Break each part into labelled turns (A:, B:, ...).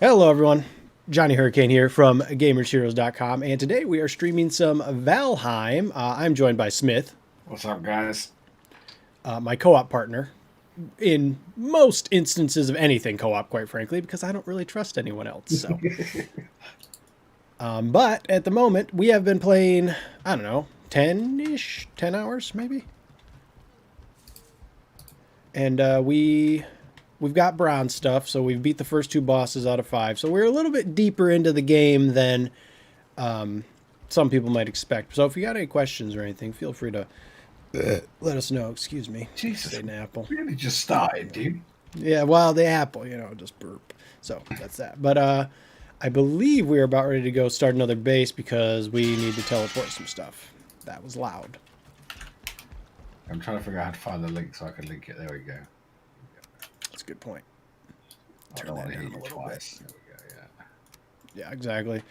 A: Hello, everyone. Johnny Hurricane here from GamersHeroes.com, and today we are streaming some Valheim. I'm joined by Smith,
B: What's up, guys?
A: my co-op partner. In most instances of anything co-op, quite frankly, because I don't really trust anyone else. But at the moment, we have been playing. I don't know, 10 hours maybe, and we've got bronze stuff, so we've beat the first two bosses out of five. So we're a little bit deeper into the game than some people might expect. So if you got any questions or anything, feel free to let us know. Excuse me.
B: Jesus,
A: Say an apple.
B: really just started, dude.
A: Yeah, well, the apple, just burp. So that's that. But I believe we are about ready to go start another base because we need to teleport some stuff. That was loud.
B: I'm trying to figure out how to find the link so I can link it. There we go.
A: That's a good point.
B: Turn that down a little twice. Bit. There we go,
A: yeah. Yeah, exactly.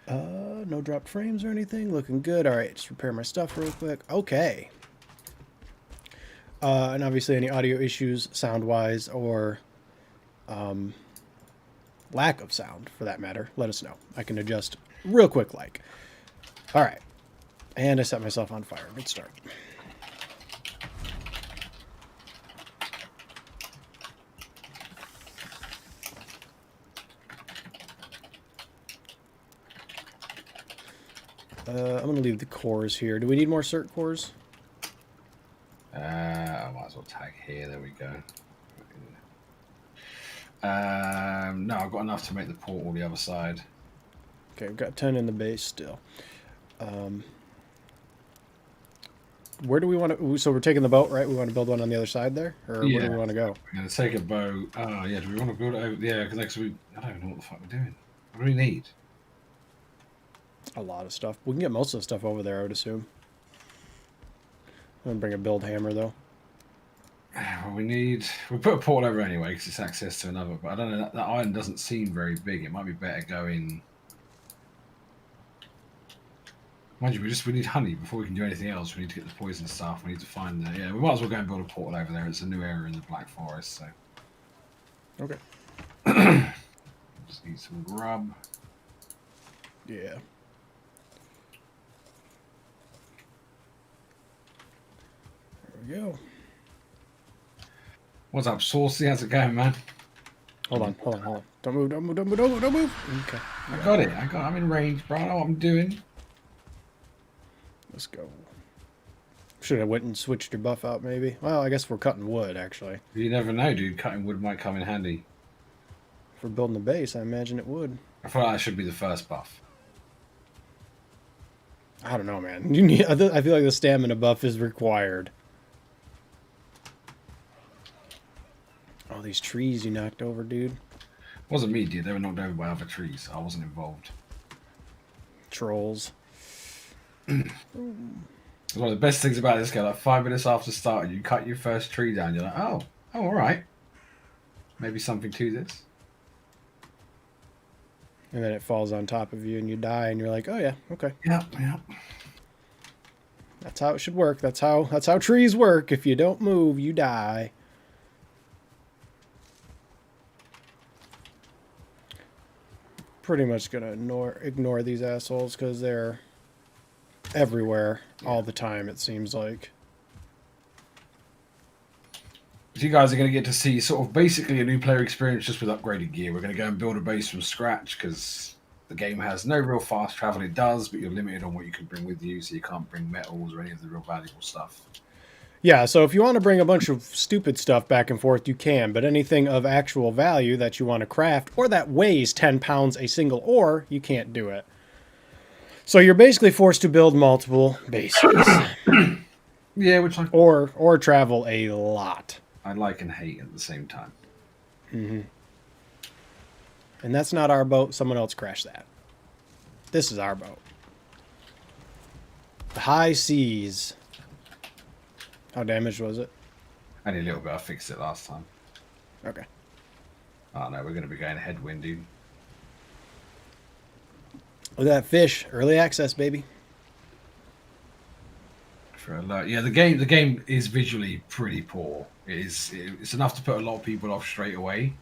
A: No dropped frames or anything. Looking good. All right, just repair my stuff real quick. Okay. And obviously any audio issues sound-wise or lack of sound, for that matter, let us know. I can adjust real quick like. All right. And I set myself on fire. Good start. I'm going to leave the cores here. Do we need more cert cores?
B: I might as well tag here. There we go. No, I've got enough to make the portal the other side.
A: Okay, we've got 10 in the base still. Where do we want to... So we're taking the boat, right? We want to build one on the other side there? Or where do we want to go?
B: We're going to take a boat. Oh, yeah. Do we want to build it over... Yeah, because I don't even know what the fuck we're doing. What do we need?
A: A lot of stuff. We can get most of the stuff over there, I would assume. I'm going to bring a build hammer, though.
B: Well, we'll put a portal over anyway because it's access to another. But I don't know. That island doesn't seem very big. It might be better going. Mind you, we need honey before we can do anything else. We need to get the poison stuff. We need to find the. Yeah, we might as well go and build a portal over there. It's a new area in the Black Forest. So.
A: Okay.
B: Just need some grub.
A: Yeah. There we go.
B: What's up, Saucy? How's it going, man?
A: Hold on. Don't move. Okay.
B: I got it. I'm in range, bro. I know what I'm doing.
A: Let's go. Should have went and switched your buff out, maybe. Well, I guess we're cutting wood, actually.
B: You never know, dude. Cutting wood might come in handy.
A: If we're building a base, I imagine it would.
B: I feel like that should be the first buff.
A: I don't know, man. I feel like the stamina buff is required. Oh, these trees you knocked over, dude.
B: It wasn't me, dude. They were knocked over by other trees. I wasn't involved.
A: Trolls.
B: One of the best things about this game, like 5 minutes after starting, you cut your first tree down. You're like, oh, all right. Maybe something to this.
A: And then it falls on top of you and you die and you're like, oh yeah, okay.
B: Yeah.
A: That's how it should work. That's how trees work. If you don't move, you die. Pretty much gonna ignore these assholes because they're everywhere all the time, it seems like.
B: So you guys are going to get to see sort of basically a new player experience just with upgraded gear. We're going to go and build a base from scratch because the game has no real fast travel. It does, but you're limited on what you can bring with you, so you can't bring metals or any of the real valuable stuff.
A: Yeah, so if you want to bring a bunch of stupid stuff back and forth, you can, but anything of actual value that you want to craft or that weighs 10 pounds a single ore, you can't do it. So you're basically forced to build multiple bases.
B: Yeah, which
A: or travel a lot.
B: I like and hate at the same time.
A: Mm-hmm. And that's not our boat. Someone else crashed that. This is our boat. The high seas. How damaged was it?
B: Only a little bit. I fixed it last time.
A: Okay.
B: Oh no, we're going to be going headwind, dude.
A: Look at that fish. Early access, baby.
B: For alert. Yeah, the game is visually pretty poor. It's enough to put a lot of people off straight away.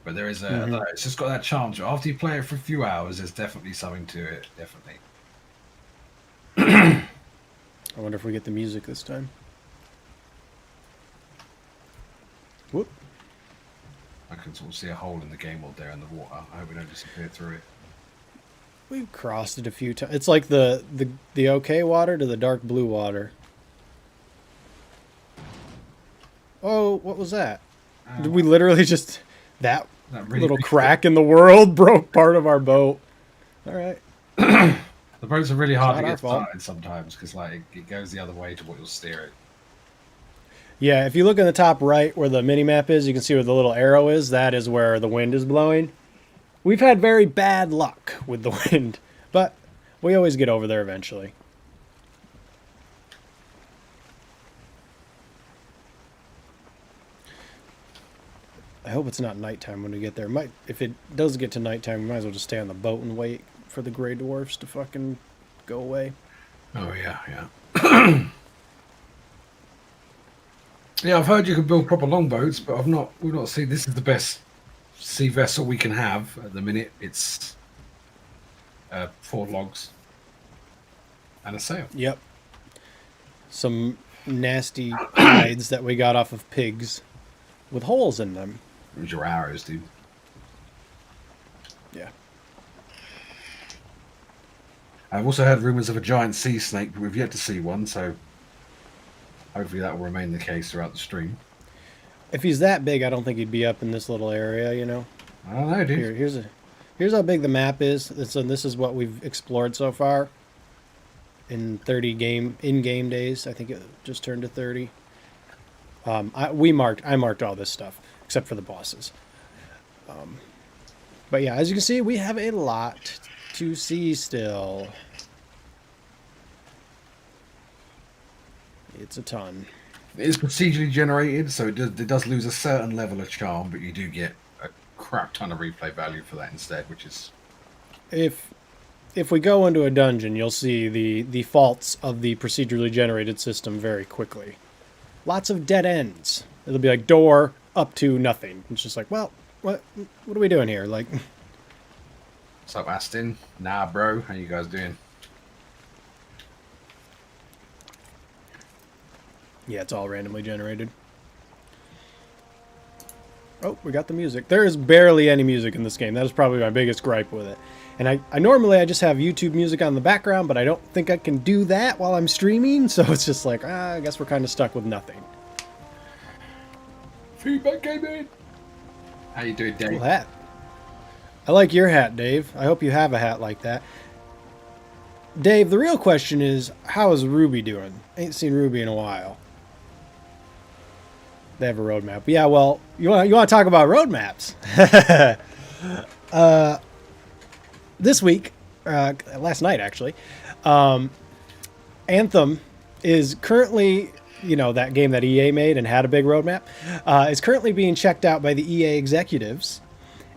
B: But there is a, I don't know, it's just got that charm to it. After you play it for a few hours, there's definitely something to it. Definitely.
A: I wonder if we get the music this time. Whoop.
B: I can sort of see a hole in the game world there in the water. I hope we don't disappear through it.
A: We've crossed it a few times. It's like the okay water to the dark blue water. Oh, what was that? Did we literally just... That
B: really
A: little crack in the world broke part of our boat. All right.
B: The boats are really hard to get
A: fault.
B: started sometimes because like it goes the other way to what you're steering.
A: Yeah, if you look in the top right where the mini-map is, you can see where the little arrow is. That is where the wind is blowing. We've had very bad luck with the wind, but we always get over there eventually. I hope it's not nighttime when we get there. If it does get to nighttime, we might as well just stay on the boat and wait for the gray dwarfs to fucking go away.
B: Oh yeah, yeah. Yeah, I've heard you can build proper longboats, but we've not seen. This is the best sea vessel we can have at the minute. It's 4 logs and a sail.
A: Yep. Some nasty hides that we got off of pigs with holes in them.
B: There's your arrows, dude.
A: Yeah.
B: I've also heard rumours of a giant sea snake, but we've yet to see one, so hopefully that will remain the case throughout the stream.
A: If he's that big, I don't think he'd be up in this little area, you know?
B: I don't know, dude.
A: Here's how big the map is. And this is what we've explored so far in 30 in-game days. I think it just turned to 30. I marked all this stuff except for the bosses. But yeah, as you can see, we have a lot to see still. It's a ton.
B: It is procedurally generated, so it does lose a certain level of charm, but you do get a crap ton of replay value for that instead, which is...
A: If we go into a dungeon, you'll see the faults of the procedurally generated system very quickly. Lots of dead ends. It'll be like door up to nothing. It's just like, well, what are we doing here? Like,
B: what's up, Aston? Nah, bro. How you guys doing?
A: yeah, it's all randomly generated. Oh, we got the music. There is barely any music in this game. That is probably my biggest gripe with it. And I normally just have YouTube music on the background, but I don't think I can do that while I'm streaming. So it's just like, I guess we're kind of stuck with nothing.
B: Feedback gaming. How you doing, Dave?
A: Cool hat. I like your hat, Dave. I hope you have a hat like that. Dave, the real question is, how is Ruby doing? Ain't seen Ruby in a while. They have a roadmap. Yeah, well, you want to talk about roadmaps? This week, last night actually, Anthem is currently, that game that EA made and had a big roadmap, is currently being checked out by the EA executives,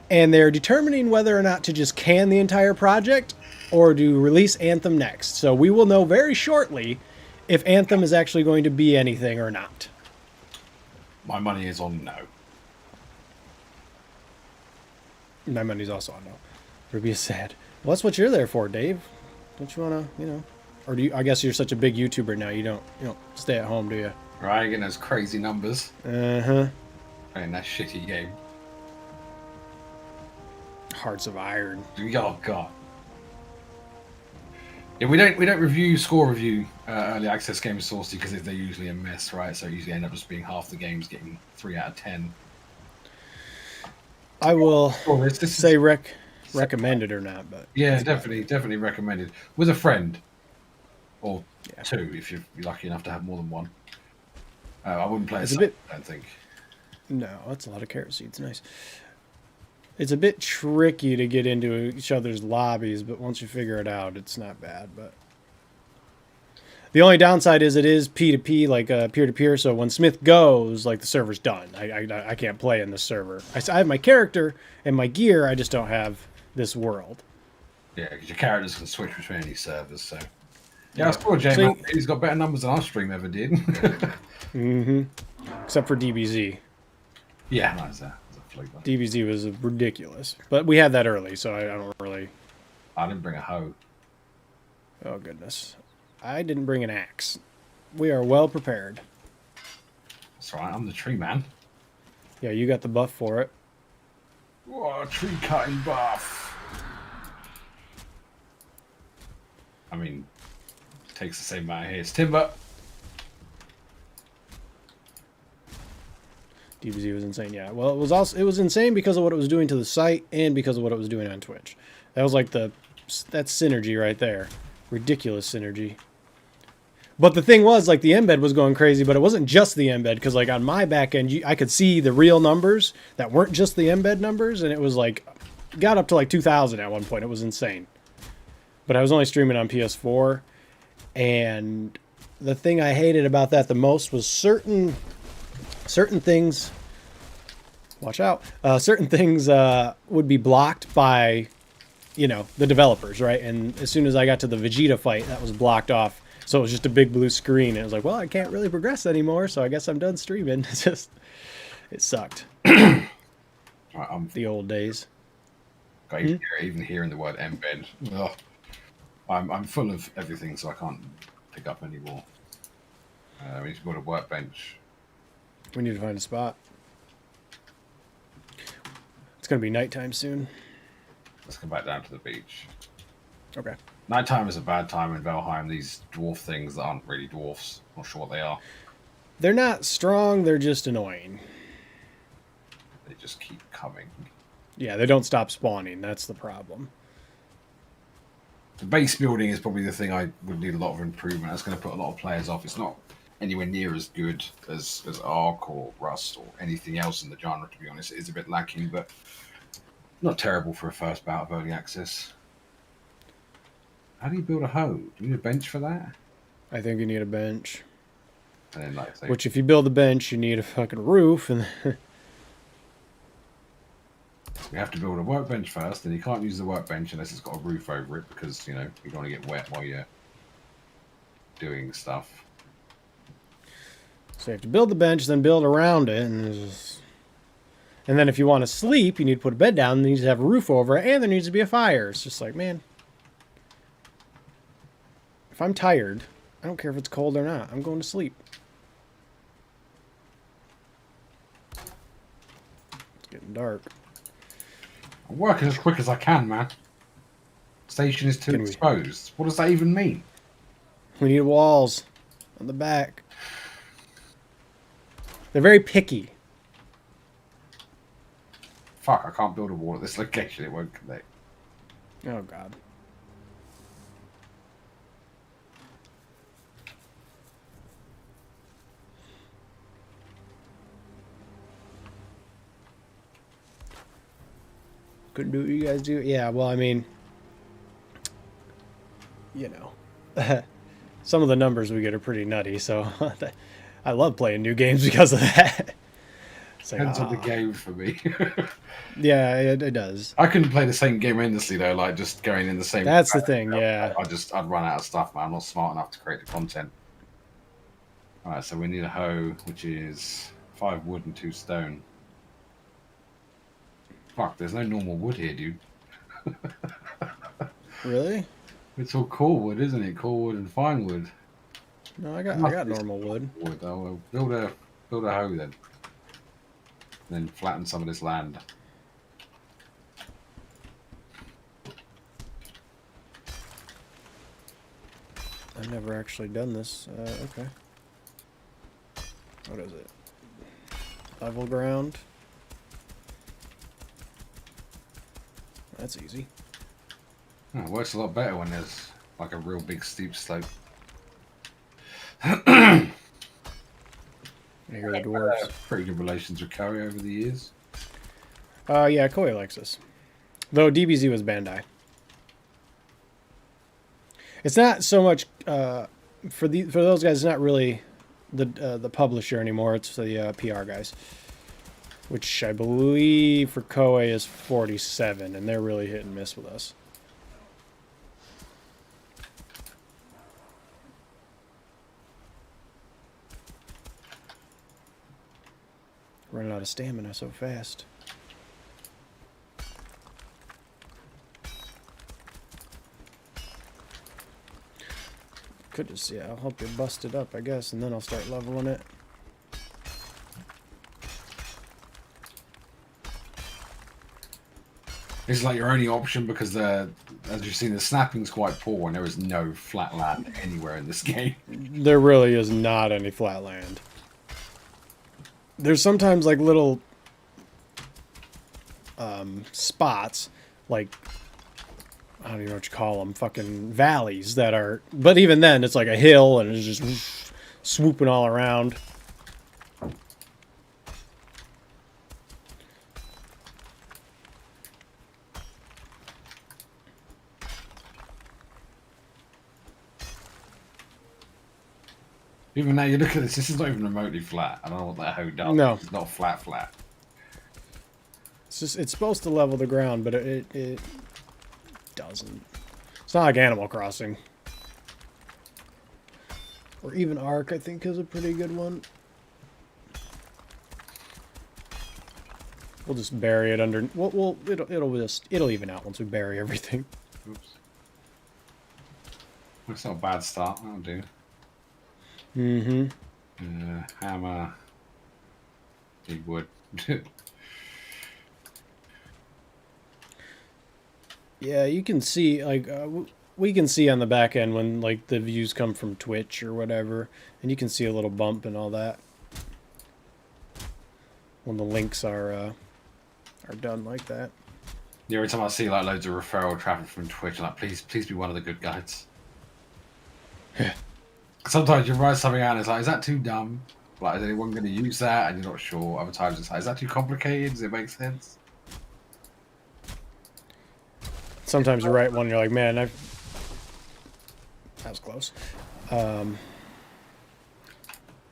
A: and they're determining whether or not to just can the entire project or to release Anthem next. So we will know very shortly if Anthem is actually going to be anything or not.
B: My money is on no.
A: My money's also on no. Ruby is sad. Well, that's what you're there for, Dave. Don't you want to, or do you? I guess you're such a big YouTuber now. You don't stay at home, do you?
B: Right, getting those crazy numbers.
A: Uh-huh.
B: Playing that shitty game.
A: Hearts of Iron.
B: Oh god. Yeah, we don't score review early access games saucy because they're usually a mess, right? So it usually end up just being half the games getting 3 out of 10.
A: I will say recommended or not, but
B: yeah, definitely recommended with a friend or 2 if you're lucky enough to have more than one. I wouldn't play it. I don't think.
A: No, that's a lot of carrot seeds. Nice. It's a bit tricky to get into each other's lobbies, but once you figure it out, it's not bad. But the only downside is it is P2P, like peer-to-peer. So when Smith goes, like the server's done. I can't play in this server. I have my character and my gear. I just don't have this world.
B: Yeah, because your characters can switch between any servers. So yeah, I saw Jamie. He's got better numbers than our stream ever did.
A: Mm-hmm. Except for DBZ.
B: Yeah, nice. flavor.
A: DBZ was ridiculous, but we had that early, so I don't really.
B: I didn't bring a hoe.
A: Oh goodness, I didn't bring an axe. We are well prepared.
B: That's right. I'm the tree man.
A: Yeah, you got the buff for it.
B: Whoa, tree cutting buff. I mean, it takes the same amount here. It's timber.
A: DBZ was insane. Yeah. Well, it was insane because of what it was doing to the site and because of what it was doing on Twitch. That was like that's synergy right there. Ridiculous synergy. But the thing was, like, the embed was going crazy, but it wasn't just the embed, because like on my back end, I could see the real numbers that weren't just the embed numbers, and it was like got up to like 2,000 at one point. It was insane. But I was only streaming on PS4, and the thing I hated about that the most was certain things. Watch out! Certain things would be blocked by, the developers, right? And as soon as I got to the Vegeta fight, that was blocked off. So it was just a big blue screen, and it was like, well, I can't really progress anymore, so I guess I'm done streaming. It sucked. The old days.
B: Even hearing the word embed, ugh. I'm full of everything, so I can't pick up anymore. We need to build a workbench.
A: We need to find a spot. It's going to be nighttime soon.
B: Let's come back down to the beach.
A: Okay.
B: Nighttime is a bad time in Valheim. These dwarf things that aren't really dwarfs. Not sure what they are.
A: They're not strong, they're just annoying.
B: They just keep coming.
A: Yeah, they don't stop spawning. That's the problem.
B: The base building is probably the thing I would need a lot of improvement. That's going to put a lot of players off. It's not anywhere near as good as Ark or Rust or anything else in the genre, to be honest. It is a bit lacking, but not terrible for a first bout of early access. How do you build a hoe? Do you need a bench for that?
A: I think you need a bench.
B: And then,
A: Which, if you build a bench, you need a fucking roof. And
B: you have to build a workbench first, and you can't use the workbench unless it's got a roof over it, because, you don't want to get wet while you're doing stuff.
A: So you have to build the bench, then build around it. And then if you want to sleep, you need to put a bed down, and you need to have a roof over it, and there needs to be a fire. It's just like, man. If I'm tired, I don't care if it's cold or not. I'm going to sleep. It's getting dark.
B: I'm working as quick as I can, man. Station is too exposed. What does that even mean?
A: We need walls on the back. They're very picky.
B: Fuck, I can't build a wall at this location. It won't connect.
A: Oh, God. Couldn't do what you guys do. Yeah, well, I mean, some of the numbers we get are pretty nutty, so I love playing new games because of that.
B: Depends on the game for me.
A: Yeah, it does.
B: I couldn't play the same game endlessly, though, like just going in the same...
A: That's the thing, yeah.
B: I'd run out of stuff, man. I'm not smart enough to create the content. Alright, so we need a hoe, which is 5 wood and 2 stone. Fuck, there's no normal wood here, dude.
A: Really?
B: It's all core wood, isn't it? Core wood and fine wood.
A: No, I got normal wood.
B: Oh, well, build a hoe then. Then flatten some of this land.
A: I've never actually done this. Okay. What is it? Level ground. That's easy.
B: Oh, it works a lot better when there's like a real big steep slope.
A: I hear the dwarves.
B: Pretty good relations with Curry over the years.
A: Yeah, Koi likes us. Though DBZ was Bandai. It's not so much for those guys. It's not really the publisher anymore. It's the PR guys, which I believe for Koei is 47, and they're really hit and miss with us. Running out of stamina so fast. Could just, yeah, I'll help you bust it up, I guess, and then I'll start leveling it.
B: It's like your only option because as you've seen, the snapping's quite poor and there is no flat land anywhere in this game.
A: There really is not any flat land. There's sometimes like little spots, like, I don't even know what you call them, fucking valleys that are, but even then it's like a hill and it's just swooping all around.
B: Even now you look at this is not even remotely flat. I don't know what that hoe does.
A: No.
B: It's not flat.
A: It's just, it's supposed to level the ground, but it doesn't. It's not like Animal Crossing. Or even Ark, I think, is a pretty good one. We'll just bury it under. It'll even out once we bury everything.
B: Oops. That's not a bad start. That'll do.
A: Mm-hmm.
B: Hammer. Big wood.
A: Yeah, you can see, like, we can see on the back end when, like, the views come from Twitch or whatever, and you can see a little bump and all that when the links are done like that.
B: Yeah, every time I see like loads of referral traffic from Twitch, I'm like, please be one of the good guys. Sometimes you write something out and it's like, is that too dumb? Like, is anyone going to use that? And you're not sure. Other times it's like, is that too complicated? Does it make sense?
A: Sometimes you write one, and you're like, man, that was close. And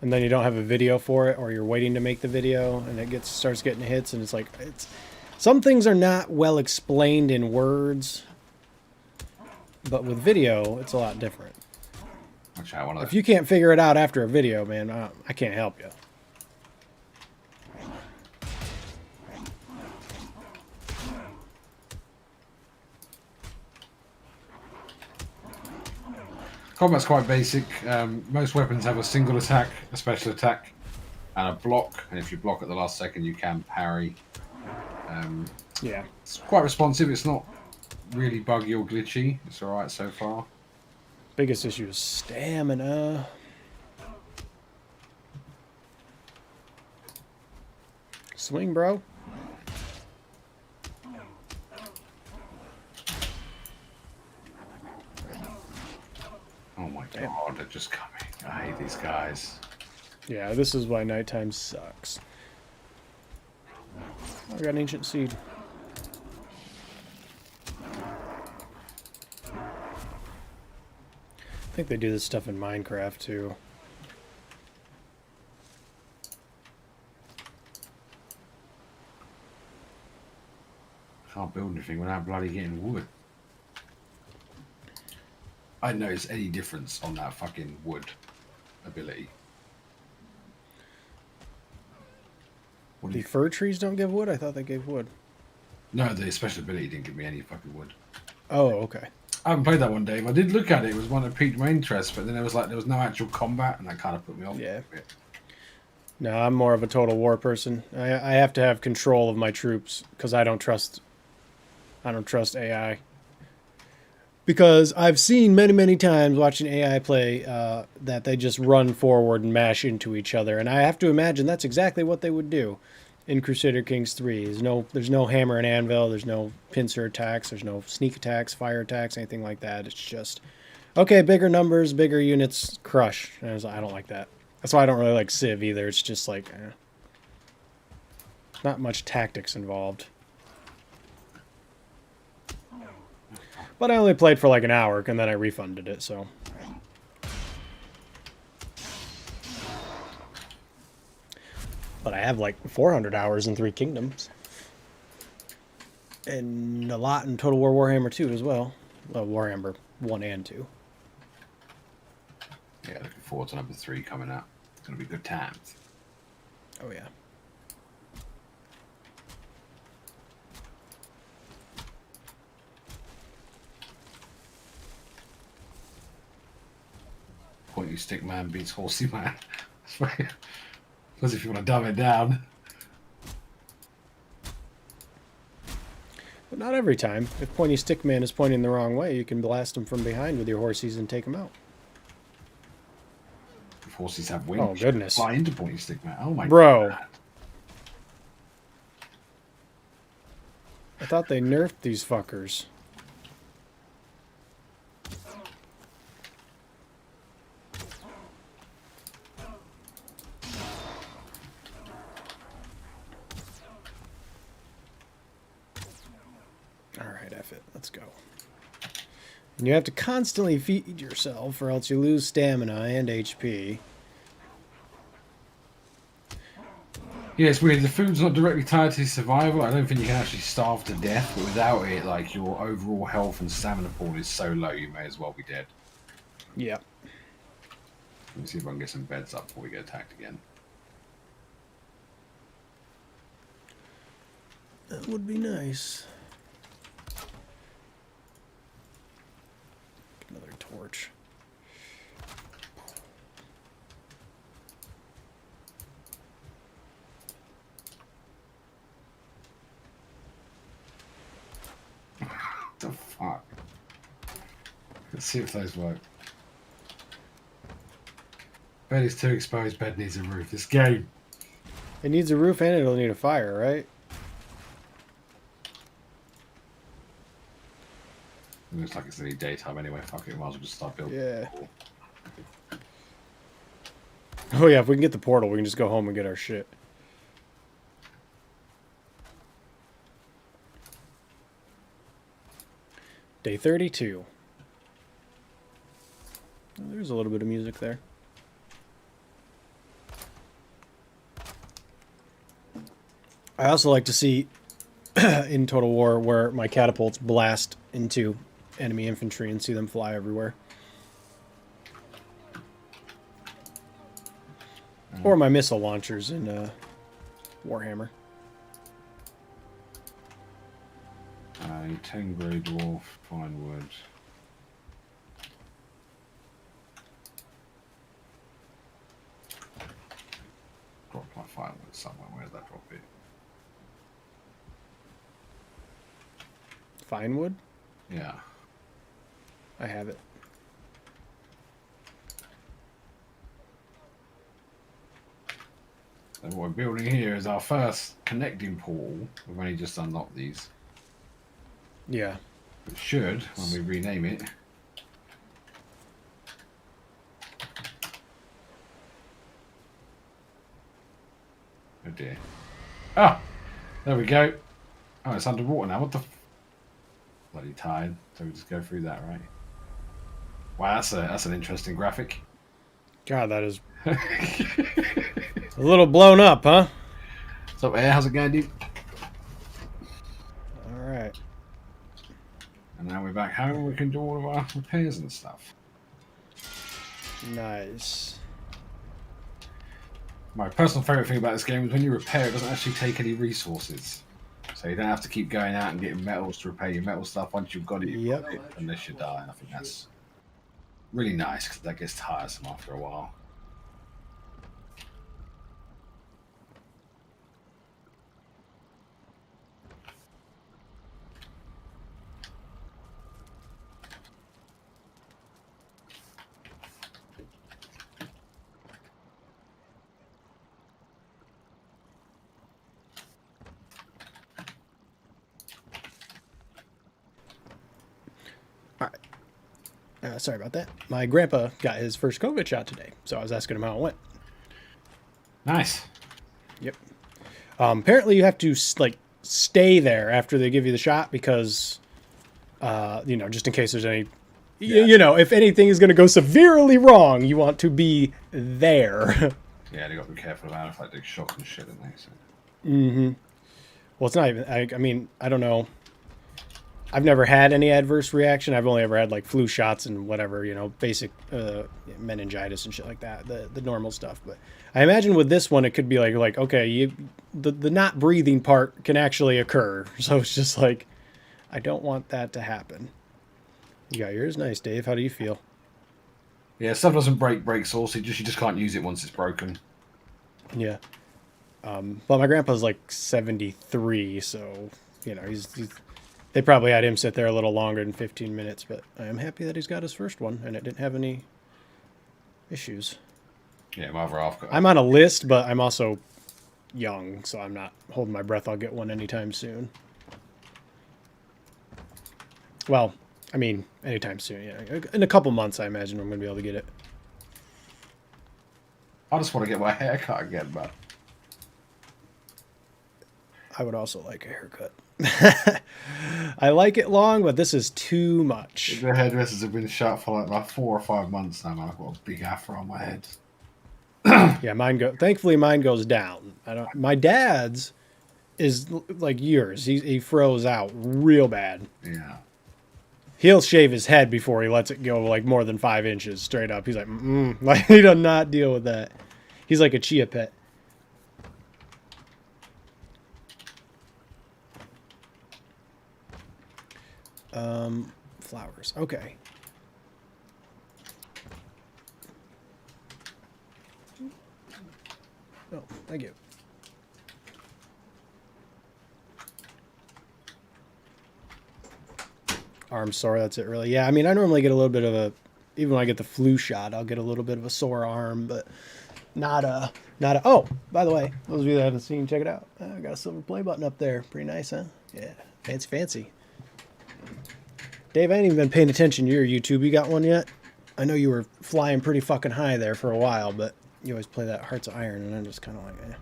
A: then you don't have a video for it, or you're waiting to make the video, and it starts getting hits, and it's like, some things are not well explained in words, but with video, it's a lot different.
B: I'll try one of
A: If you can't figure it out after a video, man, I can't help you.
B: Combat's quite basic. Most weapons have a single attack, a special attack, and a block. And if you block at the last second, you can parry.
A: Yeah.
B: It's quite responsive. It's not really buggy or glitchy. It's alright so far.
A: Biggest issue is stamina. Swing, bro.
B: Oh my god, they're just coming. I hate these guys.
A: Yeah, this is why nighttime sucks. I got an ancient seed. I think they do this stuff in Minecraft too.
B: Can't build anything without bloody getting wood. I didn't notice any difference on that fucking wood ability.
A: The fir trees don't give wood? I thought they gave wood.
B: No, the special ability didn't give me any fucking wood.
A: Oh, okay.
B: I haven't played that one, Dave. I did look at it. It was one that piqued my interest, but then there was no actual combat, and that kind of put me off.
A: Yeah.
B: A bit.
A: No, I'm more of a total war person. I have to have control of my troops because I don't trust AI. Because I've seen many times watching AI play that they just run forward and mash into each other, and I have to imagine that's exactly what they would do in Crusader Kings 3. There's no hammer and anvil, there's no pincer attacks, there's no sneak attacks, fire attacks, anything like that. It's just, okay, bigger numbers, bigger units, crush. And I don't like that. That's why I don't really like Civ either. It's just like, not much tactics involved. But I only played for like an hour, and then I refunded it, so. But I have like 400 hours in 3 Kingdoms. And a lot in Total War Warhammer 2 as well. Well, Warhammer 1 and 2.
B: Yeah, looking forward to number 3 coming out. It's going to be good times.
A: Oh, yeah.
B: pointy stick man beats horsey man. Because if you want to dumb it down.
A: But not every time. If pointy stick man is pointing the wrong way, you can blast him from behind with your horsies and take him out.
B: If horses have wings,
A: Oh, goodness.
B: fly into pointy stick man. Oh my
A: Bro.
B: God.
A: I thought they nerfed these fuckers. Alright, F it. Let's go. And you have to constantly feed yourself or else you lose stamina and HP.
B: Yeah, it's weird. The food's not directly tied to survival. I don't think you can actually starve to death, but without it, like, your overall health and stamina pool is so low, you may as well be dead.
A: Yeah.
B: Let me see if I can get some beds up before we get attacked again.
A: That would be nice. Another torch.
B: What the fuck? Let's see if those work. Bed is too exposed, bed needs a roof. This game.
A: It needs a roof and it'll need a fire, right?
B: It looks like it's nearly daytime anyway. Fuck it, might as well just start building.
A: Yeah. Oh yeah, if we can get the portal, we can just go home and get our shit. Day 32. Oh, there's a little bit of music there. I also like to see in Total War where my catapults blast into enemy infantry and see them fly everywhere. Or my missile launchers in Warhammer.
B: 10 grey dwarf, fine wood. Drop my fine wood somewhere. Where's that drop it?
A: Fine wood?
B: Yeah.
A: I have it.
B: And what we're building here is our first connecting portal. We've only just unlocked these.
A: Yeah.
B: It should, when we rename it. Oh dear. Ah! There we go. Oh, it's underwater now. What the... Bloody tide. So we just go through that, right? Wow, that's an interesting graphic.
A: God, that is a little blown up, huh?
B: What's up, Air? How's it going, dude?
A: All right.
B: And now we're back home. We can do all of our repairs and stuff.
A: Nice.
B: My personal favourite thing about this game is when you repair, it doesn't actually take any resources. So you don't have to keep going out and getting metals to repair your metal stuff. Once you've got it, you've got it, unless you die. And I think that's really nice because that gets tiresome after a while.
A: Sorry about that. My grandpa got his first COVID shot today, so I was asking him how it went.
B: Nice.
A: Yep. Apparently, you have to like stay there after they give you the shot because, you know, just in case there's any, you know, if anything is going to go severely wrong, you want to be there.
B: Yeah, they got to be careful about it if like they shock and shit, don't they? So.
A: Mm-hmm. Well, it's not even. I mean, I don't know. I've never had any adverse reaction. I've only ever had like flu shots and whatever, you know, basic meningitis and shit like that, the normal stuff. But I imagine with this one, it could be like okay, the not breathing part can actually occur. So it's just like, I don't want that to happen. You got yours, nice, Dave. How do you feel?
B: Yeah, stuff doesn't break sauce. You just can't use it once it's broken.
A: Yeah. But my grandpa's like 73, so you know he's they probably had him sit there a little longer than 15 minutes. But I am happy that he's got his first one and it didn't have any issues.
B: Yeah, my other half got.
A: I'm on a list, but I'm also young, so I'm not holding my breath. I'll get one anytime soon. Well, I mean, anytime soon. Yeah, in a couple months, I imagine I'm going to be able to get it.
B: I just want to get my hair cut again, man.
A: I would also like a haircut. I like it long, but this is too much.
B: The hairdressers have been shut for like 4 or 5 months now, man. I've got a big afro on my head.
A: Yeah, thankfully mine goes down. I don't. My dad's is like yours. He froze out real bad.
B: Yeah.
A: He'll shave his head before he lets it go like more than 5 inches straight up. He's like, like he does not deal with that. He's like a chia pet. Flowers. Okay. Oh, thank you. Arm sore, that's it really. Yeah, I mean, I normally get a little bit of a, even when I get the flu shot, I'll get a little bit of a sore arm, but not a, oh, by the way, those of you that haven't seen, check it out. I got a silver play button up there. Pretty nice, huh? Yeah, fancy. Dave, I ain't even been paying attention to your YouTube. You got one yet? I know you were flying pretty fucking high there for a while, but you always play that Hearts of Iron, and I'm just kind of like, eh.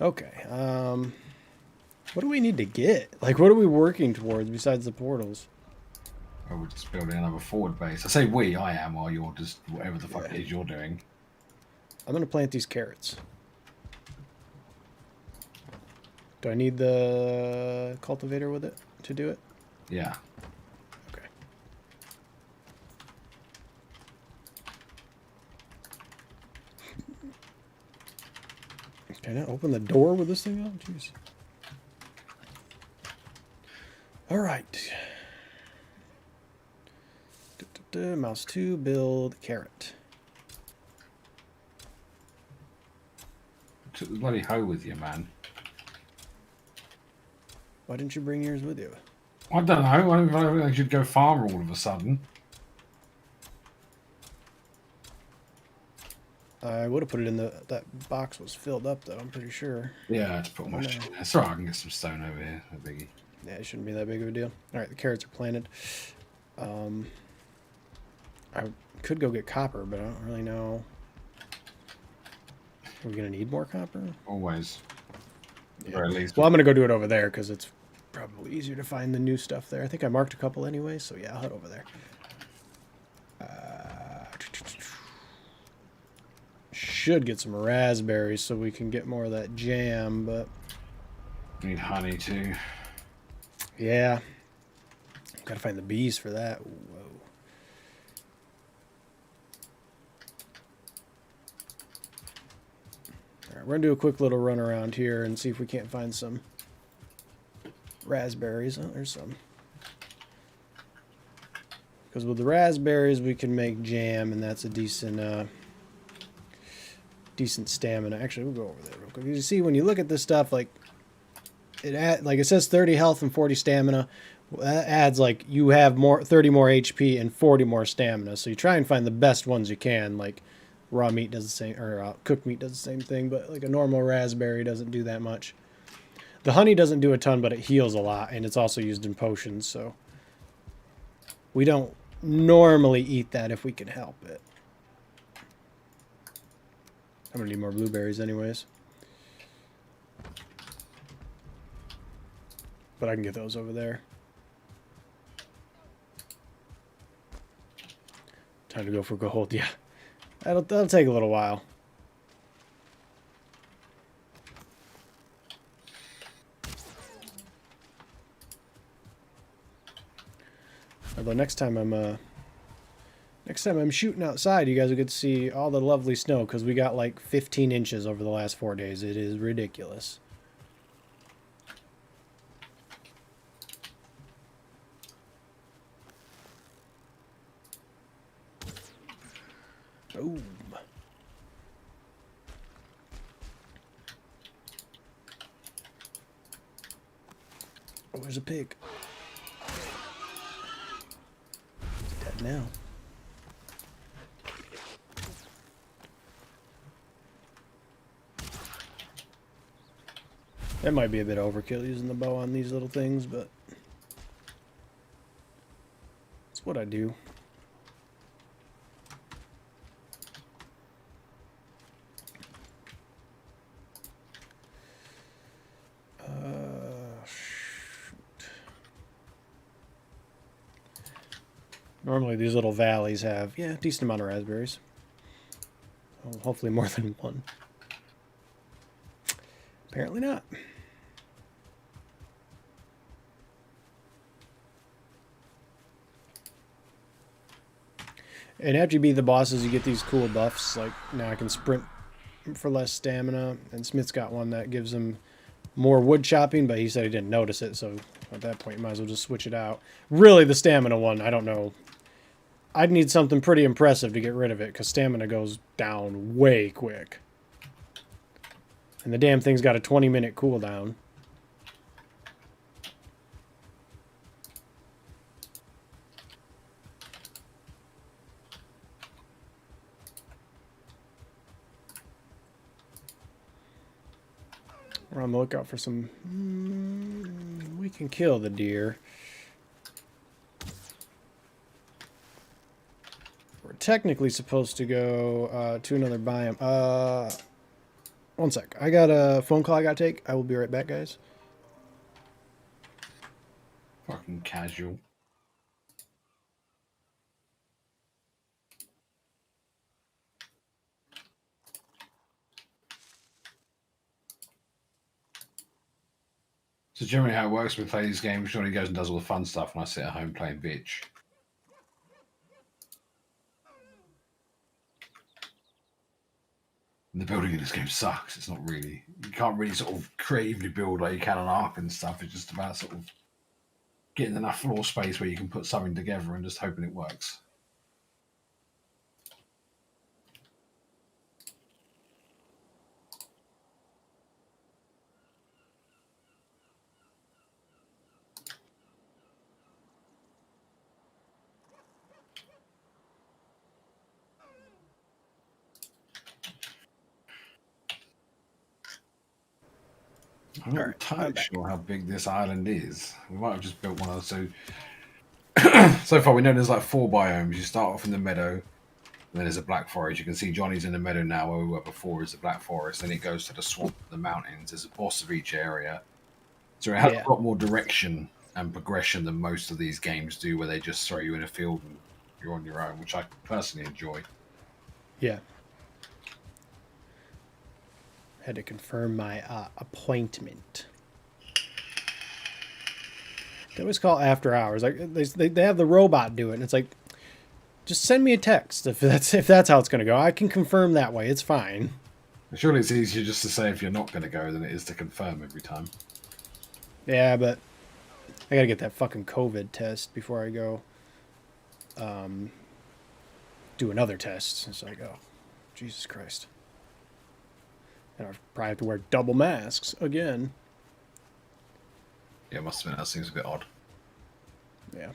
A: Okay, what do we need to get? Like, what are we working towards besides the portals?
B: I would just building another forward base. I say I am, while you're just whatever the fuck it is you're doing.
A: I'm going to plant these carrots. Do I need the cultivator with it to do it?
B: Yeah.
A: Okay. Can I open the door with this thing on? Jeez. All right. Mouse 2, build carrot.
B: Took the bloody hoe with you, man.
A: Why didn't you bring yours with you?
B: I don't know. I don't think I should go farmer all of a sudden.
A: I would have put it in that box was filled up though, I'm pretty sure.
B: Yeah, I just put my shit in there. It's alright, I can get some stone over here. No biggie.
A: Yeah, it shouldn't be that big of a deal. All right, the carrots are planted. I could go get copper, but I don't really know. Are we going to need more copper?
B: Always.
A: Yeah.
B: Or at least.
A: Well, I'm going to go do it over there because it's probably easier to find the new stuff there. I think I marked a couple anyway, so yeah, I'll head over there. Should get some raspberries so we can get more of that jam, but...
B: Need honey too.
A: Yeah. Gotta find the bees for that. Whoa. Alright, we're gonna do a quick little run around here and see if we can't find some raspberries. Oh, there's some. Because with the raspberries we can make jam, and that's a decent decent stamina. Actually, we'll go over there real quick. You see, when you look at this stuff, like it says 30 health and 40 stamina. That adds like you have 30 more HP and 40 more stamina. So you try and find the best ones you can. Like raw meat does the same, or cooked meat does the same thing. But like a normal raspberry doesn't do that much. The honey doesn't do a ton, but it heals a lot, and it's also used in potions. So we don't normally eat that if we can help it. I'm gonna need more blueberries anyways. But I can get those over there. Time to go for gold, yeah. That'll take a little while. Although next time I'm shooting outside, you guys will get to see all the lovely snow, because we got like 15 inches over the last 4 days. It is ridiculous. Boom. Oh, there's a pig. It's dead now. That might be a bit overkill using the bow on these little things, but it's what I do. Normally these little valleys have, yeah, a decent amount of raspberries. Well, hopefully more than one. Apparently not. And after you beat the bosses, you get these cool buffs. Like, now I can sprint for less stamina. And Smith's got one that gives him more wood chopping, but he said he didn't notice it. So at that point, you might as well just switch it out. Really, the stamina one, I don't know. I'd need something pretty impressive to get rid of it, because stamina goes down way quick. And the damn thing's got a 20-minute cooldown. We're on the lookout for some... we can kill the deer. We're technically supposed to go to another biome. One sec. I got a phone call I gotta take. I will be right back, guys.
B: Fucking casual. So generally how it works when we play these games, Johnny goes and does all the fun stuff and I sit at home playing bitch. And the building in this game sucks. It's not really... You can't really sort of creatively build like you can on Ark and stuff. It's just about sort of getting enough floor space where you can put something together and just hoping it works. I'm not entirely sure how big this island is. We might have just built one of those. So far we know there's like 4 biomes. You start off in the meadow, and then there's a black forest. You can see Johnny's in the meadow now, where we were before is the black forest. Then it goes to the swamp, the mountains. There's a boss of each area. So it has a lot more direction and progression than most of these games do, where they just throw you in a field and you're on your own, which I personally enjoy.
A: Yeah. Had to confirm my appointment. They always call after hours. Like they have the robot do it, and it's like, just send me a text if that's how it's gonna go. I can confirm that way. It's fine.
B: Surely it's easier just to say if you're not going to go than it is to confirm every time.
A: Yeah, but I gotta get that fucking COVID test before I go. Do another test. It's like, oh, Jesus Christ. And I probably have to wear double masks again.
B: Yeah, it must have been. That seems a bit odd.
A: Yeah.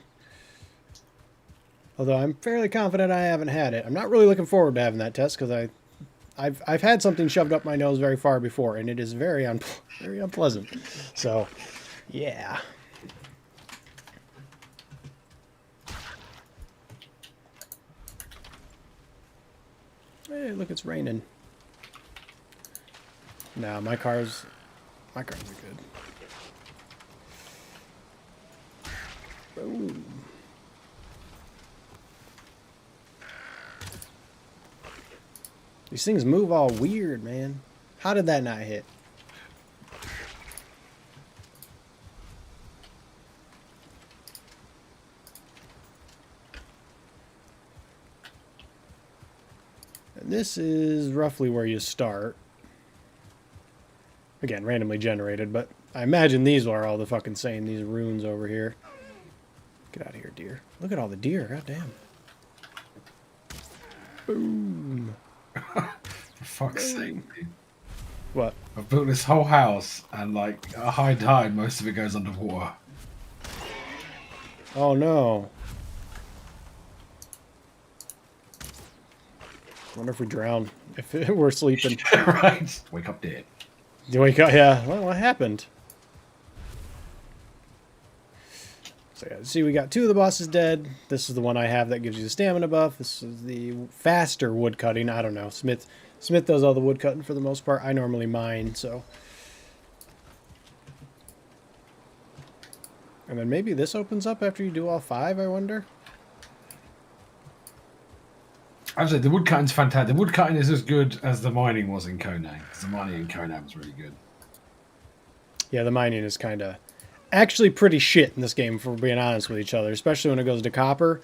A: Although I'm fairly confident I haven't had it. I'm not really looking forward to having that test because I've had something shoved up my nose very far before, and it is very unpleasant. So, yeah. Hey, look, it's raining. No, my cars are good. Boom. These things move all weird, man. How did that not hit? And this is roughly where you start. Again, randomly generated, but I imagine these are all the fucking same, these runes over here. Get out of here, deer. Look at all the deer, goddamn. Boom.
B: For fuck's sake, dude.
A: What?
B: I've built this whole house, and like a high tide, most of it goes underwater.
A: Oh no. I wonder if we drown. If we're sleeping.
B: Right. Wake up dead.
A: You wake up, yeah. Well, what happened? So yeah, see, we got 2 of the bosses dead. This is the one I have that gives you the stamina buff. This is the faster wood cutting. I don't know. Smith does all the wood cutting for the most part. I normally mine, so. And then maybe this opens up after you do all 5, I wonder?
B: Actually, the wood cutting's fantastic. The wood cutting is as good as the mining was in Conan, because the mining in Conan was really good.
A: Yeah, the mining is kind of actually pretty shit in this game, if we're being honest with each other, especially when it goes to copper.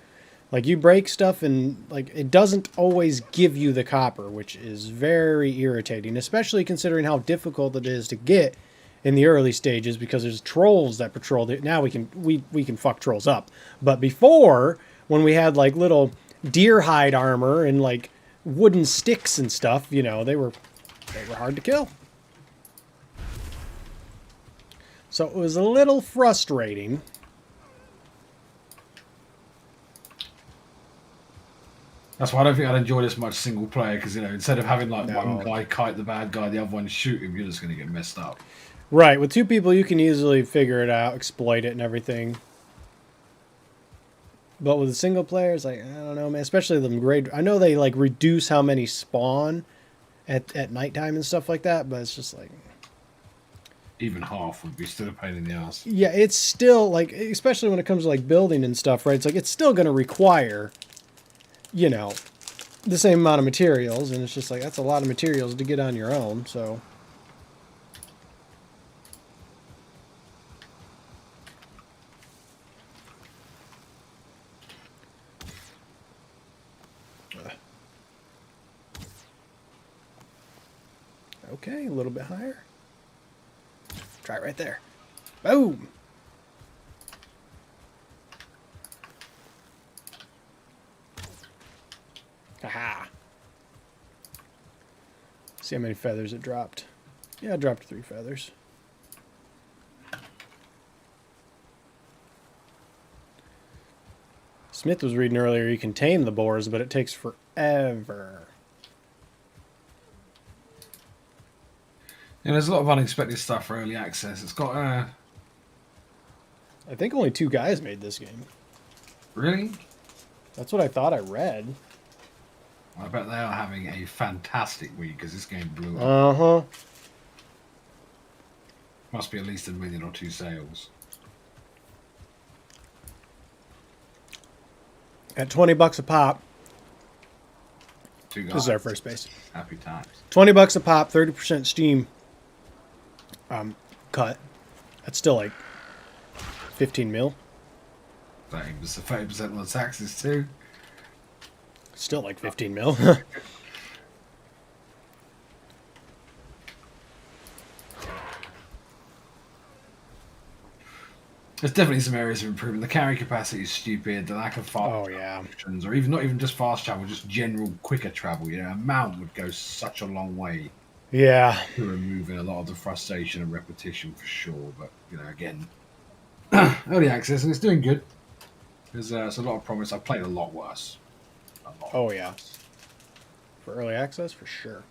A: Like, you break stuff and, like, it doesn't always give you the copper, which is very irritating, especially considering how difficult it is to get in the early stages, because there's trolls that patrol it. Now we can fuck trolls up. But before, when we had, like, little deer hide armor and, like, wooden sticks and stuff, you know, they were hard to kill. So it was a little frustrating.
B: That's why I don't think I'd enjoy this much single player, because, you know, instead of having like
A: No.
B: one guy kite the bad guy, the other one shoot him, you're just going to get messed up.
A: Right, with 2 people you can easily figure it out, exploit it and everything. But with a single player, it's like, I don't know, man. Especially them grade. I know they like reduce how many spawn at nighttime and stuff like that, but it's just like,
B: Even half would be still a pain in the ass.
A: yeah, it's still like, especially when it comes to like building and stuff, right? It's like it's still going to require, you know, the same amount of materials, and it's just like that's a lot of materials to get on your own. So. Okay, a little bit higher. Try it right there. Boom! Aha! See how many feathers it dropped. Yeah, it dropped 3 feathers. Smith was reading earlier you can tame the boars, but it takes forever.
B: Yeah, there's a lot of unexpected stuff for early access. It's got
A: I think only 2 guys made this game.
B: really?
A: That's what I thought I read.
B: I bet they are having a fantastic week, because this game blew up.
A: Uh-huh.
B: Must be at least 1 million or 2 sales.
A: At $20 a pop.
B: 2 guys.
A: This is our first base.
B: Happy times.
A: $20 a pop, 30% Steam cut. That's still like 15 mil.
B: 30% on the taxes too.
A: Still like 15 mil.
B: There's definitely some areas of improvement. The carry capacity is stupid. The lack of fast
A: Oh, yeah.
B: options, or even not even just fast travel, just general quicker travel. You know, a mount would go such a long way
A: Yeah.
B: to removing a lot of the frustration and repetition for sure. But you know, again, early access, and it's doing good. There's a lot of promise. I've played a lot worse. A lot.
A: Oh, yeah. For early access, for sure.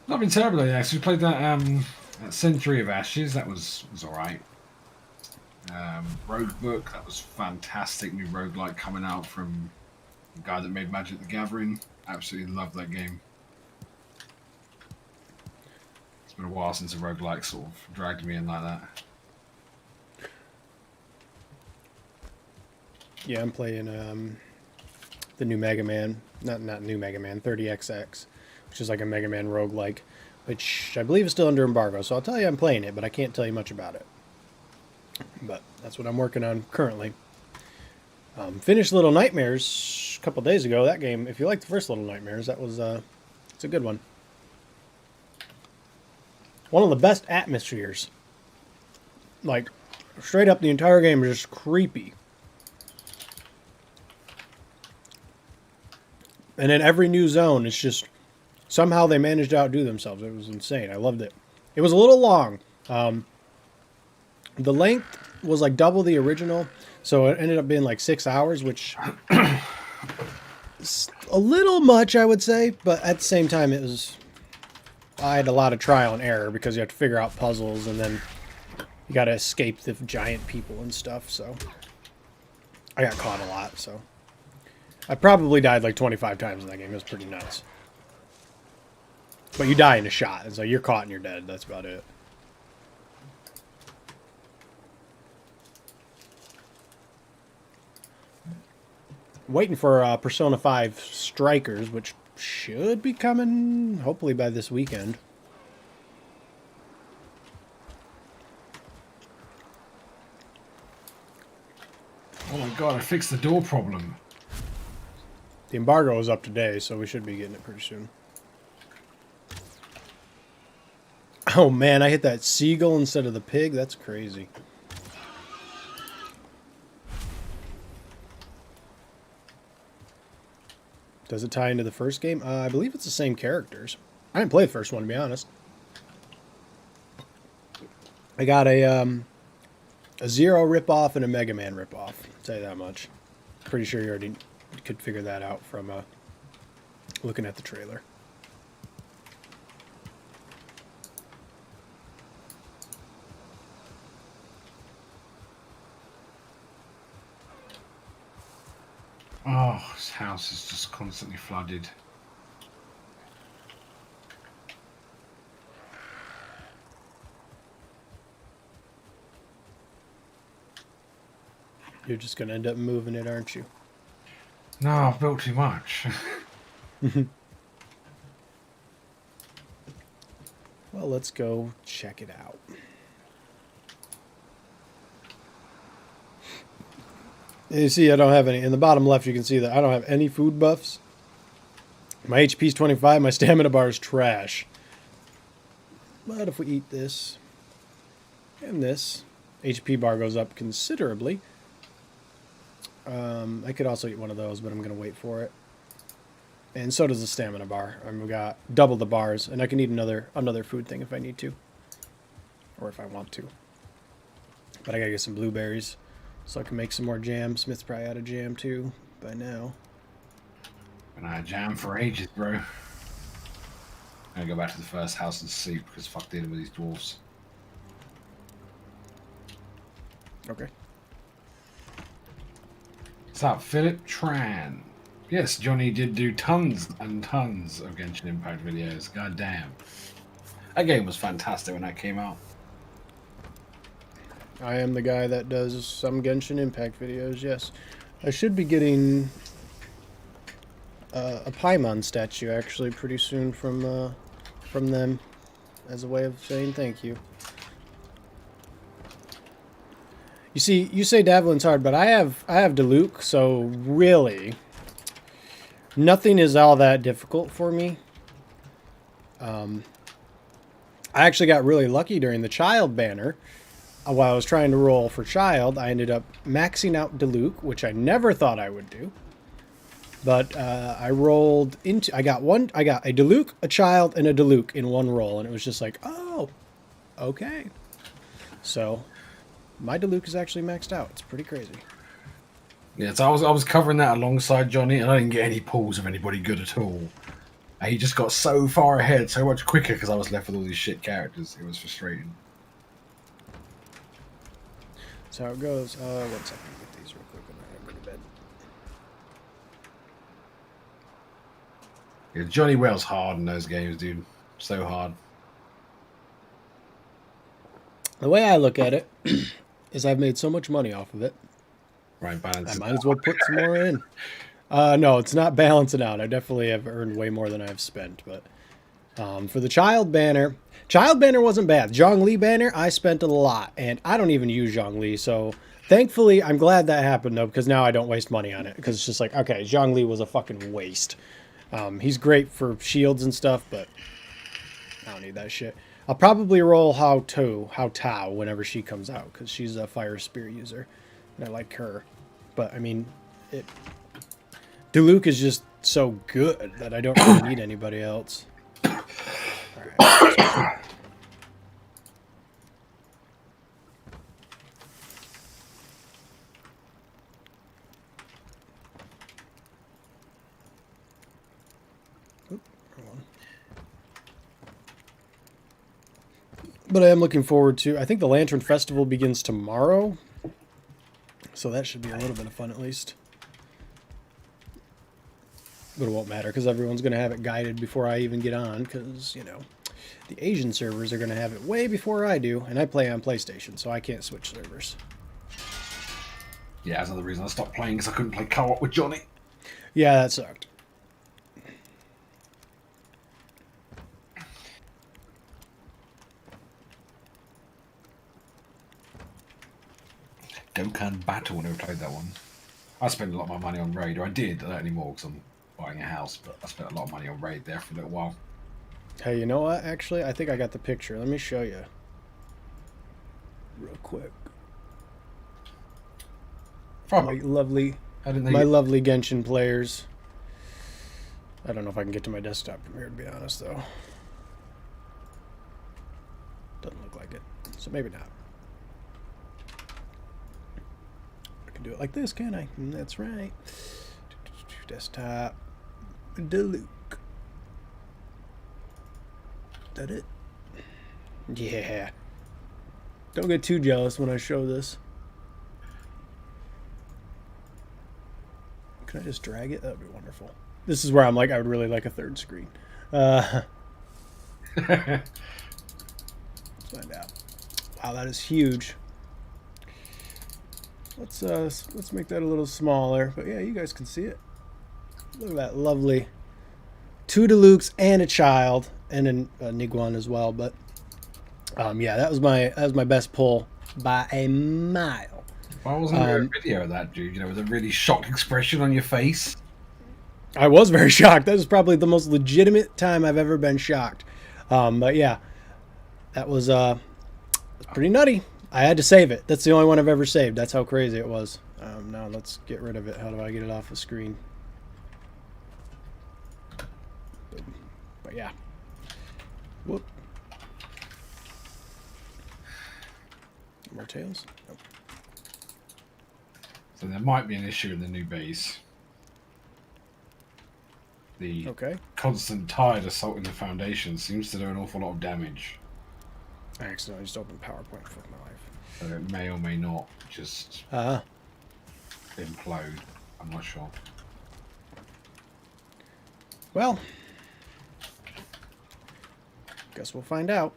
B: Not been terrible early access. We played that Century of Ashes. That was all right. Rogue Book, that was fantastic. New roguelike coming out from the guy that made Magic the Gathering. Absolutely loved that game. It's been a while since a roguelike sort of dragged me in like that.
A: Yeah, I'm playing the new Mega Man. Not new Mega Man, 30XX, which is like a Mega Man roguelike, which I believe is still under embargo. So I'll tell you I'm playing it, but I can't tell you much about it. But that's what I'm working on currently. Finished Little Nightmares a couple days ago. That game, if you like the first Little Nightmares, that was it's a good one. One of the best atmospheres Like, straight up, the entire game is just creepy. And in every new zone, it's just somehow they managed to outdo themselves. It was insane. I loved it. It was a little long. The length was like double the original, so it ended up being like 6 hours, which is a little much, I would say. But at the same time, I had a lot of trial and error because you have to figure out puzzles and then you got to escape the giant people and stuff. So I got caught a lot. So I probably died like 25 times in that game. It was pretty nuts. But you die in a shot. It's like you're caught and you're dead. That's about it. Waiting for Persona 5 Strikers, which should be coming hopefully by this weekend.
B: Oh my god, I fixed the door problem.
A: The embargo is up today, so we should be getting it pretty soon. Oh man, I hit that seagull instead of the pig. That's crazy. Does it tie into the first game? I believe it's the same characters. I didn't play the first one, to be honest. I got a Zero ripoff and a Mega Man ripoff. I'll tell you that much. Pretty sure you already could figure that out from looking at the trailer.
B: Oh, this house is just constantly flooded.
A: You're just going to end up moving it, aren't you?
B: No, I've built too much.
A: Well, let's go check it out. You see, I don't have any. In the bottom left, you can see that I don't have any food buffs. My HP's 25. My stamina bar is trash. But if we eat this and this, HP bar goes up considerably. I could also eat one of those, but I'm going to wait for it. And so does the stamina bar. We got double the bars, and I can eat another food thing if I need to. Or if I want to. But I got to get some blueberries. So I can make some more jam. Smith's probably out of jam too by now.
B: Been out of jam for ages, bro. I'm gonna go back to the first house and sleep because fuck dealing with these dwarves.
A: Okay.
B: What's up, Philip Tran? Yes, Johnny did do tons and tons of Genshin Impact videos. God damn. That game was fantastic when that came out.
A: I am the guy that does some Genshin Impact videos, yes. I should be getting a Paimon statue, actually, pretty soon from them as a way of saying thank you. You see, you say Davelin's hard, but I have Diluc, so really, nothing is all that difficult for me. I actually got really lucky during the child banner. While I was trying to roll for child, I ended up maxing out Diluc, which I never thought I would do. But I rolled into... I got a Diluc, a child, and a Diluc in one roll. And it was just like, oh, okay. So, my Diluc is actually maxed out. It's pretty crazy.
B: Yeah, so I was covering that alongside Johnny, and I didn't get any pulls of anybody good at all. And he just got so far ahead, so much quicker, because I was left with all these shit characters. It was frustrating.
A: That's how it goes. 1 second, get these real quick and then I go to bed.
B: Yeah, Johnny Well's hard in those games, dude. So hard.
A: The way I look at it is I've made so much money off of it.
B: Right, balance.
A: I might as well put some more in. No, it's not balancing out. I definitely have earned way more than I've spent. But for the child banner wasn't bad. Zhongli banner, I spent a lot. And I don't even use Zhongli. So thankfully, I'm glad that happened, though, because now I don't waste money on it. Because it's just like, okay, Zhongli was a fucking waste. He's great for shields and stuff, but I don't need that shit. I'll probably roll How Tao whenever she comes out because she's a fire spear user, and I like her. But I mean, Diluc is just so good that I don't really need anybody else. All right. But I am looking forward to. I think the Lantern Festival begins tomorrow, so that should be a little bit of fun at least. But it won't matter because everyone's going to have it guided before I even get on because, you know, the Asian servers are going to have it way before I do, and I play on PlayStation, so I can't switch servers.
B: Yeah, that's another reason I stopped playing because I couldn't play co-op with Johnny.
A: Yeah, that sucked.
B: Dokkan Battle, never played that one. I spent a lot of my money on Raid, or I did, I don't anymore because I'm buying a house, but I spent a lot of money on Raid there for a little while.
A: Hey, you know what? Actually, I think I got the picture. Let me show you. Real quick.
B: From
A: My lovely Genshin players. I don't know if I can get to my desktop from here, to be honest, though. Doesn't look like it, so maybe not. I can do it like this, can I? That's right. Desktop. Diluc. That it? Yeah. Don't get too jealous when I show this. Can I just drag it? That would be wonderful. This is where I'm like, I would really like a third screen. Let's find out. Wow, that is huge. Let's make that a little smaller. But yeah, you guys can see it. Look at that lovely 2 Dilucs and a child and a Niguan as well. But yeah, that was my best pull by a mile.
B: Why wasn't there a video of that, dude? You know, with a really shocked expression on your face.
A: I was very shocked. That was probably the most legitimate time I've ever been shocked. But yeah, that was pretty nutty. I had to save it. That's the only one I've ever saved. That's how crazy it was. Now let's get rid of it. How do I get it off the screen? But yeah. Whoop. More tails? Nope.
B: So there might be an issue in the new base. The constant tide assaulting the foundation seems to do an awful lot of damage.
A: I accidentally just opened PowerPoint for my life.
B: So it may or may not just implode. I'm not sure.
A: Well, guess we'll find out.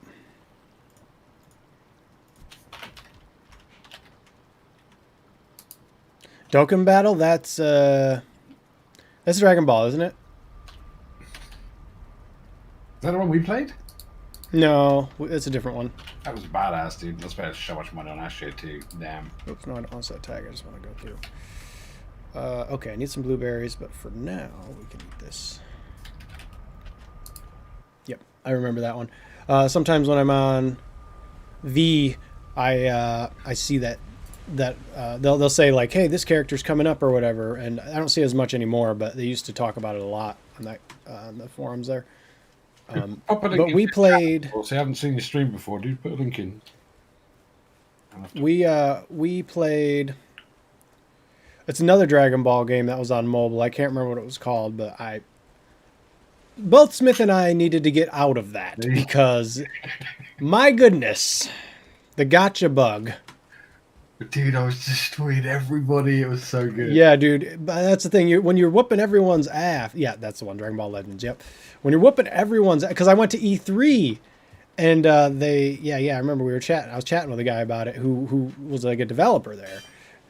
A: Dokkan Battle, that's Dragon Ball, isn't it?
B: Is that the one we played?
A: No, it's a different one.
B: That was badass, dude. I spent so much money on that shit too. Damn.
A: Oops, no, I don't want that tag. I just want to go through. Okay, I need some blueberries, but for now, we can eat this. Yep, I remember that one. Sometimes when I'm on I see that they'll say like, hey, this character's coming up or whatever, and I don't see as much anymore, but they used to talk about it a lot on that on the forums there. But we played.
B: So I haven't seen your stream before, dude. Put a link in.
A: We played. It's another Dragon Ball game that was on mobile. I can't remember what it was called, but both Smith and I needed to get out of that because, my goodness, the gotcha bug.
B: Dude, I was destroying everybody. It was so good.
A: Yeah, dude. But that's the thing. When you're whooping everyone's ass. Yeah, that's the one. Dragon Ball Legends. Yep. When you're whooping everyone's ass. Because I went to E3 and I remember we were chatting. I was chatting with a guy about it who was like a developer there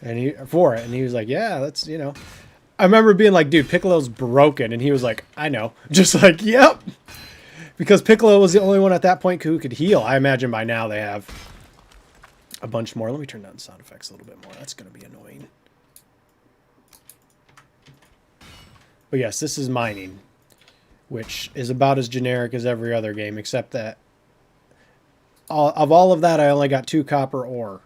A: and he was like, yeah, that's, I remember being like, dude, Piccolo's broken. And he was like, I know. Just like, yep. Because Piccolo was the only one at that point who could heal. I imagine by now they have a bunch more. Let me turn down the sound effects a little bit more. That's going to be annoying. But yes, this is mining, which is about as generic as every other game, except that of all of that, I only got 2 copper ore.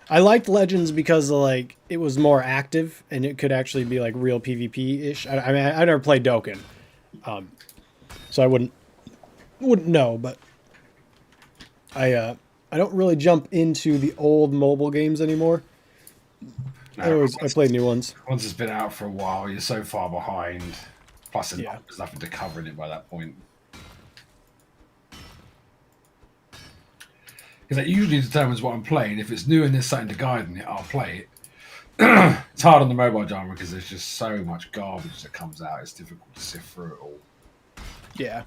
A: I liked Legends because like it was more active and it could actually be like real PvP ish. I mean, I never played Dokkan, so I wouldn't know. But I don't really jump into the old mobile games anymore.
B: No,
A: I play new ones.
B: once it's been out for a while, you're so far behind. Plus,
A: Yeah.
B: there's nothing to cover in it by that point. Because that usually determines what I'm playing. If it's new and there's something to guide in it, I'll play it. It's hard on the mobile genre because there's just so much garbage that comes out. It's difficult to sift through it all.
A: Yeah.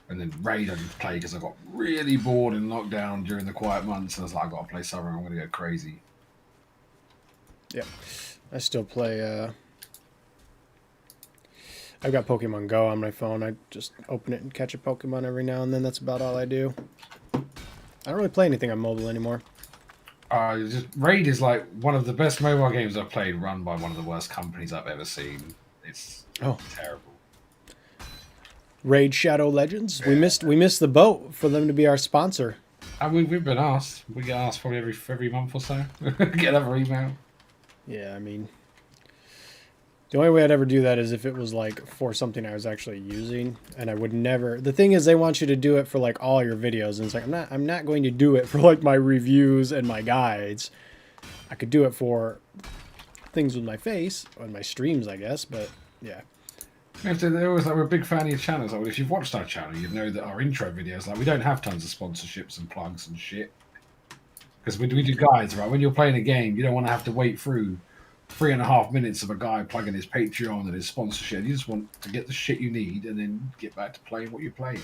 B: And then Raid I didn't play because I got really bored in lockdown during the quiet months. And I was like, I got to play something. I'm going to go crazy.
A: Yeah. I still play. I've got Pokemon Go on my phone. I just open it and catch a Pokemon every now and then. That's about all I do. I don't really play anything on mobile anymore.
B: Raid is like one of the best mobile games I've played, run by one of the worst companies I've ever seen. It's terrible.
A: Raid Shadow Legends. Yeah. We missed the boat for them to be our sponsor.
B: And we've been asked. We get asked probably every month or so. Get another email.
A: Yeah, I mean, the only way I'd ever do that is if it was like for something I was actually using, and I would never. The thing is, they want you to do it for like all your videos, and it's like I'm not going to do it for like my reviews and my guides. I could do it for things with my face on my streams, I guess, but yeah.
B: They're always like, we're a big fan of your channel. Like, well, if you've watched our channel, you'd know that our intro videos, like, we don't have tons of sponsorships and plugs and shit. Because we do guides, right? When you're playing a game, you don't want to have to wait through 3.5 minutes of a guy plugging his Patreon and his sponsorship. You just want to get the shit you need and then get back to playing what you're playing.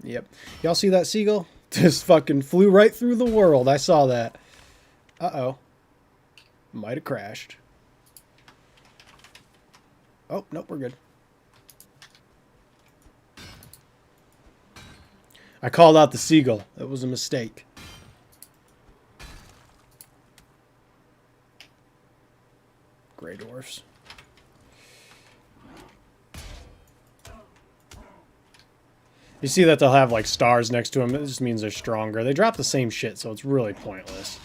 A: Yep. Y'all see that seagull? Just fucking flew right through the world. I saw that. Uh-oh. Might have crashed. Oh, nope, we're good. I called out the seagull. That was a mistake. Grey dwarfs. You see that they'll have like stars next to them. It just means they're stronger. They drop the same shit, so it's really pointless.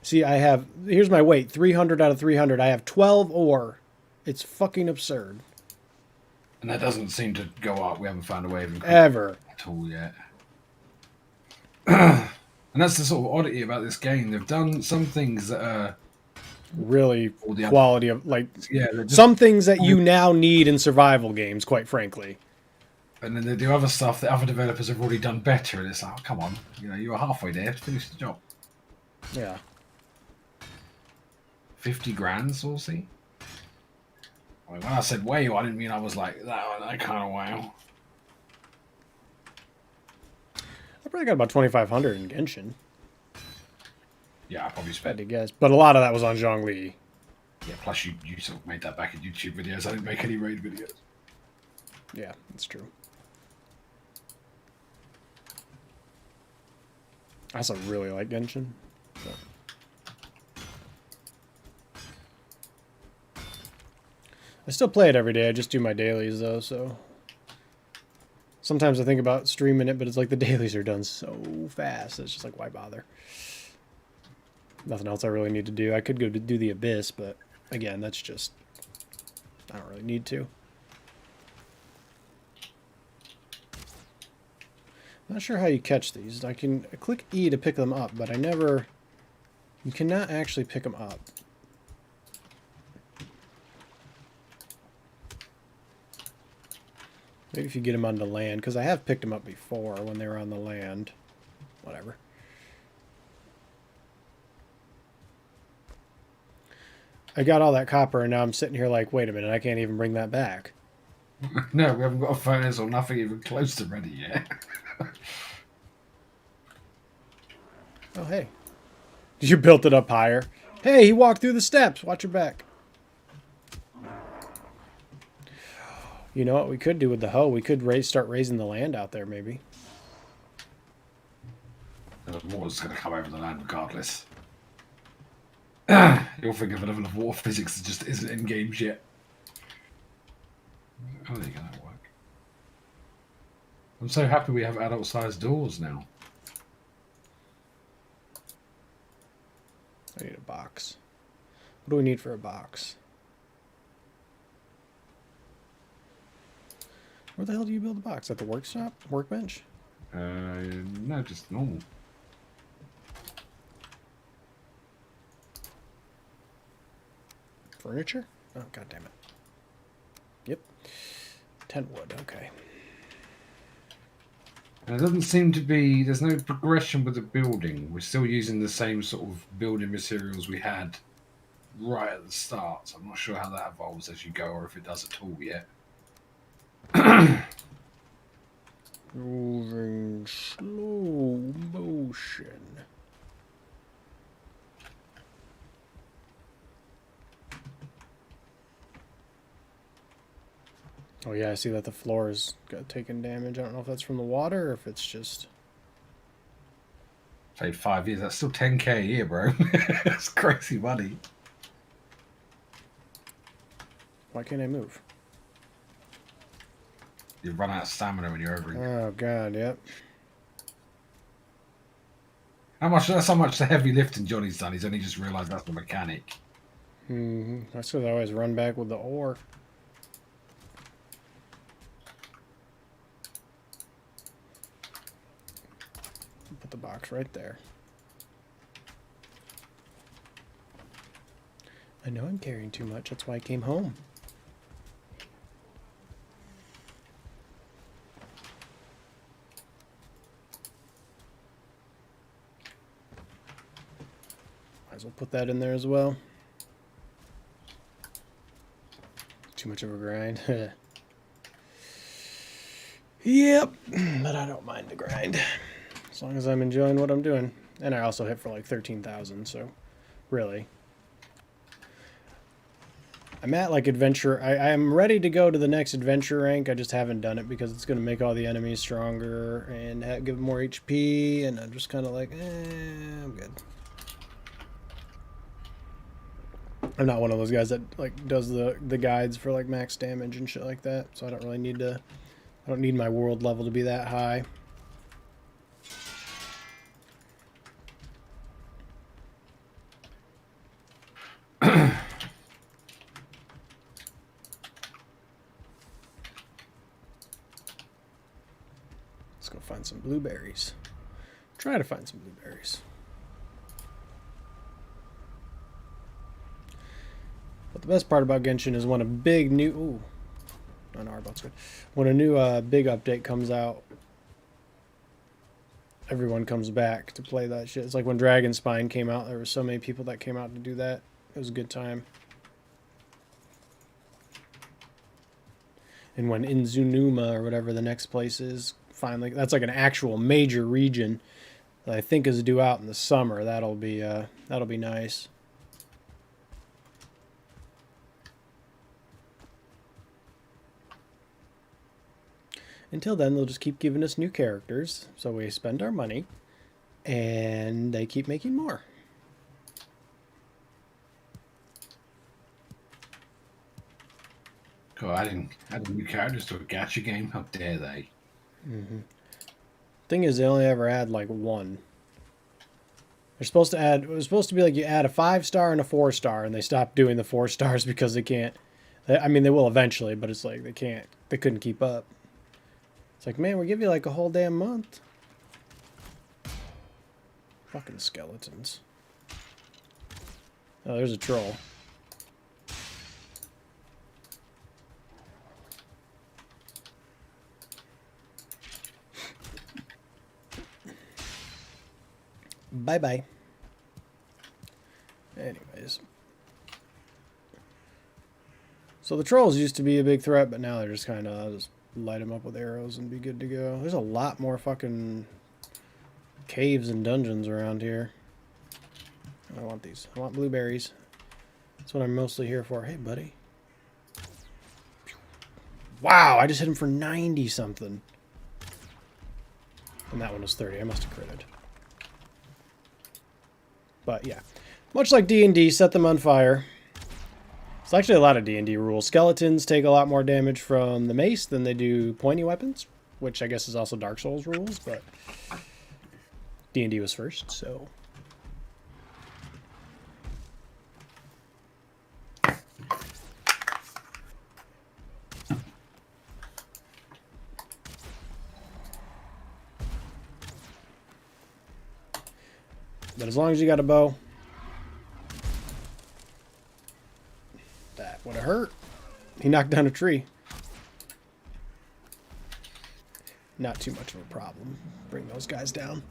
A: See, I have... Here's my weight. 300 out of 300. I have 12 ore. It's fucking absurd.
B: And that doesn't seem to go up. We haven't found a way of
A: ever
B: at all yet. And that's the sort of oddity about this game. They've done some things that are
A: really quality of like
B: just,
A: some things that you now need in survival games, quite frankly.
B: And then they do other stuff that other developers have already done better, and it's like, oh, come on, you were halfway there. Finish the job.
A: Yeah.
B: 50 grand, Saucy. I mean, when I said wow, I didn't mean I was like that kind of wow.
A: I probably got about 2,500 in Genshin.
B: Yeah, I probably spent.
A: I guess, but a lot of that was on Zhongli.
B: Yeah, plus you sort of made that back in YouTube videos. I didn't make any raid videos.
A: Yeah, that's true. I also really like Genshin. But... I still play it every day. I just do my dailies, though, so... Sometimes I think about streaming it, but it's like the dailies are done so fast. It's just like, why bother? Nothing else I really need to do. I could go to do the Abyss, but again, that's just... I don't really need to. Not sure how you catch these. I can click E to pick them up, but I never... You cannot actually pick them up. Maybe if you get them on the land, because I have picked them up before when they were on the land. Whatever. I got all that copper, and now I'm sitting here like, wait a minute, I can't even bring that back.
B: No, we haven't got a furnace or nothing even close to ready yet.
A: Oh, hey. You built it up higher. Hey, he walked through the steps. Watch your back. You know what we could do with the hoe? We could start raising the land out there, maybe.
B: The water's going to come over the land regardless. You'll think of a level of water physics that just isn't in games yet. Oh, there you go, that'll work. I'm so happy we have adult-sized doors now.
A: I need a box. What do we need for a box? Where the hell do you build a box? At the workshop? Workbench?
B: No, just normal.
A: Furniture? Oh, god damn it. Yep. Tent wood, okay.
B: And it doesn't seem to be, there's no progression with the building. We're still using the same sort of building materials we had right at the start. So I'm not sure how that evolves as you go or if it does at all yet.
A: Moving slow motion. Oh yeah, I see that the floor is taking damage. I don't know if that's from the water or if it's just...
B: Say 5 years, that's still 10k a year, bro. That's crazy money.
A: Why can't I move?
B: You run out of stamina when you're over.
A: Oh god, yep.
B: That's how much the heavy lifting Johnny's done. He's only just realised that's the mechanic.
A: That's because I always run back with the ore. Put the box right there. I know I'm carrying too much. That's why I came home. Might as well put that in there as well. Too much of a grind. Yep, but I don't mind the grind. As long as I'm enjoying what I'm doing. And I also hit for like 13,000, so really. I'm at like adventure. I'm ready to go to the next adventure rank. I just haven't done it because it's going to make all the enemies stronger and give them more HP. And I'm just kind of like, I'm good. I'm not one of those guys that like does the guides for like max damage and shit like that. So I don't really need to. I don't need my world level to be that high. Let's go find some blueberries. Try to find some blueberries. But the best part about Genshin is when a big new... Ooh. No, Arbot's good. When a new big update comes out, everyone comes back to play that shit. It's like when Dragon Spine came out. There were so many people that came out to do that. It was a good time. And when Inzunuma, or whatever the next place is, finally... That's like an actual major region that I think is due out in the summer. That'll be nice. Until then, they'll just keep giving us new characters, so we spend our money, and they keep making more.
B: God, adding new characters to a gacha game? How dare they?
A: Thing is, they only ever add like one. They're supposed to add... It was supposed to be like you add a 5-star and a 4-star, and they stopped doing the 4 stars because they can't... I mean, they will eventually, but it's like they can't... They couldn't keep up. It's like, man, we give you like a whole damn month. Fucking skeletons. Oh, there's a troll. Bye-bye. Anyways. So the trolls used to be a big threat, but now they're just kind of... just light them up with arrows and be good to go. There's a lot more fucking caves and dungeons around here. I want these. I want blueberries. That's what I'm mostly here for. Hey, buddy. Wow, I just hit him for 90 something. And that one was 30. I must have critted. But yeah, Much like D&D, set them on fire. It's actually a lot of D&D rules. Skeletons take a lot more damage from the mace than they do pointy weapons, which I guess is also Dark Souls rules, but D&D was first, so... But as long as you got a bow, that would have hurt. He knocked down a tree. Not too much of a problem. Bring those guys down.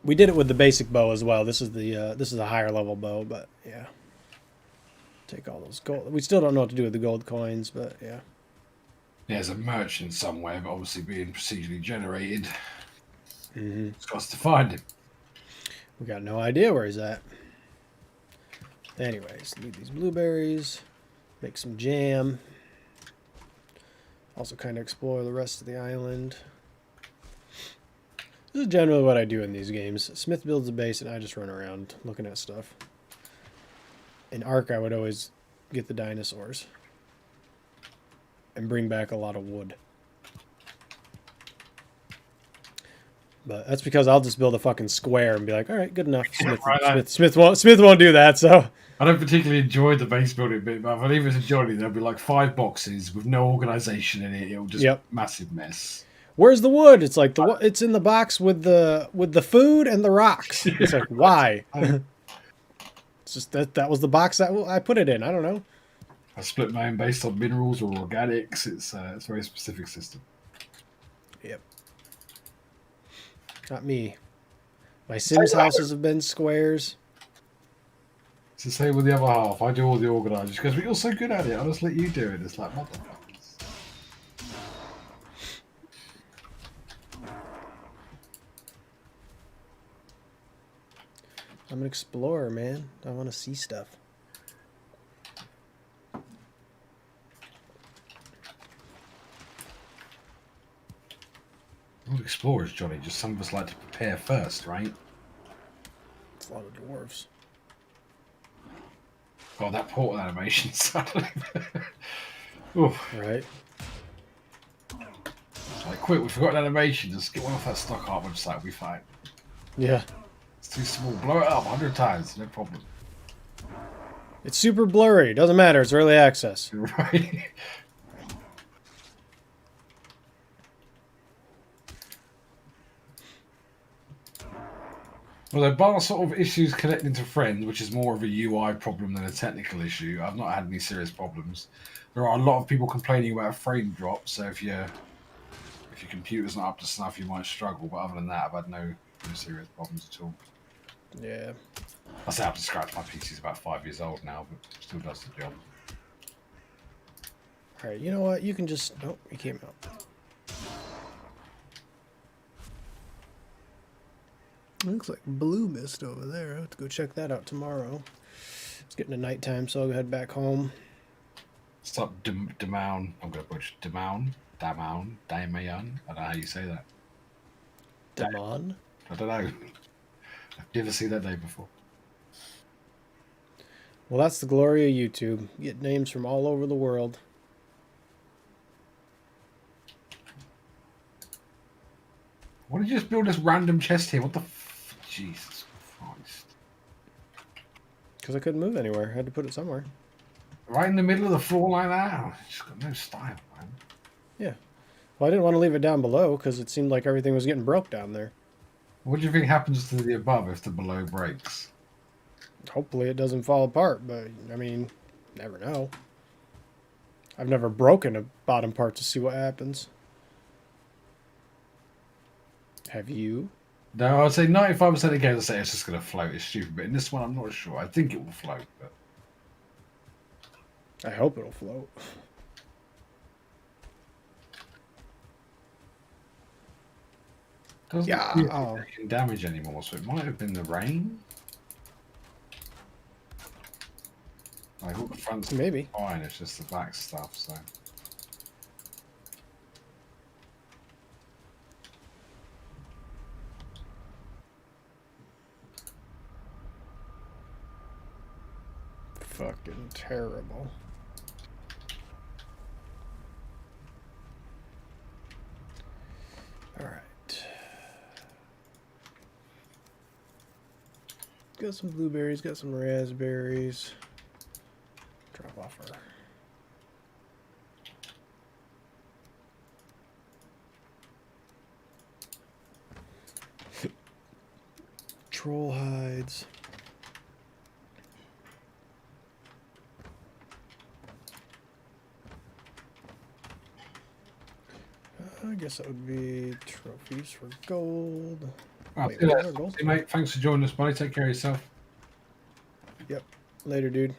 A: We did it with the basic bow as well. This is a higher level bow, but yeah. Take all those gold. We still don't know what to do with the gold coins, but yeah.
B: There's a merchant somewhere, but obviously being procedurally generated.
A: Mm-hmm.
B: It's got us to find him.
A: We got no idea where he's at. Anyways, leave these blueberries. Make some jam. Also kind of explore the rest of the island. This is generally what I do in these games. Smith builds a base and I just run around looking at stuff. In Ark, I would always get the dinosaurs. And bring back a lot of wood. But that's because I'll just build a fucking square and be like, all right, good enough. Smith won't do that, so...
B: I don't particularly enjoy the base building bit, but if I leave it to Johnny, there'll be like 5 boxes with no organisation in it. It'll just be a massive mess.
A: Where's the wood? It's like it's in the box with the food and the rocks. It's like, why? It's just that was the box that I put it in. I don't know.
B: I split mine based on minerals or organics. It's a very specific system.
A: Yep. Not me. My Sims houses have been squares.
B: It's the same with the other half. I do all the organisers because you're so good at it. I'll just let you do it. It's like, motherfuckers.
A: I'm an explorer, man. I want to see stuff.
B: We're all explorers, Johnny. Just some of us like to prepare first, right?
A: It's a lot of dwarves.
B: God, that portal animation suddenly. Oof.
A: Right.
B: Like, quick, we forgot an animation. Just get one off that stock art website. We'll be fine.
A: Yeah.
B: It's too small. Blow it up 100 times. No problem.
A: It's super blurry. Doesn't matter. It's early access.
B: Right. Well, bar sort of issues connecting to friends, which is more of a UI problem than a technical issue, I've not had any serious problems. There are a lot of people complaining about frame drop, so if your computer's not up to snuff, you might struggle. But other than that, I've had no serious problems at all.
A: Yeah.
B: I say up to scratch. My PC's about 5 years old now, but still does the job.
A: All right. You know what? You can just. Oh, he came out. Looks like blue mist over there. I'll have to go check that out tomorrow. It's getting to nighttime, so I'll head back home.
B: Stop Damaun. I'm going to butcher Damaun. Damaun. Damaun. I don't know how you say that.
A: Damon?
B: I don't know. I've never seen that name before.
A: Well, that's the glory of YouTube. You get names from all over the world.
B: Why did you just build this random chest here? What the Jesus Christ.
A: Because I couldn't move anywhere. I had to put it somewhere.
B: Right in the middle of the floor like that? It's got no style, man.
A: Yeah. Well, I didn't want to leave it down below because it seemed like everything was getting broke down there.
B: What do you think happens to the above if the below breaks?
A: Hopefully it doesn't fall apart, but, I mean, never know. I've never broken a bottom part to see what happens. Have you?
B: No, I'd say 95% of games I say it's just going to float. It's stupid, but in this one, I'm not sure. I think it will float, but
A: I hope it'll float.
B: doesn't
A: Yeah.
B: taking damage anymore, so it might have been the rain. Like all the front's
A: Maybe.
B: fine, it's just the back stuff, so.
A: fucking terrible. All right. Got some blueberries, got some raspberries. Drop off our troll hides. I guess that would be trophies for gold.
B: Right,
A: Wait,
B: see you
A: where's
B: later,
A: our gold?
B: mate. Thanks for joining us, buddy. Take care of yourself.
A: Yep. Later, dude.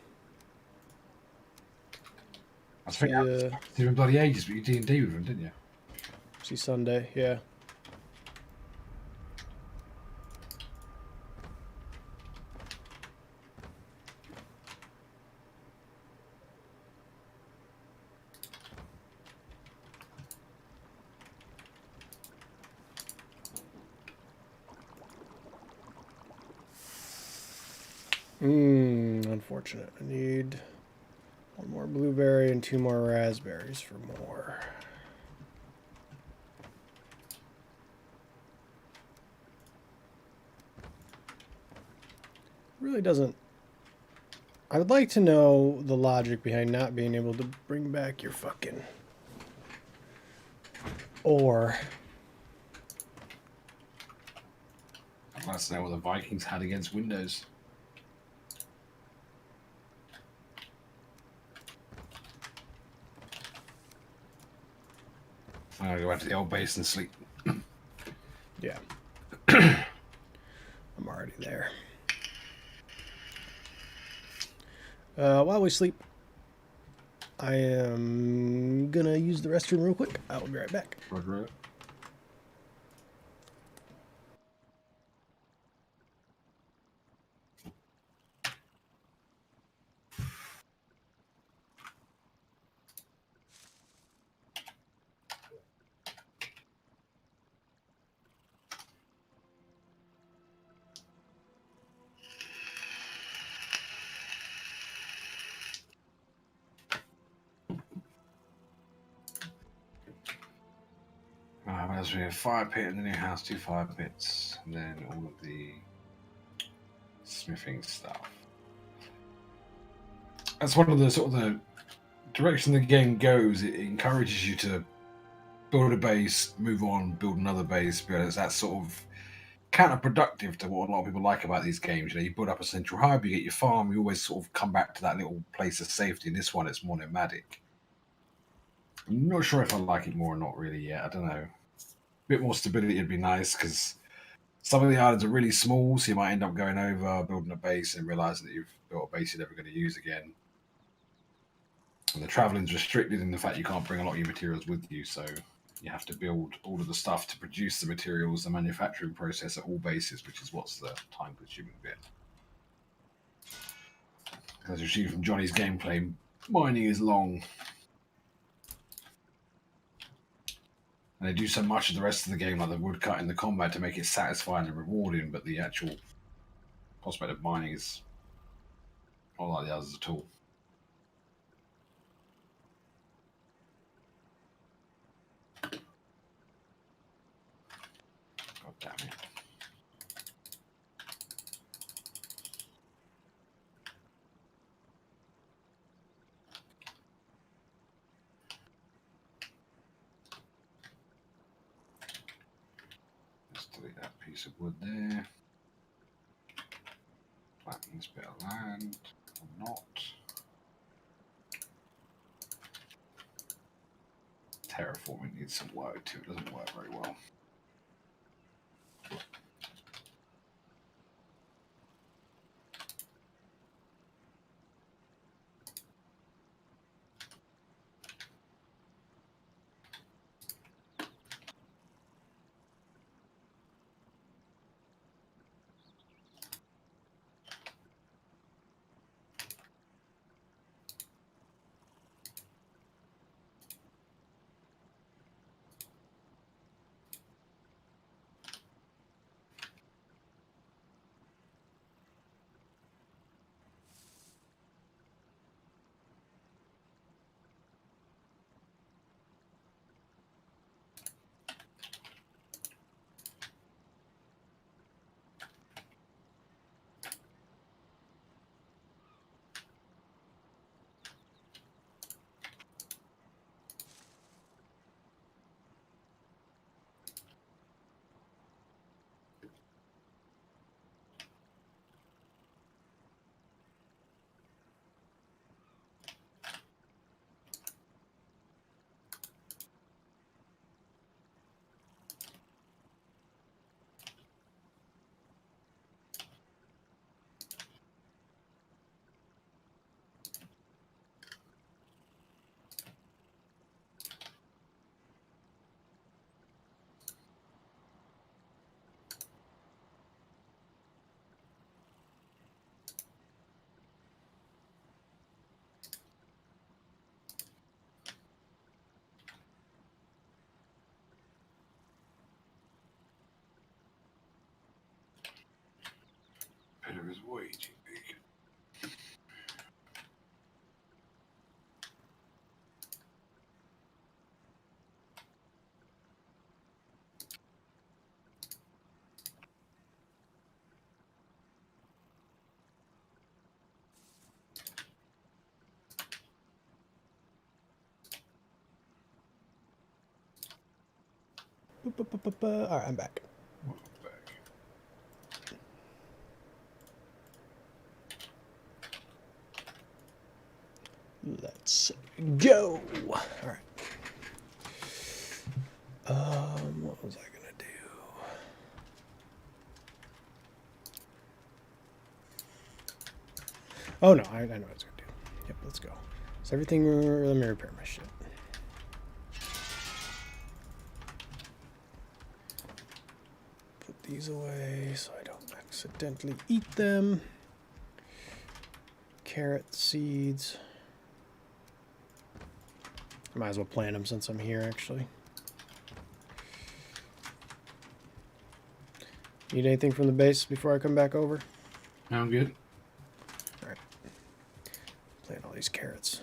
B: I
A: See
B: think I
A: ya.
B: see him bloody ages, but you D&D with him, didn't you?
A: See Sunday. Yeah. Unfortunate. I need one more blueberry and 2 more raspberries for more. Really doesn't. I would like to know the logic behind not being able to bring back your fucking ore.
B: I'd like to know what the Vikings had against Windows. I'm going to go back to the old base and sleep.
A: Yeah. I'm already there. While we sleep, I am gonna use the restroom real quick. I will be right back.
B: Roger. As we have fire pit in the new house, 2 fire pits, and then all of the smithing stuff. That's one of the sort of the direction the game goes. It encourages you to build a base, move on, build another base, but it's that sort of counterproductive to what a lot of people like about these games. You know, you build up a central hub, you get your farm, you always sort of come back to that little place of safety. In this one, it's more nomadic. I'm not sure if I like it more or not really yet. I don't know. A bit more stability would be nice because some of the islands are really small, so you might end up going over, building a base, and realizing that you've built a base you're never going to use again. And the traveling's restricted in the fact you can't bring a lot of your materials with you, so you have to build all of the stuff to produce the materials, the manufacturing process at all bases, which is what's the time-consuming bit. As you see from Johnny's gameplay, mining is long. And they do so much of the rest of the game, like the woodcut in the combat, to make it satisfying and rewarding, but the actual prospect of mining is not like the others at all. God damn it. Let's delete that piece of wood there. Plant this bit of land, or not. Terraforming needs some work too, it doesn't work very well.
A: All right, I'm back. Let's go. All right. What was I gonna do? Oh no, I know what I was gonna do. Yep, let's go. So everything. Let me repair my shit. Put these away so I don't accidentally eat them. Carrot seeds. I might as well plant them since I'm here, actually. Need anything from the base before I come back over?
B: I'm good.
A: All right. Plant all these carrots.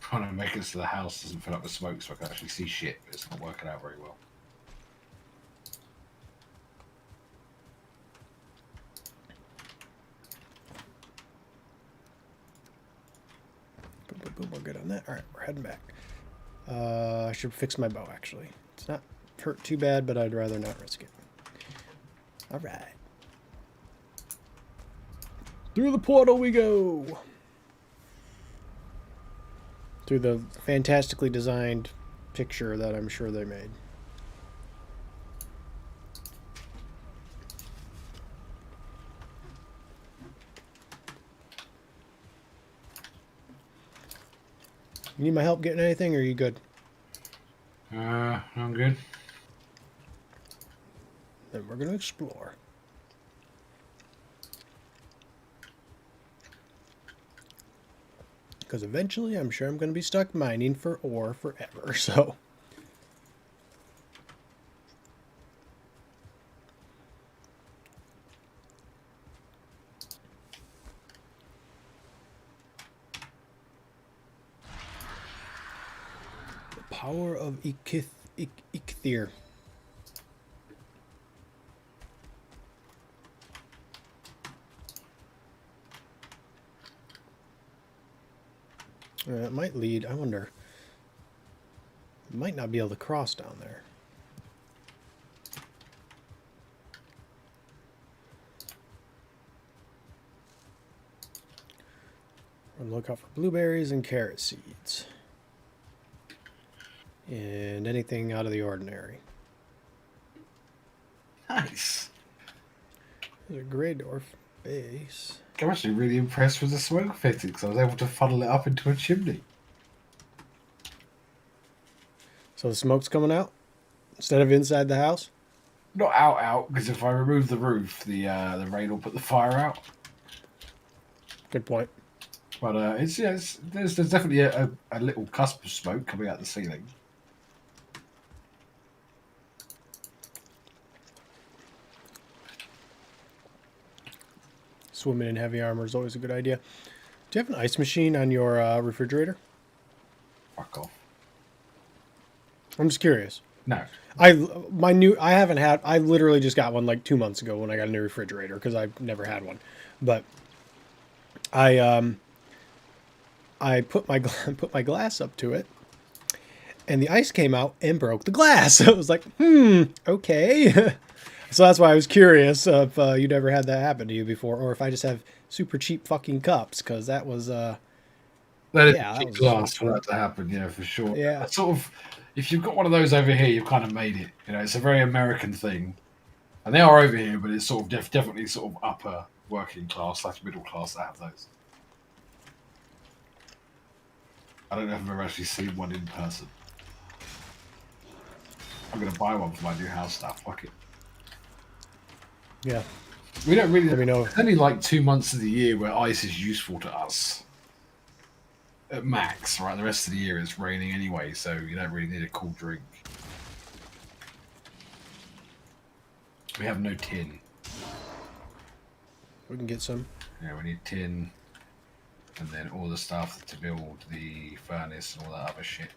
B: Trying to make it so the house doesn't fill up with smoke so I can actually see shit, but it's not working out very well.
A: Boom, boom, boom. We're good on that. All right, we're heading back. I should fix my bow, actually. It's not hurt too bad, but I'd rather not risk it. All right. Through the portal we go. Through the fantastically designed picture that I'm sure they made. You need my help getting anything, or are you good?
B: I'm good.
A: Then we're going to explore. Because eventually I'm sure I'm going to be stuck mining for ore forever, so... The power of Ikthir. It might lead, I wonder. Might not be able to cross down there. I'm gonna look out for blueberries and carrot seeds. And anything out of the ordinary.
B: Nice.
A: There's a Grey Dwarf base.
B: I'm actually really impressed with the smoke fitting because I was able to funnel it up into a chimney.
A: So the smoke's coming out instead of inside the house?
B: Not out, because if I remove the roof, the rain will put the fire out.
A: Good point.
B: But there's definitely a little cusp of smoke coming out the ceiling.
A: Swimming in heavy armor is always a good idea. Do you have an ice machine on your refrigerator?
B: Fuck off.
A: I'm just curious.
B: No.
A: I literally just got one like 2 months ago when I got a new refrigerator because I've never had one. But I put my put my glass up to it, and the ice came out and broke the glass. So it was like, okay. So that's why I was curious if you'd ever had that happen to you before, or if I just have super cheap fucking cups, because that was
B: that was glass for that to happen, yeah, for sure.
A: Yeah.
B: Sort of, if you've got one of those over here, you've kind of made it. You know, it's a very American thing, and they are over here, but it's sort of definitely sort of upper working class / middle class that have those. I don't know if I've ever actually seen one in person. I'm gonna buy one for my new house now. Fuck it.
A: Yeah.
B: We don't really.
A: Let me know.
B: There's only like 2 months of the year where ice is useful to us. At max, right? The rest of the year it's raining anyway, so you don't really need a cool drink. We have no tin.
A: We can get some.
B: Yeah, we need tin, and then all the stuff to build the furnace and all that other shit.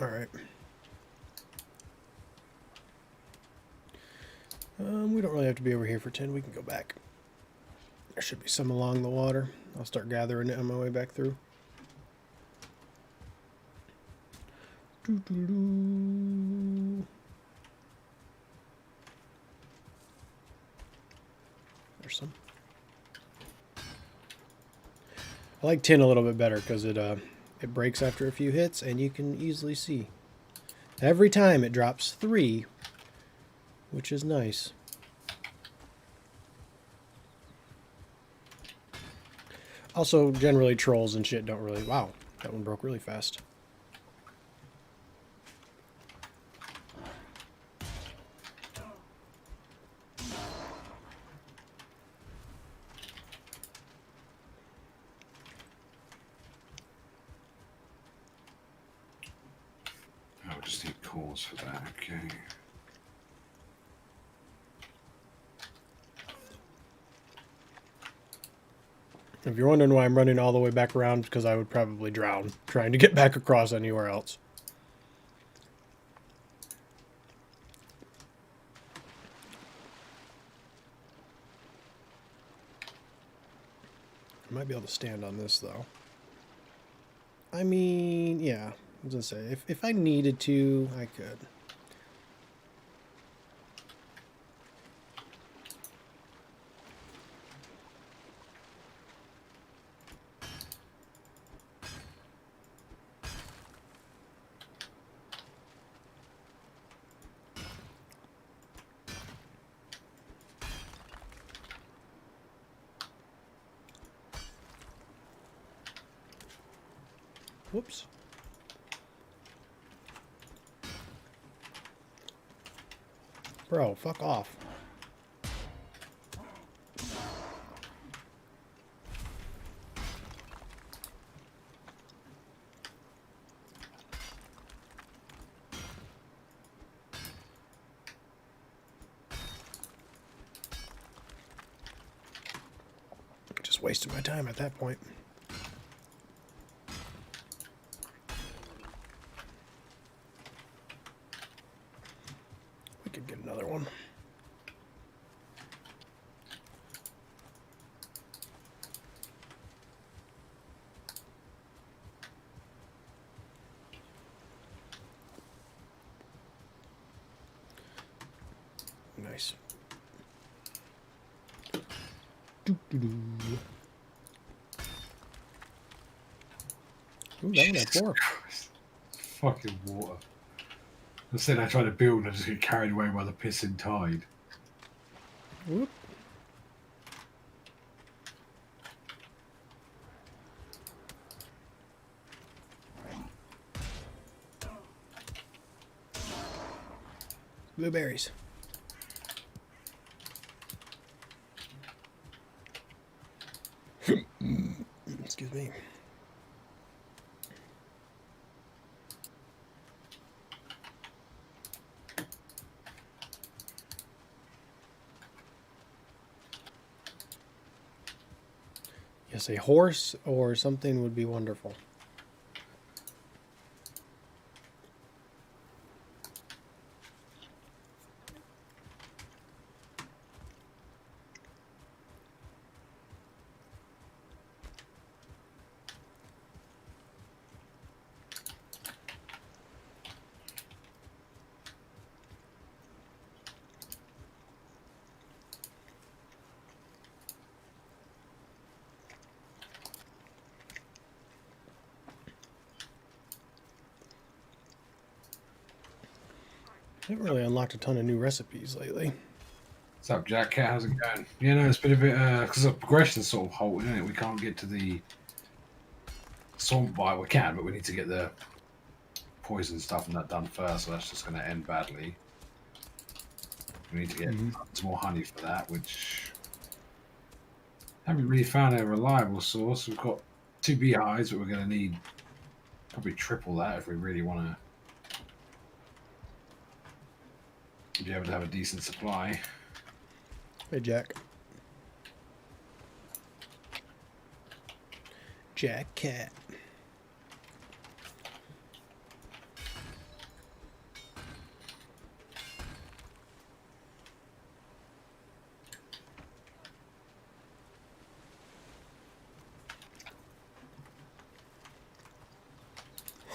A: All right. We don't really have to be over here for 10. We can go back. There should be some along the water. I'll start gathering it on my way back through. Doo-doo-doo. There's some. I like tin a little bit better because it breaks after a few hits, and you can easily see. Every time it drops 3, which is nice. Also, generally trolls and shit don't really... Wow, that one broke really fast.
B: I would just need cores for that, okay.
A: If you're wondering why I'm running all the way back around, because I would probably drown trying to get back across anywhere else. I might be able to stand on this, though. I mean, yeah. I was going to say, if I needed to, I could. Whoops. Bro, fuck off. Just wasting my time at that point. We could get another one. Nice. Doo-doo-doo. Ooh, that one had 4.
B: Fucking water. I said I tried to build and I just get carried away by the pissing tide.
A: Whoop. Blueberries. Excuse me. Yes, a horse or something would be wonderful. I haven't really unlocked a ton of new recipes lately.
B: What's up, Jack Cat? How's it going? Yeah, no, it's been a bit because the progression's sort of halted, isn't it? We can't get to the swamp bite. We can, but we need to get the poison stuff and that done first, so that's just going to end badly. We need to get some more honey for that, which haven't really found a reliable source. We've got 2 beehives, but we're going to need probably triple that if we really want to be able to have a decent supply.
A: Hey, Jack. Jack Cat.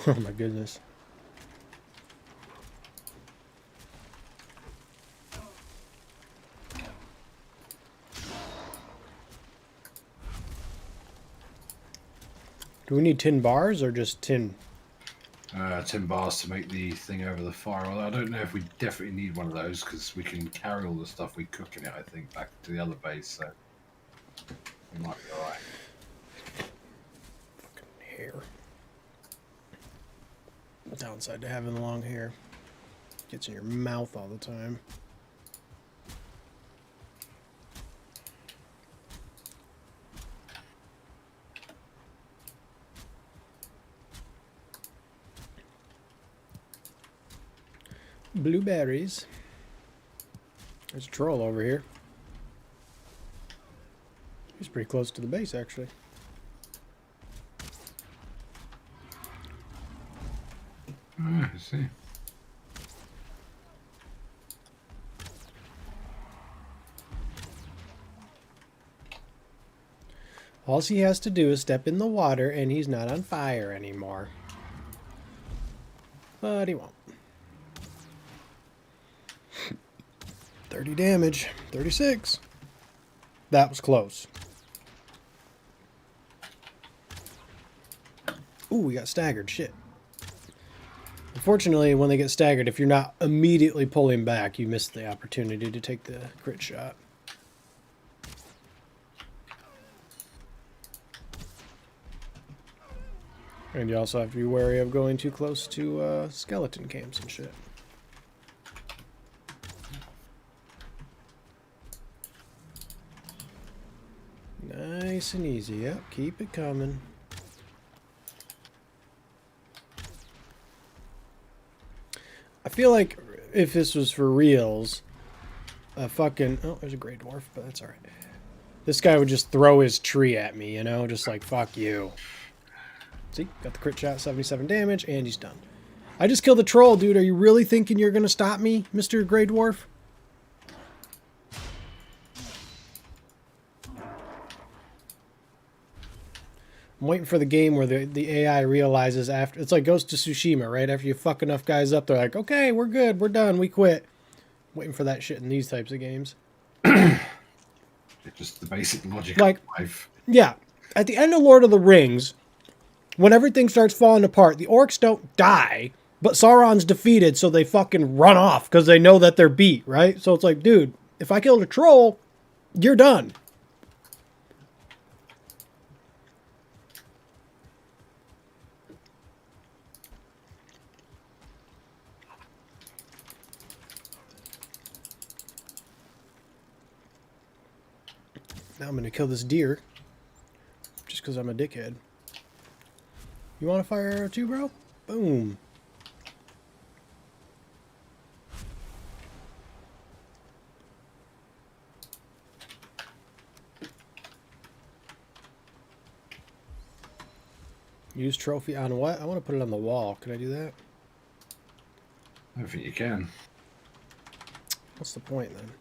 A: Oh my goodness. Do we need tin bars or just tin?
B: Tin bars to make the thing over the fire. Although I don't know if we definitely need one of those because we can carry all the stuff we cook in it, I think, back to the other base. So we might be alright.
A: Fucking hair. Downside to having long hair. Gets in your mouth all the time. Blueberries. There's a troll over here. He's pretty close to the base, actually.
B: I see.
A: All he has to do is step in the water and he's not on fire anymore. But he won't. 30 damage. 36. That was close. Ooh, we got staggered. Shit. Unfortunately, when they get staggered, if you're not immediately pulling back, you miss the opportunity to take the crit shot. And you also have to be wary of going too close to skeleton camps and shit. Nice and easy. Yep, keep it coming. I feel like if this was for reals, a fucking... Oh, there's a gray dwarf, but that's alright. This guy would just throw his tree at me, you know? Just like, fuck you. See? Got the crit shot, 77 damage, and he's done. I just killed the troll, dude. Are you really thinking you're going to stop me, Mr. Grey Dwarf? I'm waiting for the game where the AI realizes after... It's like Ghost of Tsushima, right? After you fuck enough guys up, they're like, okay, we're good, we're done, we quit. Waiting for that shit in these types of games.
B: Just the basic logic
A: like,
B: of life.
A: Yeah. At the end of Lord of the Rings, when everything starts falling apart, the orcs don't die, but Sauron's defeated, so they fucking run off because they know that they're beat, right? So it's like, dude, if I killed a troll, you're done. Now I'm going to kill this deer. Just because I'm a dickhead. You want a fire arrow too, bro? Boom. Use trophy on what? I want to put it on the wall. Can I do that?
B: I don't think you can.
A: What's the point then?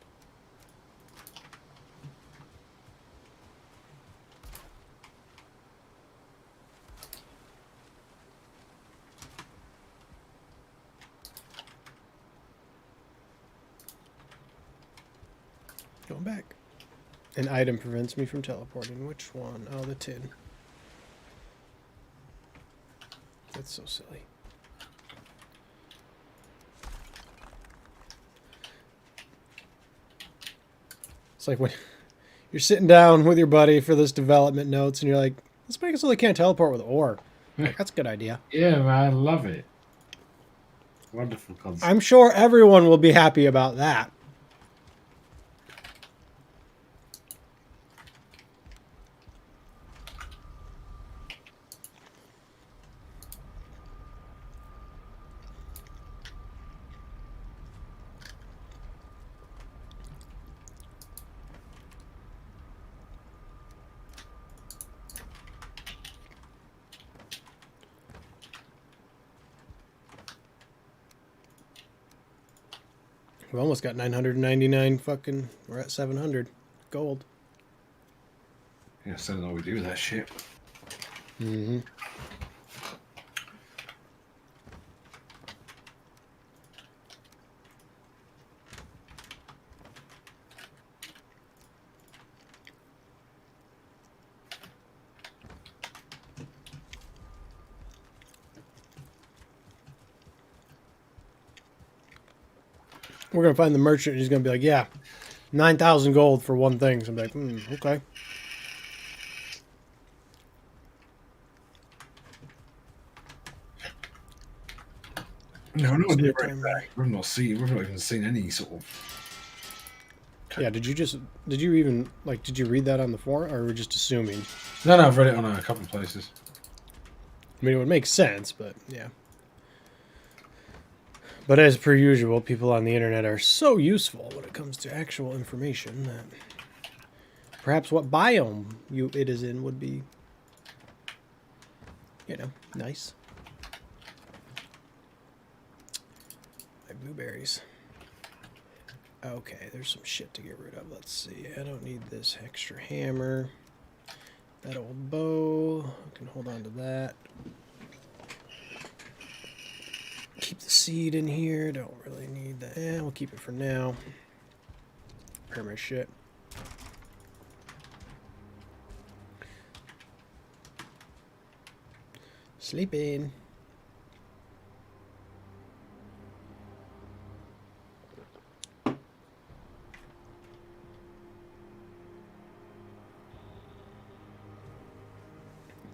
A: Going back. An item prevents me from teleporting. Which one? Oh, the tin. That's so silly. It's like when you're sitting down with your buddy for this development notes and you're like, let's make it so they can't teleport with ore. Like, that's a good idea.
B: Yeah, man, I love it. Wonderful concept.
A: I'm sure everyone will be happy about that. We almost got 999 fucking... We're at 700 gold.
B: Yeah, so I don't know what we do with that shit.
A: Mm-hmm. We're gonna find the merchant, and he's gonna be like, "Yeah, 9,000 gold for one thing." So I'm like, okay.
B: No, no idea where
A: Time.
B: it's at. We've not even seen any sort of.
A: Yeah, did you even, like, did you read that on the forum, or were we just assuming?
B: No, I've read it on a couple of places.
A: I mean, it would make sense, but yeah. But as per usual, people on the internet are so useful when it comes to actual information that perhaps what biome it is in would be, nice. My blueberries. Okay, there's some shit to get rid of. Let's see. I don't need this extra hammer. That old bow. I can hold on to that. Keep the seed in here. Don't really need that. We'll keep it for now. Prepare my shit. Sleeping.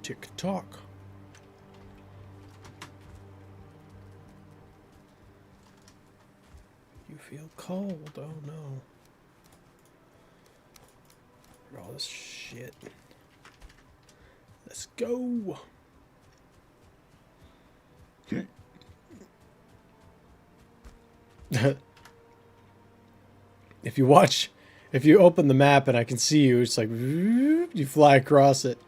A: Tick tock. You feel cold. Oh no. Look at all this shit. Let's go. If you open the map and I can see you, it's like you fly across it.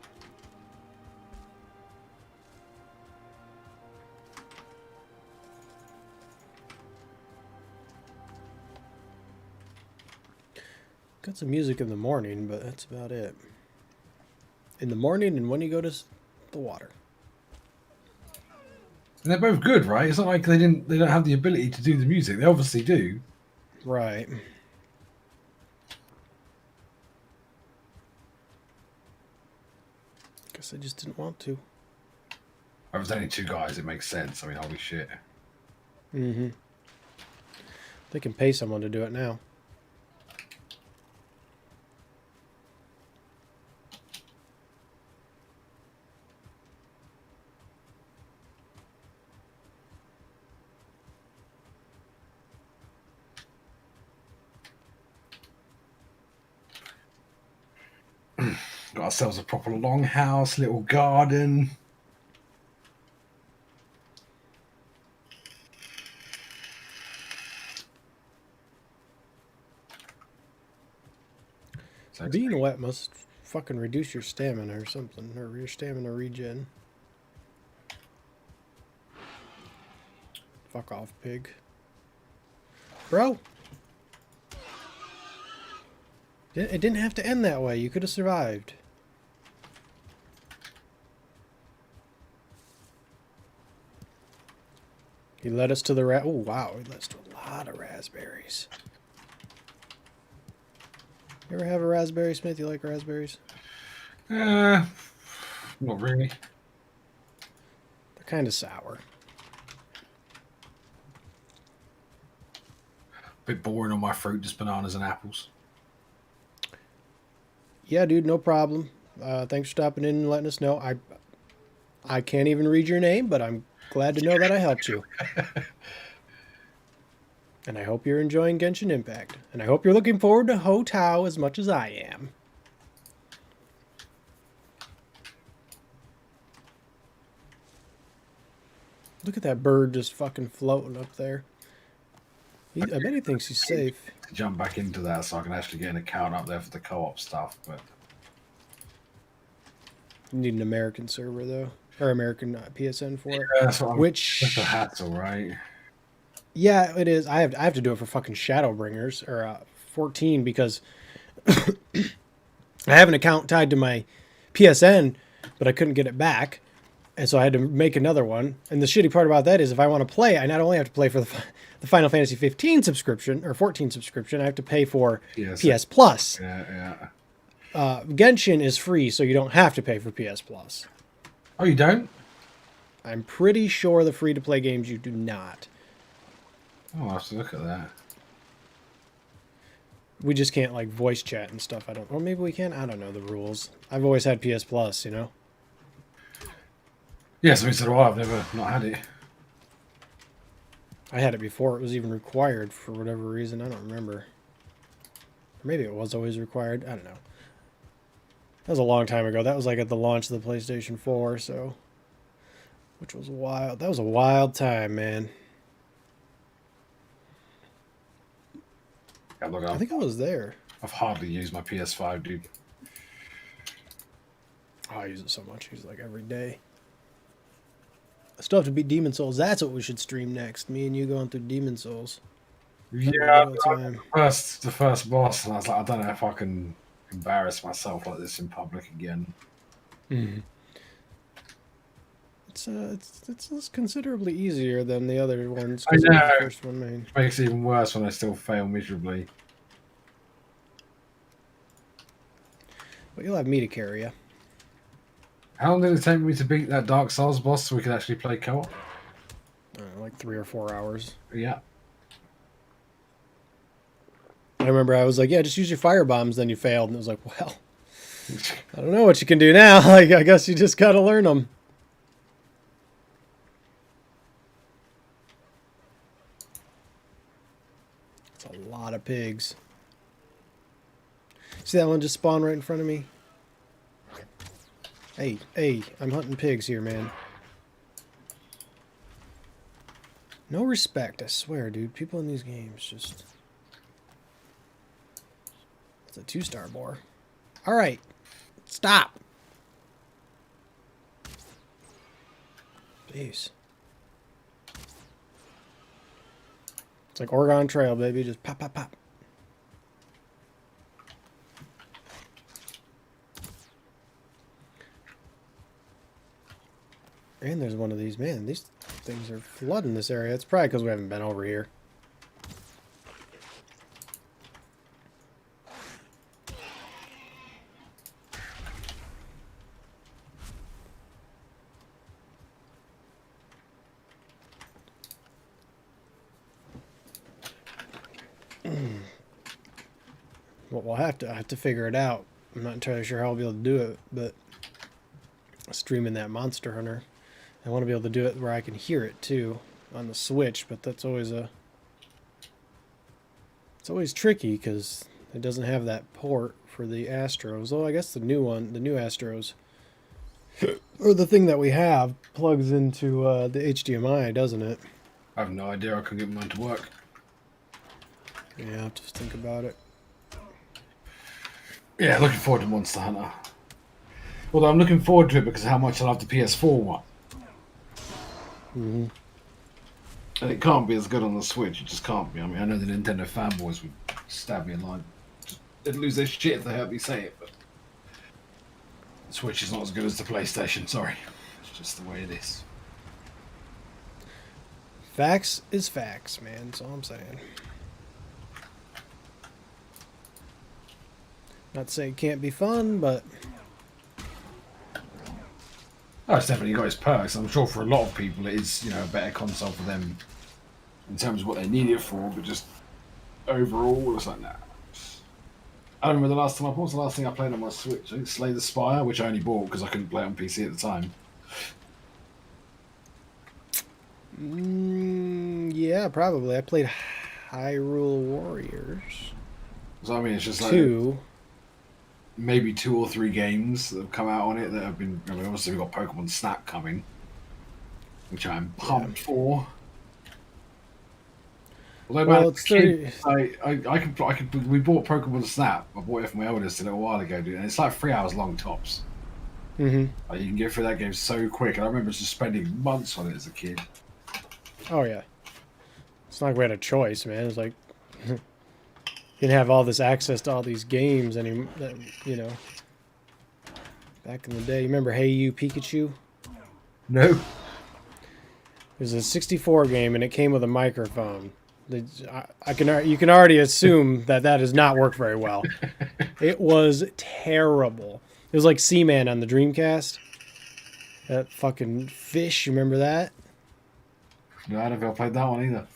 A: Got some music in the morning, but that's about it. In the morning and when you go to the water.
B: And they're both good, right? It's not like they don't have the ability to do the music. They obviously do.
A: Right. Guess I just didn't want to.
B: If there's only two guys, it makes sense. I mean, holy shit.
A: Mm-hmm. They can pay someone to do it now.
B: Got ourselves a proper longhouse, little garden.
A: Being wet must fucking reduce your stamina or something, or your stamina regen. Fuck off, pig. Bro! It didn't have to end that way. You could have survived. He led us to the oh wow, he led us to a lot of raspberries. You ever have a raspberry, Smith? You like raspberries?
B: Not really.
A: They're kind of sour.
B: Bit boring on my fruit, just bananas and apples.
A: Yeah, dude, no problem. Thanks for stopping in and letting us know. I can't even read your name, but I'm glad to know that I helped you. And I hope you're enjoying Genshin Impact. And I hope you're looking forward to Ho Tao as much as I am. Look at that bird just fucking floating up there. I bet he thinks he's safe.
B: To jump back into that so I can actually get an account up there for the co-op stuff, but...
A: You need an American server, though. Or American PSN for it.
B: Yeah, that's what
A: Which...
B: That's a hassle, right?
A: Yeah, it is. I have to do it for fucking Shadowbringers, or 14, because I have an account tied to my PSN, but I couldn't get it back. And so I had to make another one. And the shitty part about that is if I want to play, I not only have to play for the Final Fantasy 15 subscription, or 14 subscription, I have to pay for PS Plus.
B: Yeah.
A: Genshin is free, so you don't have to pay for PS Plus.
B: Oh, you don't?
A: I'm pretty sure the free-to-play games you do not.
B: Oh, I'll have to look at that.
A: We just can't like voice chat and stuff. I don't. Or maybe we can. I don't know the rules. I've always had PS Plus. You know.
B: Yes, I mean, so do I. I've never not had it.
A: I had it before it was even required for whatever reason. I don't remember. Or maybe it was always required. I don't know. That was a long time ago. That was like at the launch of the PlayStation 4, so. Which was wild. That was a wild time, man.
B: Yeah, look,
A: I think I was there.
B: I've hardly used my PS5, dude.
A: Oh, I use it so much. I use it like every day. I still have to beat Demon Souls. That's what we should stream next. Me and you going through Demon Souls.
B: Yeah, the first boss, and I was like, I don't know if I can embarrass myself like this in public again.
A: Mm-hmm. It's considerably easier than the other ones.
B: I know.
A: The first one, man.
B: It makes it even worse when I still fail miserably.
A: But you'll have me to carry you.
B: How long did it take me to beat that Dark Souls boss so we could actually play co-op?
A: Like 3 or 4 hours.
B: Yeah.
A: I remember I was like, yeah, just use your fire bombs. Then you failed. And it was like, well, I don't know what you can do now. Like, I guess you just got to learn them. It's a lot of pigs. See that one just spawned right in front of me? Hey, I'm hunting pigs here, man. No respect, I swear, dude. People in these games just... It's a 2-star boar. Alright. Stop. Jeez. It's like Oregon Trail, baby. Just pop, pop, pop. And there's one of these. Man, these things are flooding this area. It's probably because we haven't been over here. Well, I have to figure it out. I'm not entirely sure how I'll be able to do it, but streaming that Monster Hunter, I want to be able to do it where I can hear it too on the Switch. But that's always it's always tricky because it doesn't have that port for the Astros. Though I guess the new Astros, or the thing that we have, plugs into the HDMI, doesn't it?
B: I have no idea. I can get mine to work.
A: Yeah, I have to think about it.
B: Yeah, looking forward to Monster Hunter. Although I'm looking forward to it because of how much I love the PS4 one.
A: Mm-hmm.
B: And it can't be as good on the Switch. It just can't be. I mean, I know the Nintendo fanboys would stab me in line. They'd lose their shit if they heard me say it, but the Switch is not as good as the PlayStation. Sorry. It's just the way it is.
A: Facts is facts, man. That's all I'm saying. Not to say it can't be fun, but...
B: Oh, it's definitely got its perks. I'm sure for a lot of people it is, a better console for them in terms of what they need it for, but just overall, it's like, nah. I don't remember what was the last thing I played on my Switch? I think Slay the Spire, which I only bought because I couldn't play it on PC at the time.
A: Yeah, probably. I played Hyrule Warriors.
B: So, I mean, it's just like... maybe 2 or 3 games that have come out on it that have been... I mean, obviously we've got Pokemon Snap coming, which I'm pumped for. Although,
A: well,
B: man,
A: it's 30...
B: we bought Pokemon Snap. I bought it for my eldest a little while ago, dude, and it's like 3 hours long tops.
A: Mm-hmm.
B: Like, you can get through that game so quick, and I remember just spending months on it as a kid.
A: Oh, yeah. It's not like we had a choice, man. It's like... you didn't have all this access to all these games anymore, back in the day. You remember Hey You Pikachu?
B: No.
A: It was a 64 game, and it came with a microphone. You can already assume that has not worked very well. It was terrible. It was like Seaman on the Dreamcast. That fucking fish, you remember that?
B: No, I don't think I played that one either.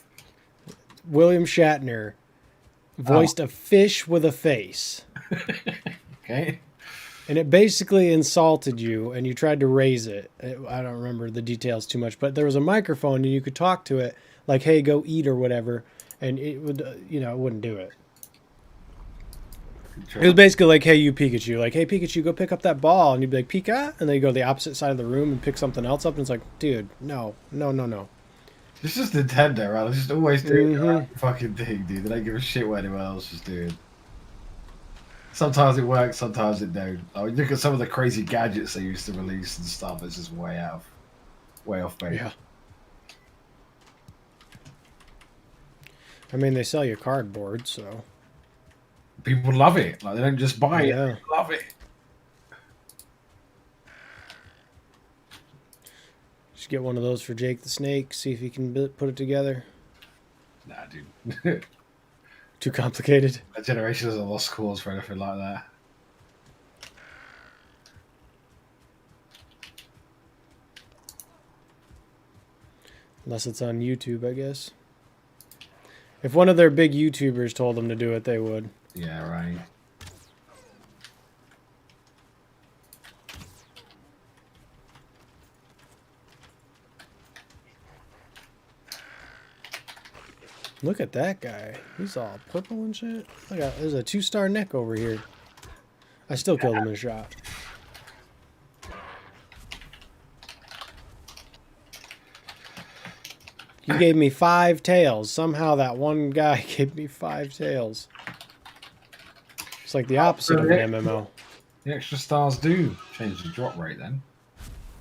A: William Shatner voiced a fish with a face.
B: Okay.
A: And it basically insulted you, and you tried to raise it. I don't remember the details too much, but there was a microphone, and you could talk to it, like, hey, go eat or whatever, and it would, it wouldn't do it. It was basically like, hey, you Pikachu. Like, hey, Pikachu, go pick up that ball. And you'd be like, Pika? And then you go to the opposite side of the room and pick something else up, and it's like, dude, no.
B: It's just Nintendo, right? They just always do their own fucking thing, dude. They don't give a shit what anyone else is doing. Sometimes it works, sometimes it don't. Like, look at some of the crazy gadgets they used to release and stuff. It's just way off base.
A: Yeah. I mean, they sell you cardboard, so.
B: People love it. Like, they don't just buy it, they love it.
A: Just get one of those for Jake the Snake, see if he can put it together.
B: Nah, dude.
A: Too complicated.
B: That generation is a lost cause for anything like that.
A: Unless it's on YouTube, I guess. If one of their big YouTubers told them to do it, they would.
B: Yeah, right.
A: Look at that guy. He's all purple and shit. Look at, there's a 2-star neck over here. I still killed him in a shot. You gave me 5 tails. Somehow that one guy gave me 5 tails. It's like the opposite of an MMO.
B: The extra stars do change the drop rate then.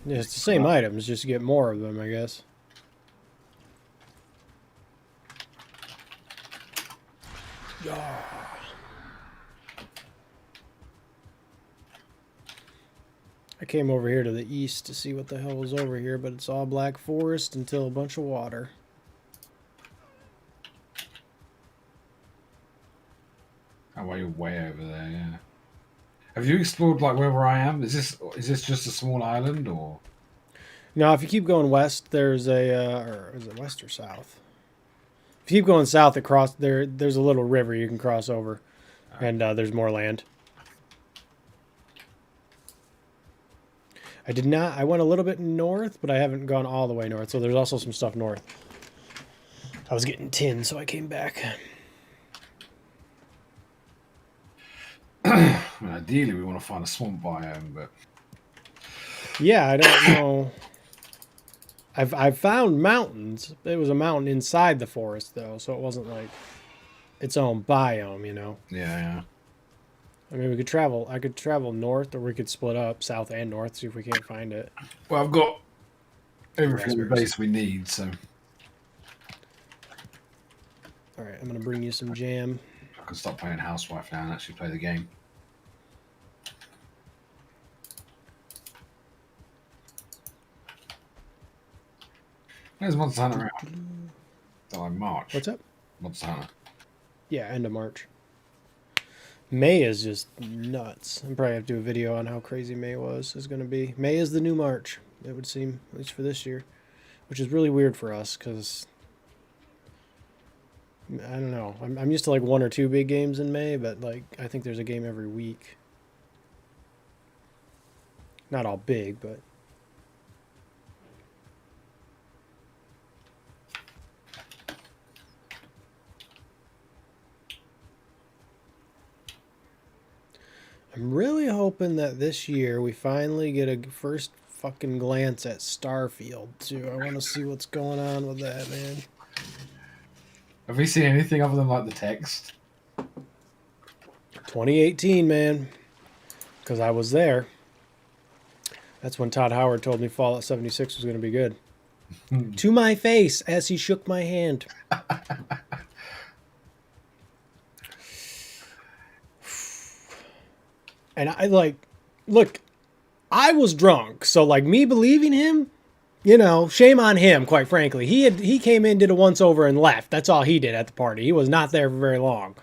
A: Yeah, it's the same items, just to get more of them, I guess. I came over here to the east to see what the hell was over here, but it's all black forest until a bunch of water.
B: Oh, well, you're way over there, yeah. Have you explored like where I am? Is this just a small island or?
A: Now, if you keep going west, there's a, or is it west or south? If you keep going south, there's a little river you can cross over, and there's more land. I went a little bit north, but I haven't gone all the way north, so there's also some stuff north. I was getting tin, so I came back.
B: Ideally, we want to find a swamp biome, but
A: Yeah, I don't know. I've found mountains. It was a mountain inside the forest, though, so it wasn't like its own biome, you know.
B: yeah.
A: I mean, I could travel north, or we could split up south and north, see if we can't find it.
B: Well, I've got everything in the base we need, so
A: All right, I'm gonna bring you some jam.
B: I can stop playing Housewife now and actually play the game. Where's Monster Hunter out? Oh, in March.
A: What's up?
B: Monster Hunter.
A: Yeah, end of March. May is just nuts. I'm probably have to do a video on how crazy May is going to be. May is the new March, it would seem, at least for this year, which is really weird for us because I don't know. I'm used to like 1 or 2 big games in May, but like I think there's a game every week. Not all big, but I'm really hoping that this year we finally get a first fucking glance at Starfield too. I want to see what's going on with that, man.
B: Have we seen anything other than like the text?
A: 2018, man. Because I was there. That's when Todd Howard told me Fallout 76 was going to be good. To my face as he shook my hand. And I look, I was drunk. So like me believing him, you know, shame on him, quite frankly. He came in, did a once over and left. That's all he did at the party. He was not there for very long.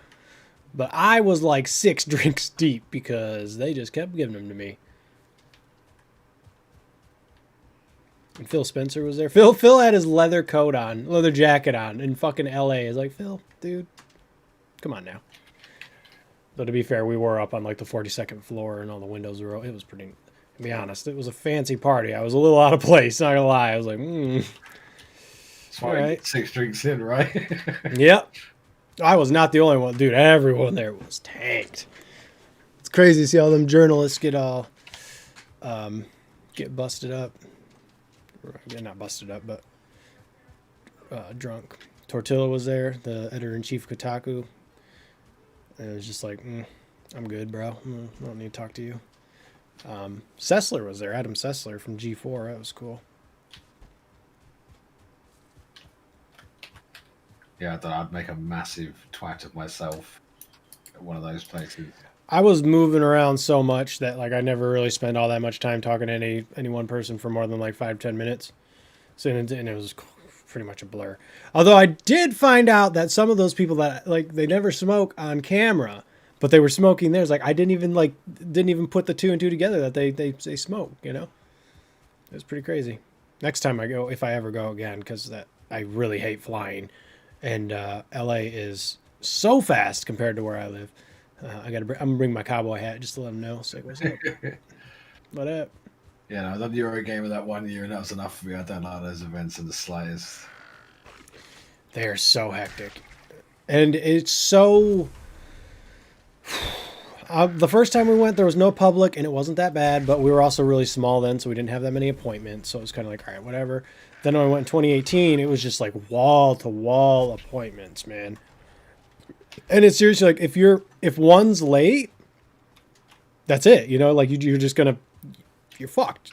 A: But I was like 6 drinks deep because they just kept giving them to me. And Phil Spencer was there. Phil had his leather coat on, leather jacket on in fucking LA. It's like, Phil, dude, Come on now. Though to be fair, we were up on like the 42nd floor and all the windows were. It was pretty. To be honest, it was a fancy party. I was a little out of place. Not gonna lie. I was like,
B: That's why we get 6 drinks in, right?
A: Yep. I was not the only one, dude. Everyone there was tanked. It's crazy to see all them journalists get all get busted up. Yeah, not busted up, but drunk. Tortilla was there, the editor-in-chief of Kotaku. And it was just like, I'm good, bro. I don't need to talk to you. Sessler was there, Adam Sessler from G4. That was cool.
B: Yeah, I thought I'd make a massive twat of myself at one of those places.
A: I was moving around so much that like I never really spent all that much time talking to any one person for more than like 5-10 minutes. So and it was pretty much a blur. Although I did find out that some of those people that like they never smoke on camera, but they were smoking theirs. Like I didn't even put the 2 and 2 together that they smoke. You know, it was pretty crazy. Next time I go, if I ever go again, because that I really hate flying, and LA is so fast compared to where I live. I'm gonna bring my cowboy hat just to let them know. Say what's up. What up?
B: Yeah, no, I done the Euro game of that 1 year, and that was enough for me. I don't like those events in the slightest.
A: They are so hectic, and it's so. The first time we went, there was no public, and it wasn't that bad. But we were also really small then, so we didn't have that many appointments. So it was kind of like, all right, whatever. Then when I went in 2018, it was just like wall to wall appointments, man. And it's seriously like if one's late, that's it. You know, like you're just gonna you're fucked.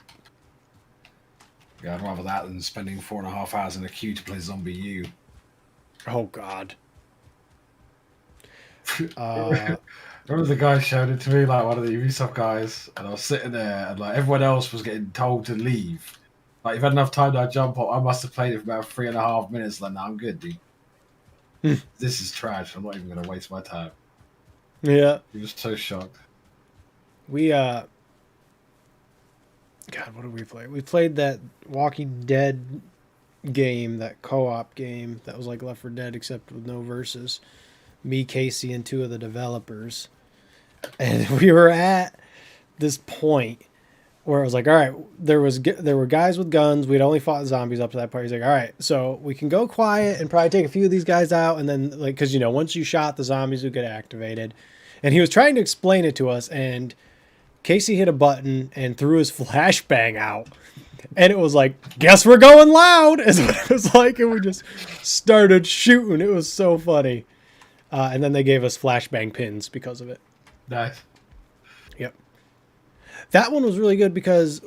B: Yeah, I'd rather that than spending 4.5 hours in a queue to play Zombie U.
A: Oh God.
B: Remember the guy showed it to me, like one of the Ubisoft guys, and I was sitting there, and like everyone else was getting told to leave. Like, you've had enough time to jump up. I must have played it for about 3.5 minutes. Like, no, I'm good, dude. This is trash. I'm not even going to waste my time.
A: Yeah.
B: He was so shocked.
A: We God, what did we play? We played that Walking Dead game, that co-op game that was like Left 4 Dead except with no verses. Me, Casey, and 2 of the developers. And we were at this point where it was like, all right, there were guys with guns. We'd only fought zombies up to that point. He's like, all right, so we can go quiet and probably take a few of these guys out. And then, like, because, you know, once you shot, the zombies would get activated. And he was trying to explain it to us. And Casey hit a button and threw his flashbang out. And it was like, guess we're going loud, is what it was like. And we just started shooting. It was so funny. And then they gave us flashbang pins because of it.
B: Nice.
A: Yep. That one was really good because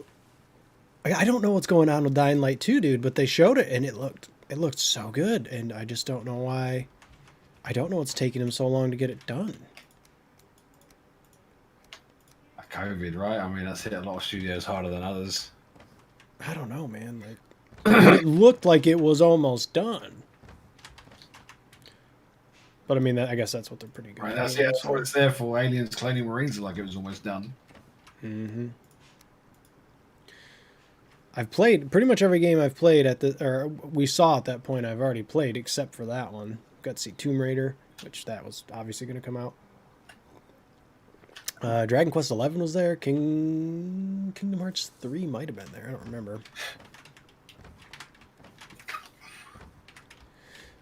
A: I don't know what's going on with Dying Light 2, dude, but they showed it and it looked so good, and I just don't know why. I don't know what's taking them so long to get it done.
B: COVID, right? I mean, that's hit a lot of studios harder than others.
A: I don't know, man. Like, it looked like it was almost done. But I mean, I guess that's what they're pretty good
B: right,
A: at.
B: that's what it's there for. Aliens Colonial Marines are like it was almost done.
A: Mm-hmm. I've played pretty much every game I've played or we saw at that point I've already played except for that one. Got to see Tomb Raider, which that was obviously going to come out. Dragon Quest XI was there. Kingdom Hearts 3 might have been there. I don't remember.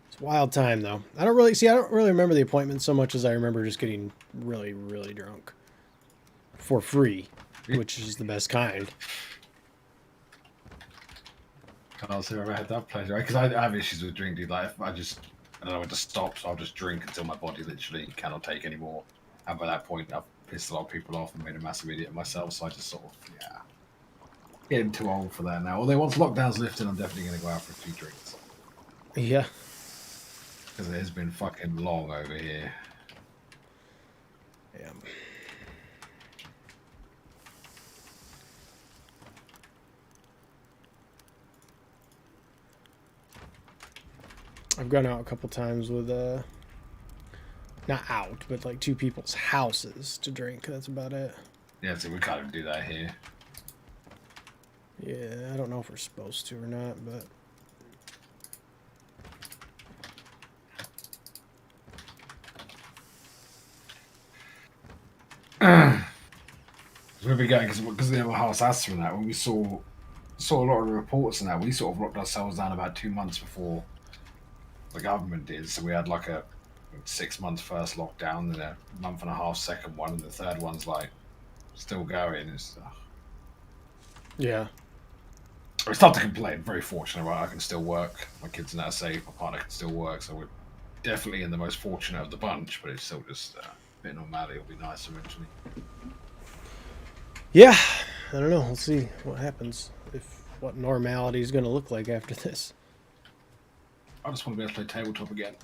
A: It's a wild time though. I don't really remember the appointment so much as I remember just getting really, really drunk for free, which is the best kind.
B: Can't say I've ever had that pleasure, right? Because I have issues with drinking. Like, I don't know when to stop, so I'll just drink until my body literally cannot take anymore. And by that point, I've pissed a lot of people off and made a massive idiot of myself. So I just sort of, getting too old for that now. Although once lockdown's lifted, I'm definitely going to go out for a few drinks.
A: Yeah.
B: Because it has been fucking long over here.
A: Yeah. I've gone out a couple times with not out, but like 2 people's houses to drink. That's about it.
B: Yeah, so we can't even do that here.
A: Yeah, I don't know if we're supposed to or not, but
B: We'll be going because the house Astor and that. When we saw a lot of the reports and that, we sort of locked ourselves down about 2 months before the government did. So we had like a 6 month first lockdown, then a month and a half second one, and the third one's like still going.
A: Yeah.
B: It's tough to complain. Very fortunate, right? I can still work. My kids are now safe. My partner can still work. So we're definitely in the most fortunate of the bunch, but it's still just a bit of normality. It'll be nice eventually.
A: Yeah. I don't know. We'll see what happens. What normality is going to look like after this.
B: I just want to be able to play tabletop again.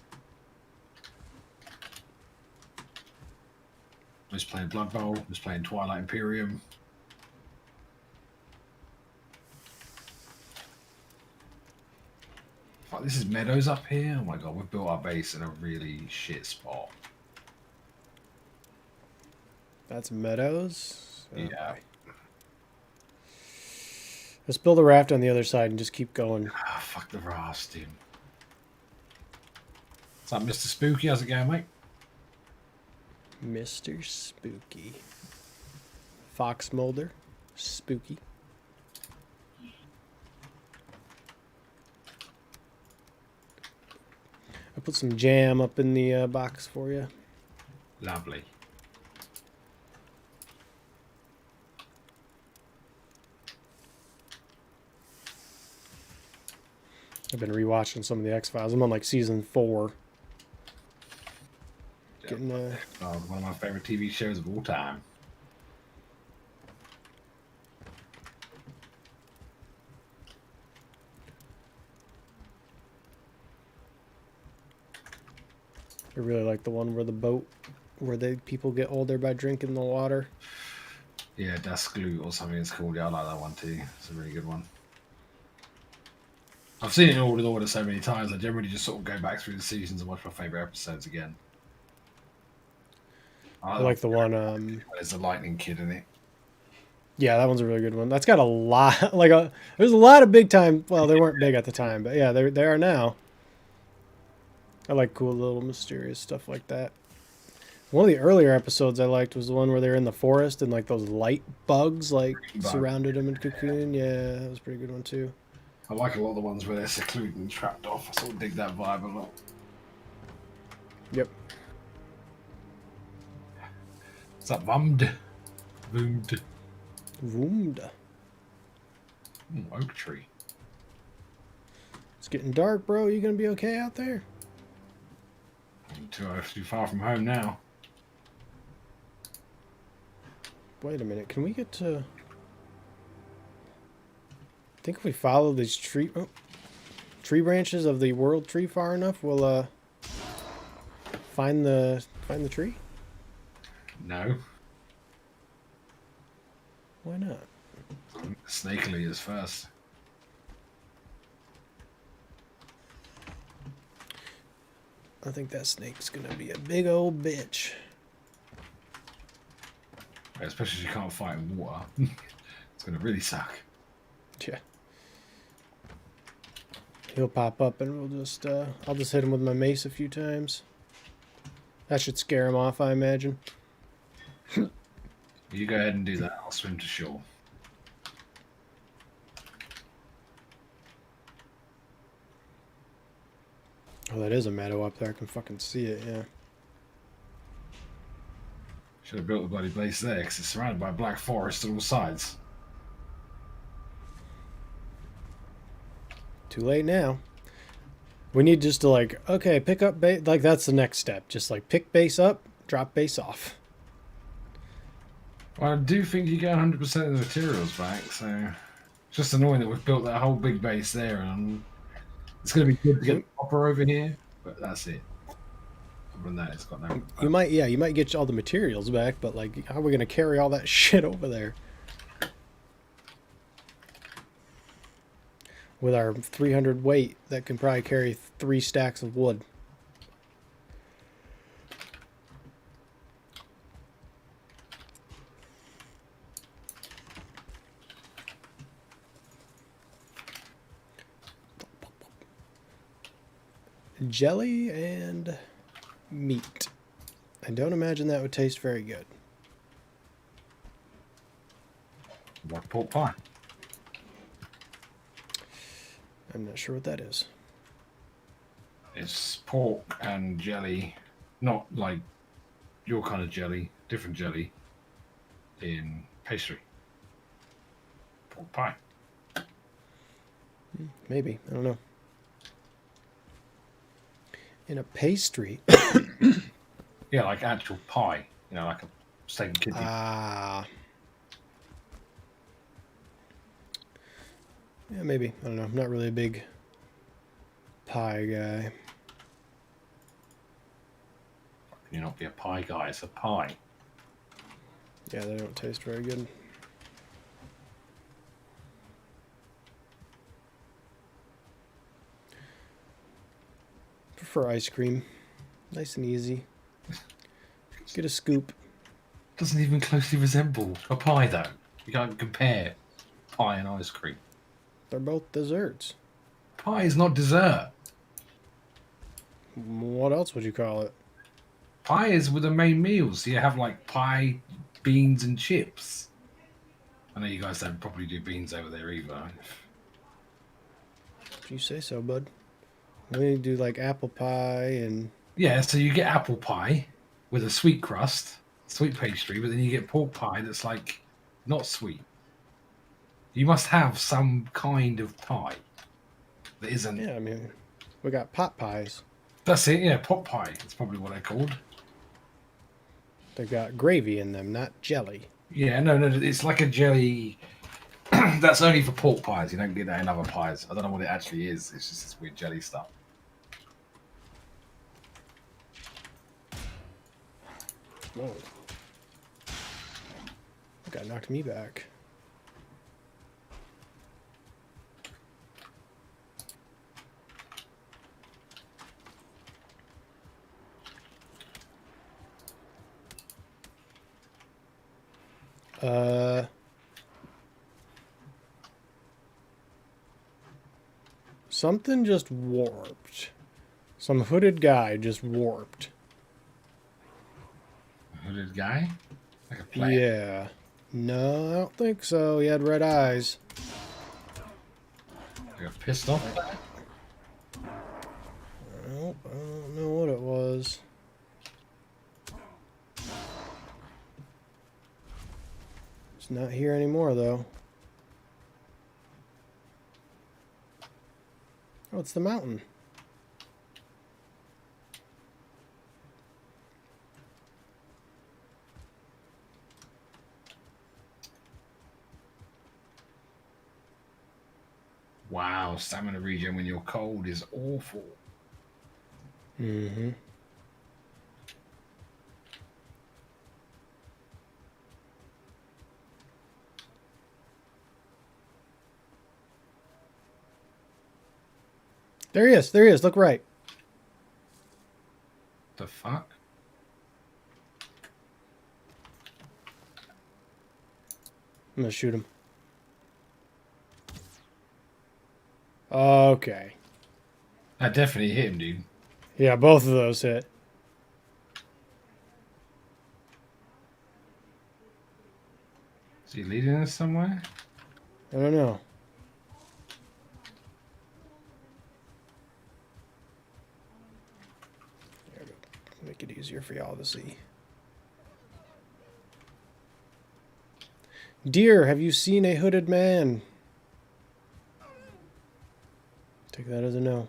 B: I was playing Blood Bowl. I was playing Twilight Imperium. Fuck, this is Meadows up here. Oh my god, we've built our base in a really shit spot.
A: That's Meadows?
B: Yeah.
A: Okay. Let's build a raft on the other side and just keep going.
B: Ah, fuck the raft, dude. What's up, Mr. Spooky? How's it going, mate?
A: Mr. Spooky. Fox Mulder. Spooky. I put some jam up in the box for you.
B: Lovely.
A: I've been rewatching some of the X-Files. I'm on like season 4.
B: Yeah,
A: Getting
B: one of my favorite TV shows of all time.
A: I really like the one where the boat, where people get older by drinking the water.
B: Yeah, Das Glue or something it's called. Yeah, I like that one too. It's a really good one. I've seen it in order so many times. I generally just sort of go back through the seasons and watch my favorite episodes again.
A: I like the one.
B: There's a lightning kid in it.
A: Yeah, that one's a really good one. That's got a lot. There's a lot of big time. Well, they weren't big at the time, but yeah, they are now. I like cool little mysterious stuff like that. One of the earlier episodes I liked was the one where they're in the forest and like those light bugs surrounded them in cocoon. Yeah, that was a pretty good one too.
B: I like a lot of the ones where they're secluded and trapped off. I sort of dig that vibe a lot.
A: Yep.
B: What's up, Vumd? Vumd.
A: Voomda.
B: Oak tree.
A: It's getting dark, bro. You gonna be okay out there?
B: I'm too far from home now.
A: Wait a minute. Can we get to... I think if we follow these tree branches of the world tree far enough, we'll find the tree.
B: No.
A: Why not?
B: Snakily is first.
A: I think that snake's gonna be a big old bitch.
B: Especially if you can't fight in water. It's gonna really suck.
A: Yeah. He'll pop up and we'll just I'll just hit him with my mace a few times. That should scare him off, I imagine.
B: You go ahead and do that. I'll swim to shore.
A: Oh, that is a meadow up there. I can fucking see it, yeah.
B: Should have built the bloody base there because it's surrounded by black forest on all sides.
A: Too late now. We need just to like, okay, pick up base. Like that's the next step. Just like pick base up, drop base off.
B: Well, I do think you get 100% of the materials back, so it's just annoying that we've built that whole big base there, and it's going to be good to get the copper over here, but that's it. Other than that, it's got no.
A: You might get all the materials back, but like, how are we gonna carry all that shit over there? With our 300 weight, that can probably carry 3 stacks of wood. Jelly and meat. I don't imagine that would taste very good.
B: Like pork pie.
A: I'm not sure what that is.
B: It's pork and jelly, not like your kind of jelly, different jelly in pastry. Pork pie.
A: Maybe. I don't know. In a pastry.
B: Yeah, like actual pie. You know, like a steak and kidney.
A: Ah. Yeah, maybe. I don't know. I'm not really a big pie guy.
B: Can you not be a pie guy? It's a pie.
A: Yeah, they don't taste very good. Prefer ice cream. Nice and easy. Get a scoop.
B: Doesn't even closely resemble a pie, though. You can't compare pie and ice cream.
A: They're both desserts.
B: Pie is not dessert.
A: What else would you call it?
B: Pie is with the main meals. You have like pie, beans, and chips. I know you guys don't probably do beans over there either.
A: If you say so, bud. We do like apple pie and...
B: Yeah, so you get apple pie with a sweet crust, sweet pastry, but then you get pork pie that's like not sweet. You must have some kind of pie that isn't.
A: Yeah, I mean, we got pot pies.
B: That's it, yeah, pot pie. That's probably what they're called.
A: They've got gravy in them, not jelly.
B: Yeah, no, it's like a jelly. That's only for pork pies. You don't get that in other pies. I don't know what it actually is. It's just this weird jelly stuff.
A: Whoa. That guy knocked me back. Something just warped. Some hooded guy just warped.
B: Hooded guy? Like a plant?
A: Yeah. No, I don't think so. He had red eyes.
B: Like a pissed off?
A: Nope, I don't know what it was. It's not here anymore, though. Oh, it's the mountain.
B: Wow, stamina regen when you're cold is awful.
A: Mm-hmm. There he is. There he is. Look right.
B: The fuck?
A: I'm gonna shoot him. Okay.
B: That definitely hit him, dude.
A: Yeah, both of those hit.
B: Is he leading us somewhere?
A: I don't know. Here, make it easier for y'all to see. Dear, have you seen a hooded man? Take that as a no.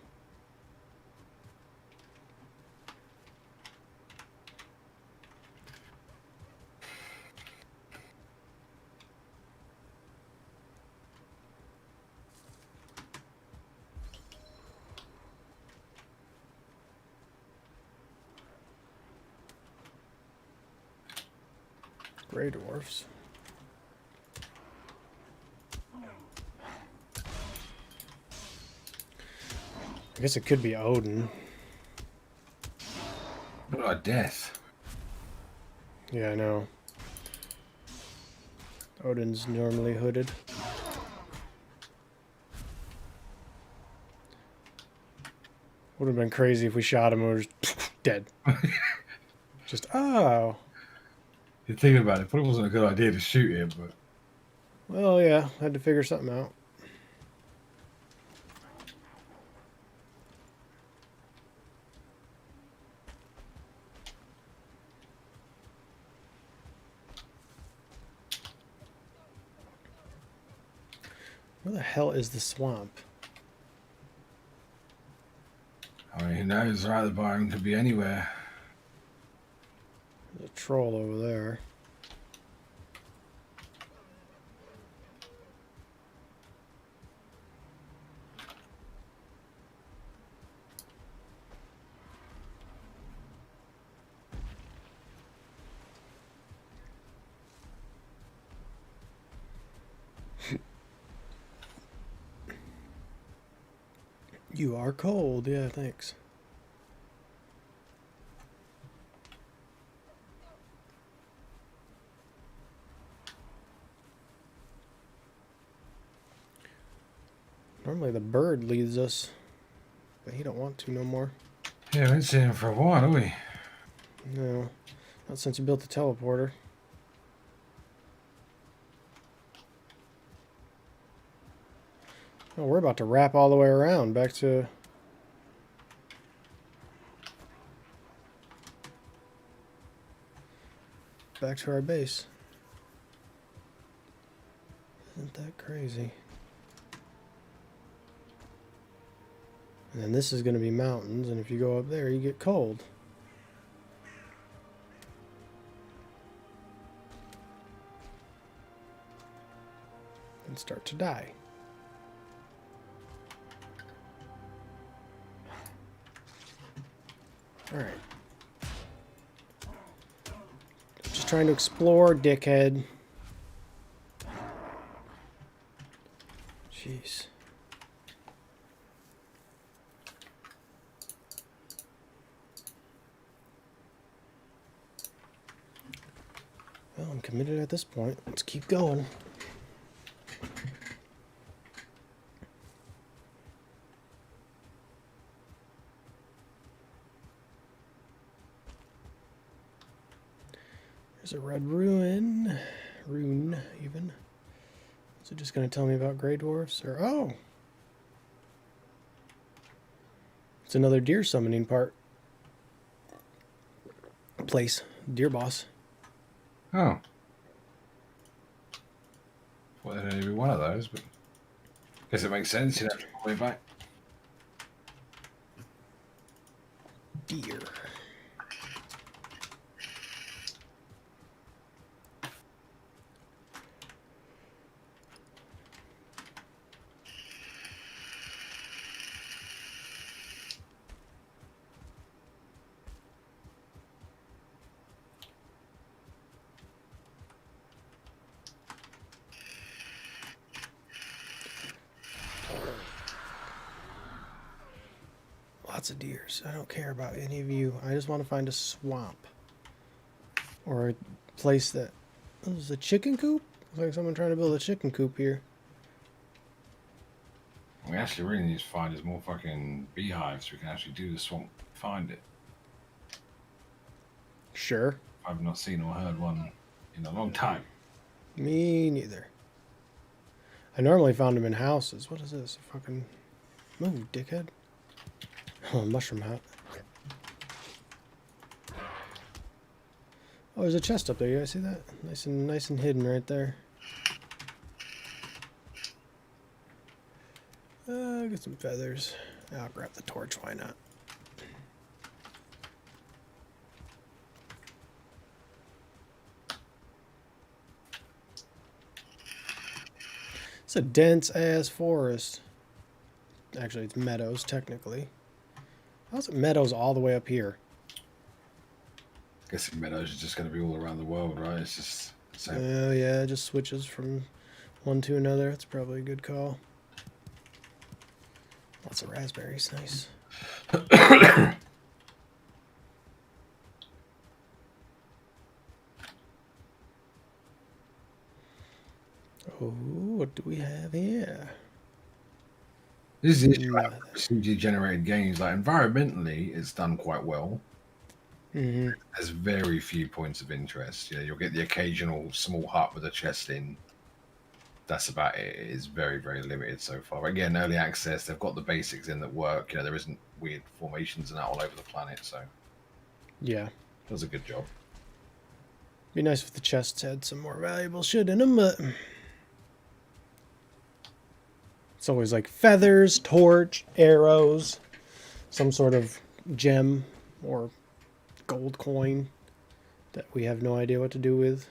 A: Grey dwarfs. I guess it could be Odin.
B: What a death.
A: Yeah, I know. Odin's normally hooded. Would have been crazy if we shot him and we were just dead. Just, oh.
B: You're thinking about it, probably wasn't a good idea to shoot him, but
A: Well, yeah, had to figure something out. Where the hell is the swamp?
B: I mean, who knows, right? The biome could be anywhere.
A: There's a troll over there. You are cold. Yeah, thanks. Normally the bird leads us, but he don't want to no more.
B: Yeah, we haven't seen him for a while, have we?
A: No, not since you built the teleporter. Oh, we're about to wrap all the way around back to... back to our base. Isn't that crazy? And then this is going to be mountains, and if you go up there, you get cold. And start to die. Alright. Just trying to explore, dickhead. Jeez. Well, I'm committed at this point. Let's keep going. There's a red rune, even. Is it just going to tell me about Grey Dwarfs? Or, oh! It's another deer summoning place. Deer boss.
B: Oh. Well, there'd only be one of those, but I guess it makes sense. You'd have to go way back.
A: Deer. Lots of deers. I don't care about any of you. I just want to find a swamp. Or a place that... Oh, this is a chicken coop? Looks like someone trying to build a chicken coop here.
B: We actually really need to find is more fucking beehives so we can actually do the swamp, find it.
A: Sure.
B: I've not seen or heard one in a long time.
A: Me neither. I normally found them in houses. What is this? A fucking... Move, dickhead. Oh, mushroom hat. Oh, there's a chest up there. You guys see that? Nice and hidden right there. Get some feathers. I'll grab the torch. Why not? It's a dense ass forest. Actually, it's meadows technically. How's it meadows all the way up here?
B: I guess in meadows is just going to be all around the world, right? It's just the same.
A: Oh yeah, it just switches from one to another. That's probably a good call. Lots of raspberries, nice. Oh, what do we have here?
B: This is the issue with CG generated games. Like environmentally, it's done quite well.
A: Mm-hmm.
B: There's very few points of interest. Yeah, you'll get the occasional small hut with a chest in. that's about it. It is very, very limited so far. Again, early access, they've got the basics in that work. You know, there isn't weird formations and that all over the planet, so
A: Yeah.
B: it does a good job.
A: Be nice if the chests had some more valuable shit in them, but it's always like feathers, torch, arrows, some sort of gem or gold coin that we have no idea what to do with.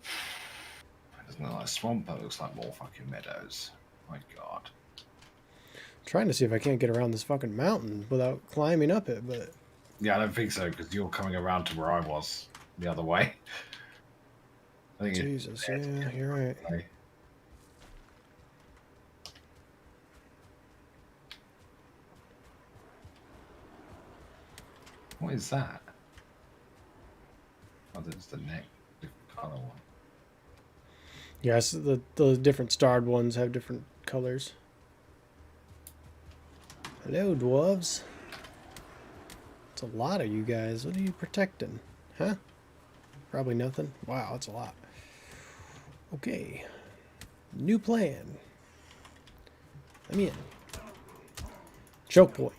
B: It doesn't look like a swamp, but it looks like more fucking meadows. My God.
A: Trying to see if I can't get around this fucking mountain without climbing up it, but
B: Yeah, I don't think so, because you're coming around to where I was the other way. I think
A: Jesus, yeah, you're right.
B: What is that? Oh, that's the neck, different color one.
A: Yes, the different starred ones have different colors. Hello, dwarves. It's a lot of you guys. What are you protecting? Huh? Probably nothing. Wow, that's a lot. Okay. New plan. I'm in. Choke point.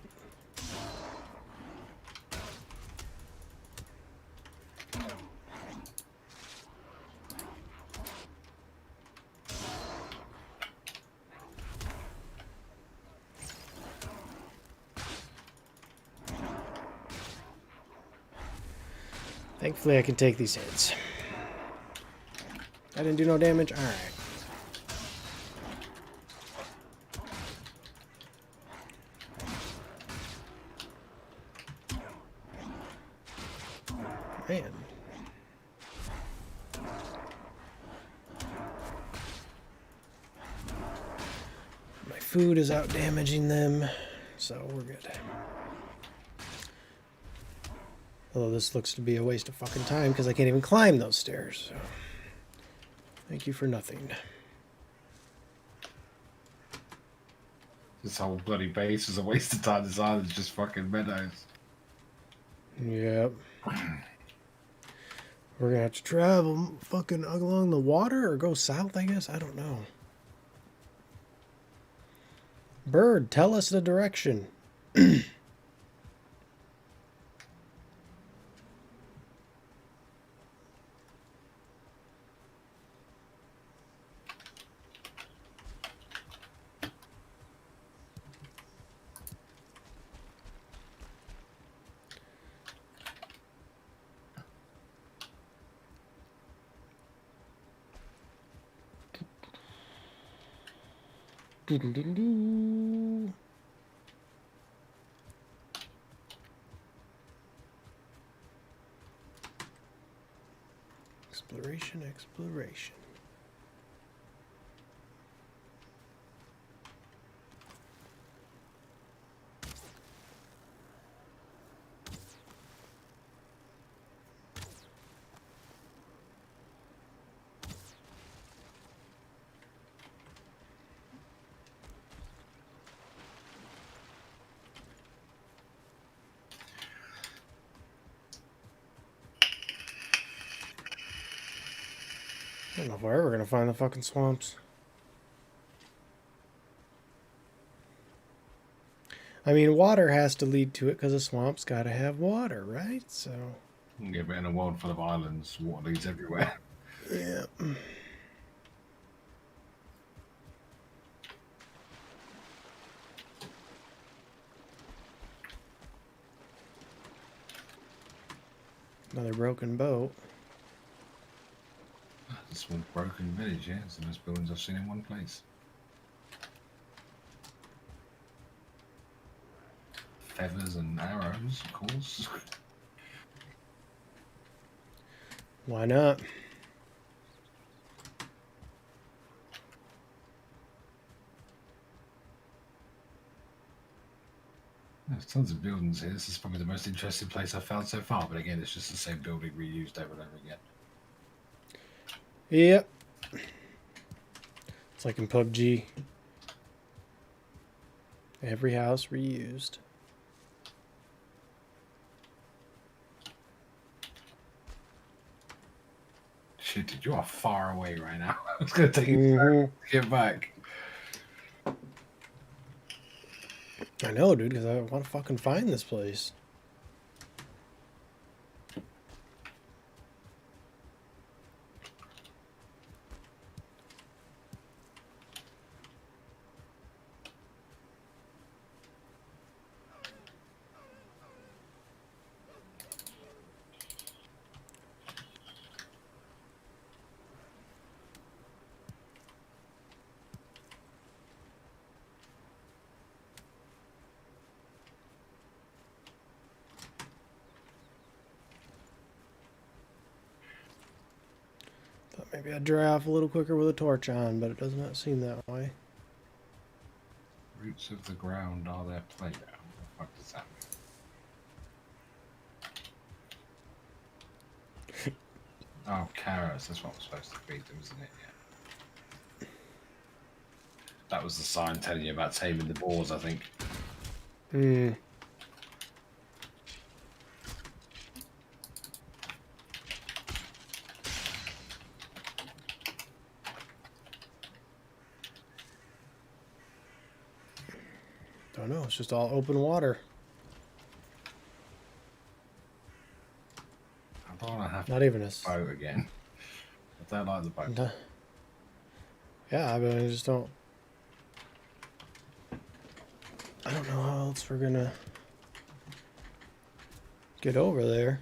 A: Thankfully, I can take these hits. I didn't do no damage? Alright. Man. My food is out damaging them, so we're good. Although this looks to be a waste of fucking time because I can't even climb those stairs. So. Thank you for nothing.
B: This whole bloody base is a waste of time. This island's just fucking meadows.
A: Yep. We're gonna have to travel fucking along the water or go south, I guess? I don't know. Bird, tell us the direction. Doo-doo-doo-doo. Exploration, exploration. I don't know if we're ever gonna find the fucking swamps. I mean, water has to lead to it because a swamp's got to have water, right? So.
B: Yeah, but in a world full of islands, water leads everywhere.
A: Yeah. Another broken boat.
B: This one broken village, yeah. It's the most buildings I've seen in one place. Feathers and arrows, of course.
A: Why not?
B: There's tons of buildings here. This is probably the most interesting place I've found so far. But again, it's just the same building reused over and over again.
A: Yep. It's like in PUBG. Every house reused.
B: fitted. You are far away right now. It's going to take you
A: Mm-hmm.
B: to get back.
A: I know, dude, because I want to fucking find this place. Thought maybe I'd dry off a little quicker with a torch on, but it does not seem that way.
B: Roots of the ground are their playground. What the fuck does that mean? Oh, carrots. That's what I'm supposed to feed them, isn't it? Yeah. That was the sign telling you about taming the boars, I think.
A: Hmm. Don't know. It's just all open water.
B: I don't want to have
A: Not even a
B: boat again. I don't like the boat.
A: Yeah, I mean, I just don't. I don't know how else we're gonna get over there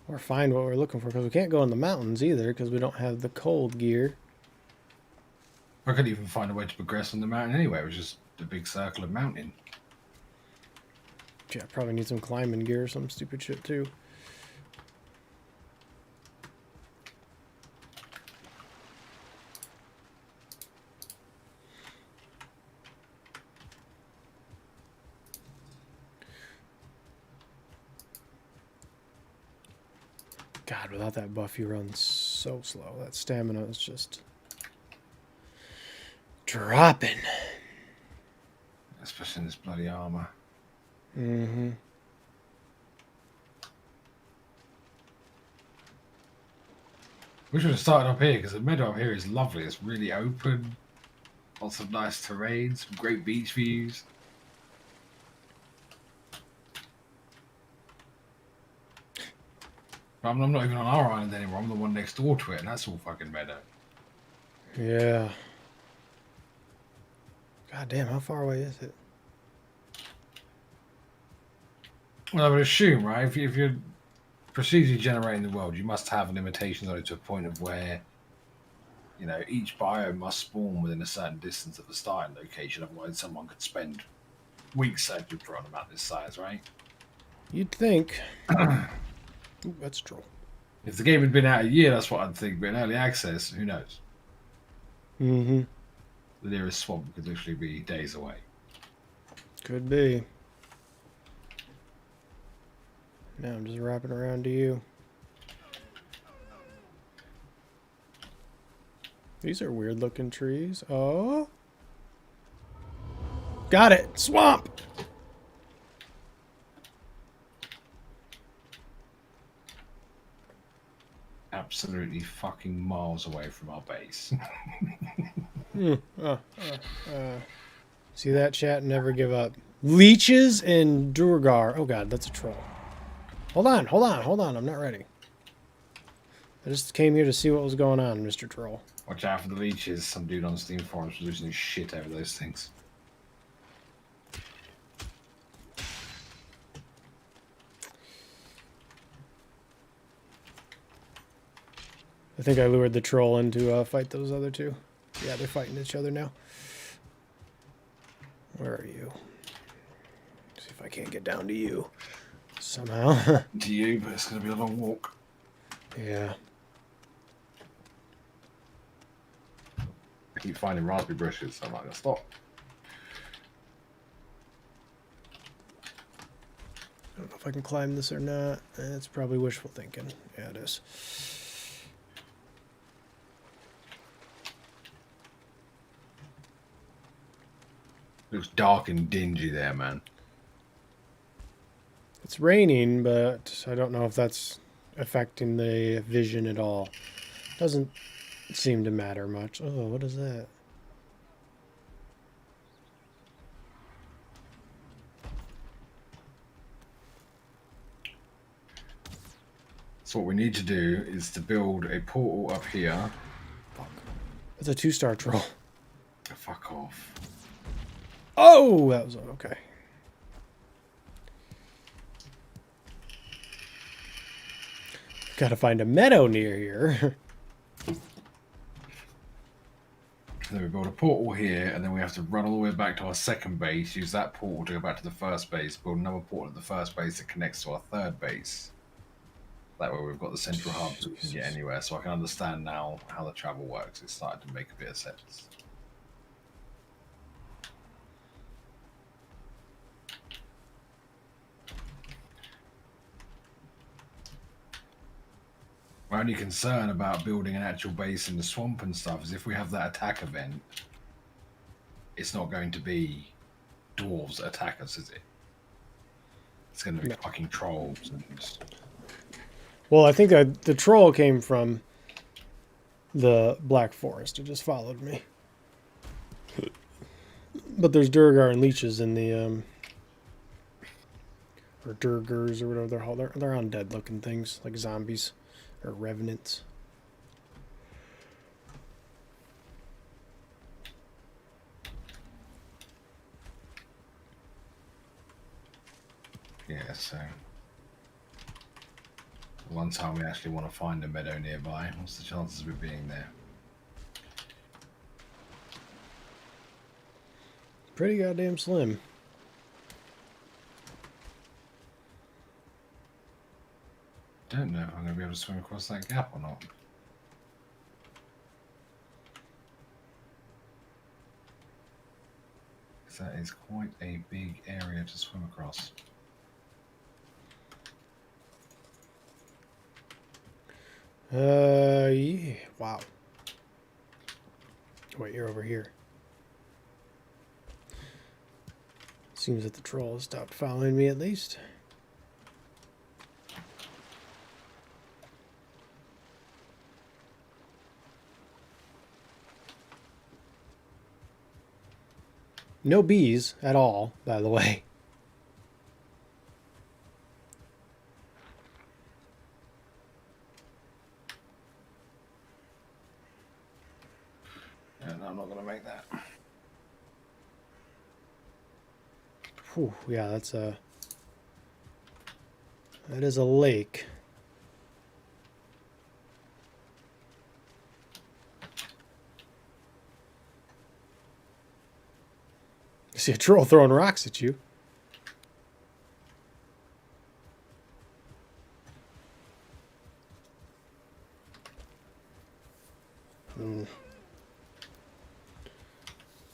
A: or find what we're looking for, because we can't go in the mountains either because we don't have the cold gear.
B: I couldn't even find a way to progress on the mountain anyway. It was just a big circle of mountain.
A: Yeah, probably need some climbing gear or some stupid shit too. God, without that buff, you run so slow. That stamina is just dropping.
B: Especially in this bloody armor.
A: Mm-hmm.
B: We should have started up here because the meadow up here is lovely. It's really open. Lots of nice terrain, some great beach views. But I'm not even on our island anymore. I'm the one next door to it, and that's all fucking meadow.
A: Yeah. God damn, how far away is it?
B: Well, I would assume, right, if you're procedurally generating the world, you must have limitations on it to a point of where, you know, each biome must spawn within a certain distance of the starting location. Otherwise, someone could spend weeks searching for on a map this size, right?
A: You'd think. Ooh, that's true.
B: If the game had been out a year, that's what I'd think. But in early access, who knows?
A: Mm-hmm.
B: The nearest swamp could literally be days away.
A: Could be. Now I'm just wrapping around to you. These are weird looking trees. Oh. Got it. Swamp.
B: Absolutely fucking miles away from our base.
A: See that, chat? Never give up. Leeches and Durgar. Oh god, that's a troll. Hold on, hold on, hold on. I'm not ready. I just came here to see what was going on, Mr. Troll.
B: Watch out for the leeches. Some dude on Steam forums was losing his shit over those things.
A: I think I lured the troll in to fight those other two. Yeah, they're fighting each other now. Where are you? See if I can't get down to you somehow.
B: To you, but it's going to be a long walk.
A: Yeah.
B: I keep finding raspberry bushes, so I'm not going to stop.
A: I don't know if I can climb this or not. It's probably wishful thinking. Yeah, it is.
B: Looks dark and dingy there, man.
A: It's raining, but I don't know if that's affecting the vision at all. Doesn't seem to matter much. Oh, what is that?
B: So what we need to do is to build a portal up here.
A: Fuck. It's a 2-star troll.
B: Fuck off.
A: Oh, that was okay. Gotta find a meadow near here.
B: Then we build a portal here, and then we have to run all the way back to our second base, use that portal to go back to the first base, build another portal at the first base that connects to our third base. That way we've got the central hub so we can get anywhere. So I can understand now how the travel works. It's starting to make a bit of sense. My only concern about building an actual base in the swamp and stuff is if we have that attack event, it's not going to be dwarves attack us, is it? It's going to be fucking trolls. And...
A: Well, I think that the troll came from the Black Forest. It just followed me. But there's Durgar and leeches in the or Durgars or whatever they're called. They're undead looking things like zombies or revenants.
B: Yeah, so one time we actually want to find a meadow nearby. What's the chances of it being there?
A: Pretty goddamn slim.
B: Don't know if I'm going to be able to swim across that gap or not. Because that is quite a big area to swim across.
A: Yeah. Wow. Wait, you're over here. Seems that the troll has stopped following me at least. No bees at all, by the way.
B: Yeah, no, I'm not going to make that.
A: Whew, yeah, that is a lake. You see a troll throwing rocks at you.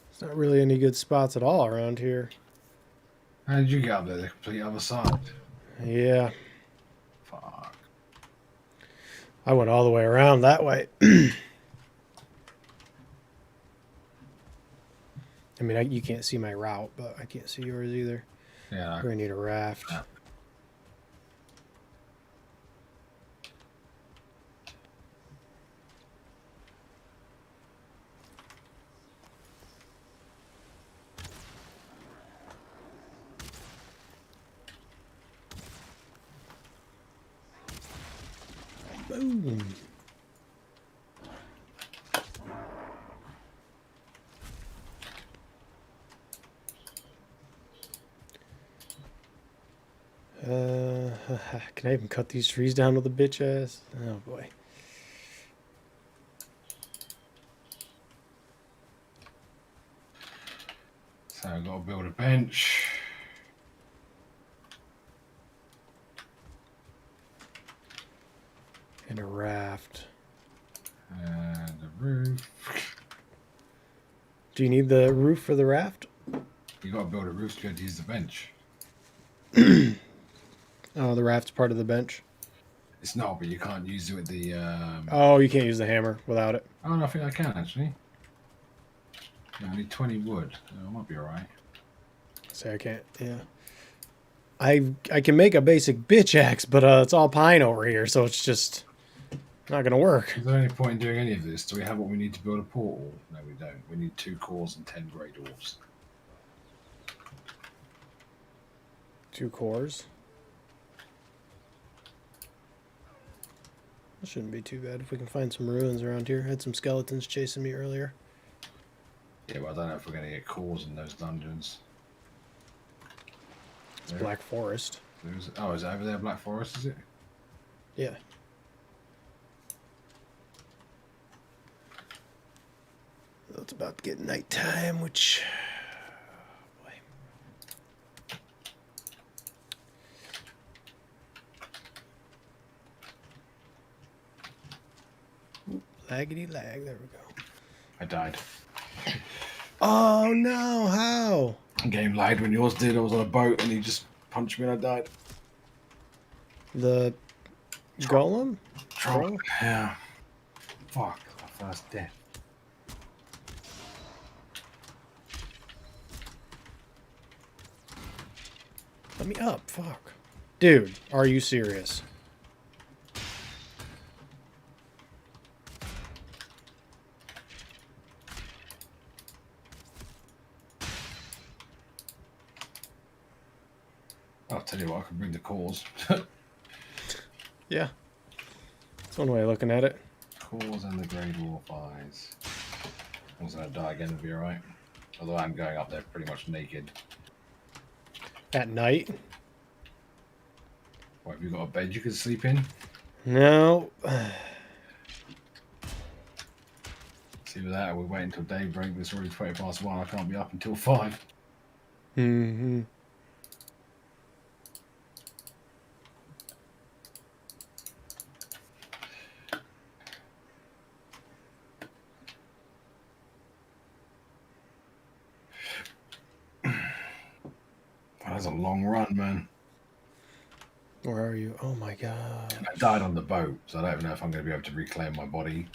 A: It's not really any good spots at all around here.
B: How did you get up there? The complete other side?
A: Yeah.
B: Fuck.
A: I went all the way around that way. I mean, you can't see my route, but I can't see yours either.
B: Yeah.
A: We're going to need a raft.
B: Yeah.
A: Boom. Can I even cut these trees down with a bitch ass? Oh boy.
B: So I've got to build a bench.
A: And a raft.
B: And a roof.
A: Do you need the roof for the raft?
B: You got to build a roof to be able to use the bench.
A: Oh, the raft's part of the bench.
B: It's not, but you can't use it with the.
A: Oh, you can't use the hammer without it.
B: Oh, no, I think I can actually. Yeah, I need 20 wood. I might be alright.
A: Say I can't. Yeah. I can make a basic bitch axe, but it's all pine over here, so it's just not gonna work.
B: Is there any point in doing any of this? Do we have what we need to build a portal? No, we don't. We need 2 cores and 10 grey dwarfs.
A: 2 cores. That shouldn't be too bad if we can find some ruins around here. I had some skeletons chasing me earlier.
B: Yeah, but I don't know if we're going to get cores in those dungeons.
A: It's Black Forest.
B: Oh, is it over there, Black Forest, is it?
A: Yeah. Well, it's about to get nighttime, which... Laggity lag, there we go.
B: I died.
A: Oh no, how?
B: The game lagged when yours did. I was on a boat and he just punched me and I died.
A: The golem?
B: Troll? Yeah. Fuck, my first death.
A: Let me up, fuck. Dude, are you serious?
B: I'll tell you what, I can bring the cores.
A: Yeah. That's one way of looking at it.
B: Cores and the grey dwarf eyes. I was going to die again, it'll be alright. Although I'm going up there pretty much naked.
A: At night?
B: What, have you got a bed you can sleep in?
A: No.
B: See with that, we wait until daybreak, but it's already 20 past 1, I can't be up until 5.
A: Mm-hmm.
B: That's a long run, man.
A: Where are you? Oh my god.
B: I died on the boat, so I don't even know if I'm going to be able to reclaim my body.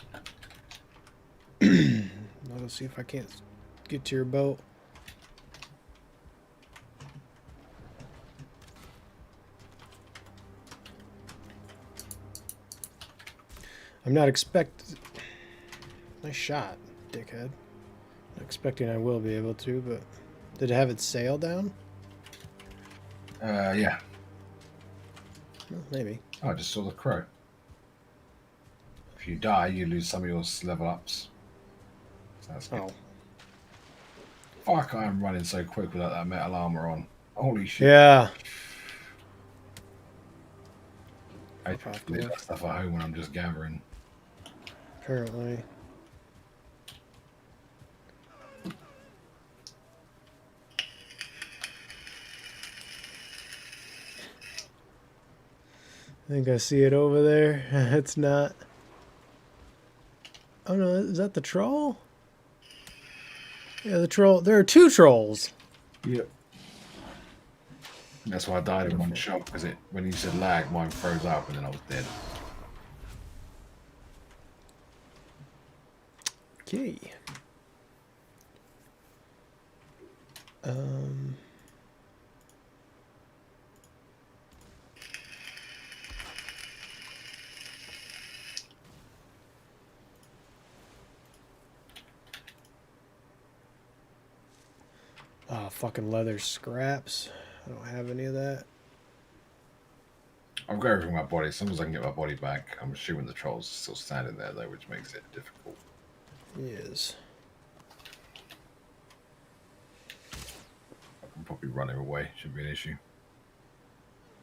A: I'll see if I can't get to your boat. I'm not Nice shot, dickhead. Not expecting I will be able to, but... Did it have its sail down?
B: Yeah.
A: Well, maybe.
B: Oh, I just saw the crow. If you die, you lose some of your level ups. So that's good.
A: Oh.
B: Fuck, I am running so quick without that metal armor on. Holy shit.
A: Yeah.
B: I leave that stuff at home when I'm just gathering.
A: Apparently. I think I see it over there. It's not. Oh no, is that the troll? Yeah, the troll. There are 2 trolls.
B: Yep. That's why I died in one shot, because when you said lag, mine froze up and then I was dead.
A: Okay. Oh, fucking leather scraps. I don't have any of that.
B: I've got everything in my body. As soon as I can get my body back, I'm assuming the troll's still standing there, though, which makes it difficult.
A: Yes.
B: I can probably run him away. Shouldn't be an issue.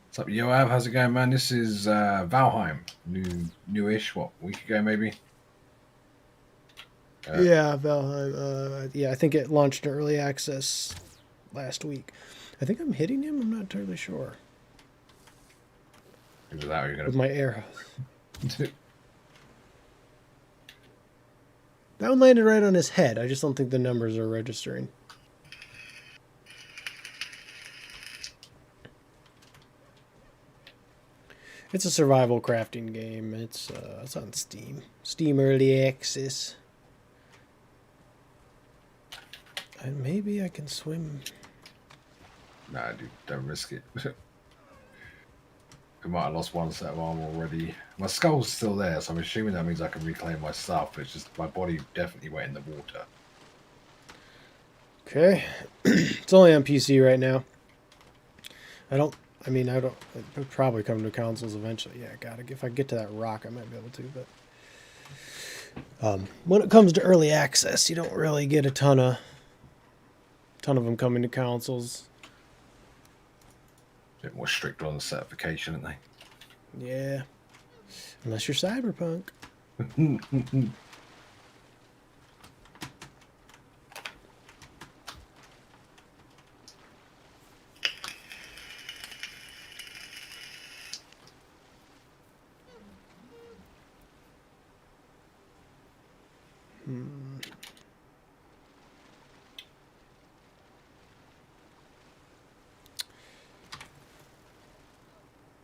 B: What's up, Yoav? How's it going, man? This is Valheim. Newish, what, a week ago, maybe?
A: Yeah, Valheim. Yeah, I think it launched in early access last week. I think I'm hitting him. I'm not entirely sure. With my arrow. That one landed right on his head. I just don't think the numbers are registering. It's a survival crafting game. It's on Steam. Steam Early Access. And maybe I can swim.
B: Nah, dude, don't risk it. We might have lost one set of armor already. My skull's still there, so I'm assuming that means I can reclaim my stuff. It's just my body definitely went in the water.
A: Okay. It's only on PC right now. I don't. It'll probably come to consoles eventually. Yeah, gotta. If I get to that rock, I might be able to. But when it comes to early access, you don't really get a ton of them coming to consoles.
B: A bit more strict on the certification, aren't they?
A: Yeah. Unless you're Cyberpunk.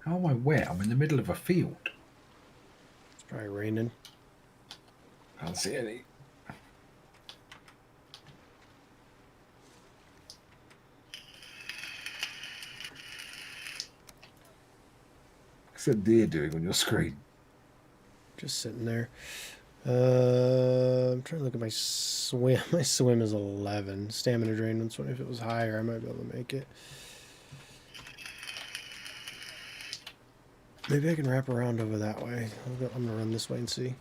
B: How am I wet? I'm in the middle of a field.
A: It's probably raining.
B: Can't see any. What's that deer doing on your screen?
A: Just sitting there. I'm trying to look at my swim. My swim is 11. Stamina drain. If it was higher, I might be able to make it. Maybe I can wrap around over that way. I'm gonna run this way and see.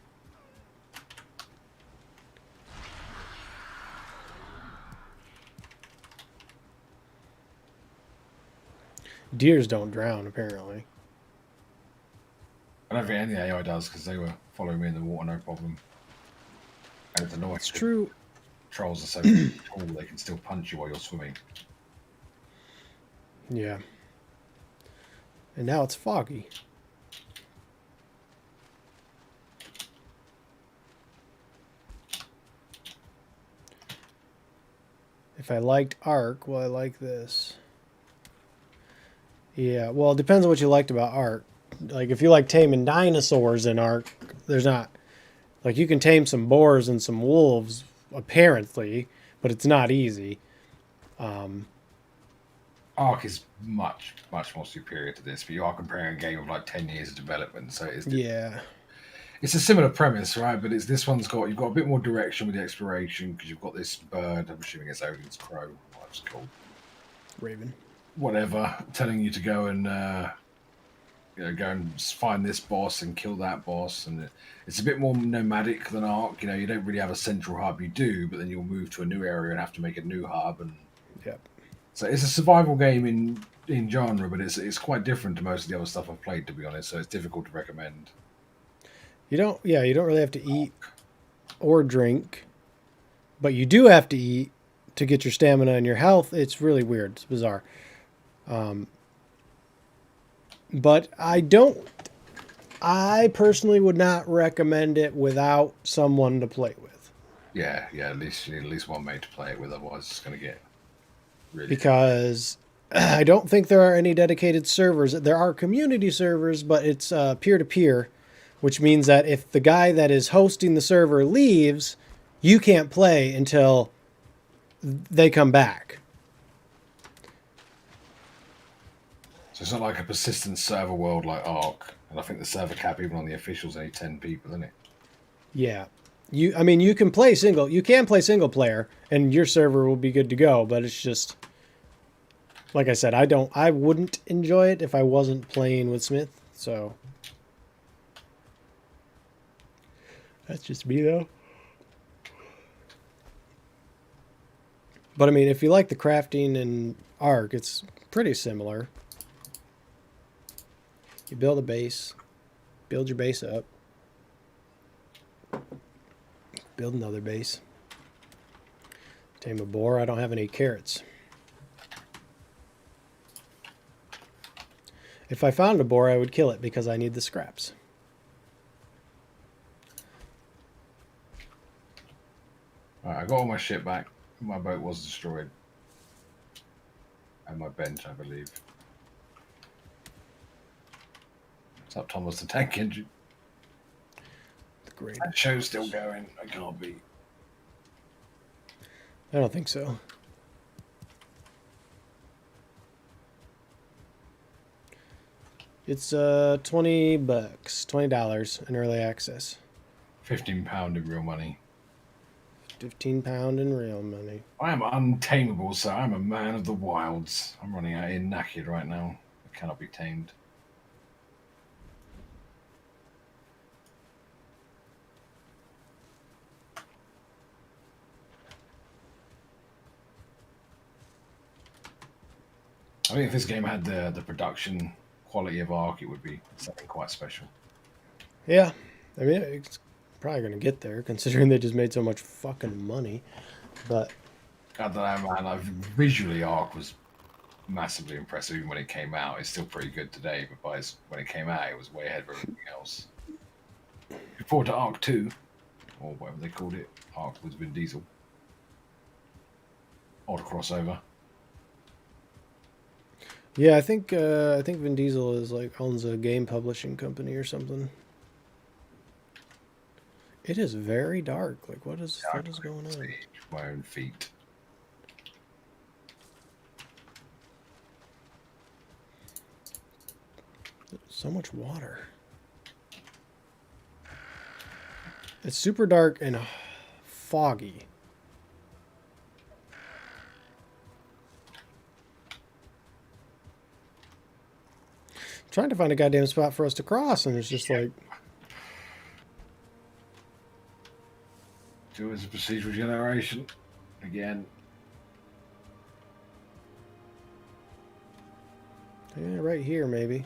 A: Deers don't drown, apparently.
B: I don't think any AI does because they were following me in the water, no problem. And it's annoying.
A: It's true.
B: Trolls are so tall they can still punch you while you're swimming.
A: Yeah. And now it's foggy. If I liked Ark, well, I like this. Yeah, well, it depends on what you liked about Ark. Like, if you like taming dinosaurs in Ark, there's not... Like, you can tame some boars and some wolves, apparently, but it's not easy.
B: Ark is much, much more superior to this, but you are comparing a game of like 10 years of development, so it's
A: Yeah.
B: It's a similar premise, right? But it's this one's got you've got a bit more direction with the exploration because you've got this bird. I'm assuming it's Odin's crow. What's it called?
A: Raven.
B: Whatever, telling you to go and go and find this boss and kill that boss, and it's a bit more nomadic than Ark. You know, you don't really have a central hub. You do, but then you'll move to a new area and have to make a new hub, and
A: Yep.
B: so it's a survival game in genre, but it's quite different to most of the other stuff I've played, to be honest. So it's difficult to recommend.
A: You don't really have to eat or drink, but you do have to eat to get your stamina and your health. It's really weird. It's bizarre. But I personally would not recommend it without someone to play with.
B: Yeah, at least you need at least one mate to play it with, otherwise it's going to get really.
A: Because I don't think there are any dedicated servers. There are community servers, but it's peer-to-peer, which means that if the guy that is hosting the server leaves, you can't play until they come back.
B: So it's not like a persistent server world like Ark, and I think the server cap even on the officials only 10 people, isn't it?
A: Yeah. You can play single player and your server will be good to go, but it's just like I said, I wouldn't enjoy it if I wasn't playing with Smith, so that's just me though. But I mean, if you like the crafting in Ark, it's pretty similar. You build a base, build your base up, build another base. Tame a boar. I don't have any carrots. If I found a boar, I would kill it because I need the scraps.
B: Alright, I got all my shit back. My boat was destroyed. And my bench, I believe. What's up, Thomas the Tank Engine?
A: Great.
B: That show's still going. I can't be.
A: I don't think so. It's $20, $20 in early access.
B: £15 in real money.
A: £15 in real money.
B: I am untamable, sir. I'm a man of the wilds. I'm running out here knackered right now. I cannot be tamed. I think if this game had the production quality of Ark, it would be something quite special.
A: Yeah, I mean, it's probably going to get there, considering they just made so much fucking money. But
B: I don't know, man. Visually, Ark was massively impressive even when it came out. It's still pretty good today, but when it came out, it was way ahead of everything else. Looking forward to Ark 2, or whatever they called it. Ark with Vin Diesel. Odd crossover.
A: yeah, I think Vin Diesel is like owns a game publishing company or something. It is very dark. Like, what is going on?
B: My own feet.
A: So much water. It's super dark and foggy. Trying to find a goddamn spot for us to cross, and it's just like,
B: Do as a procedural generation again.
A: yeah, right here maybe.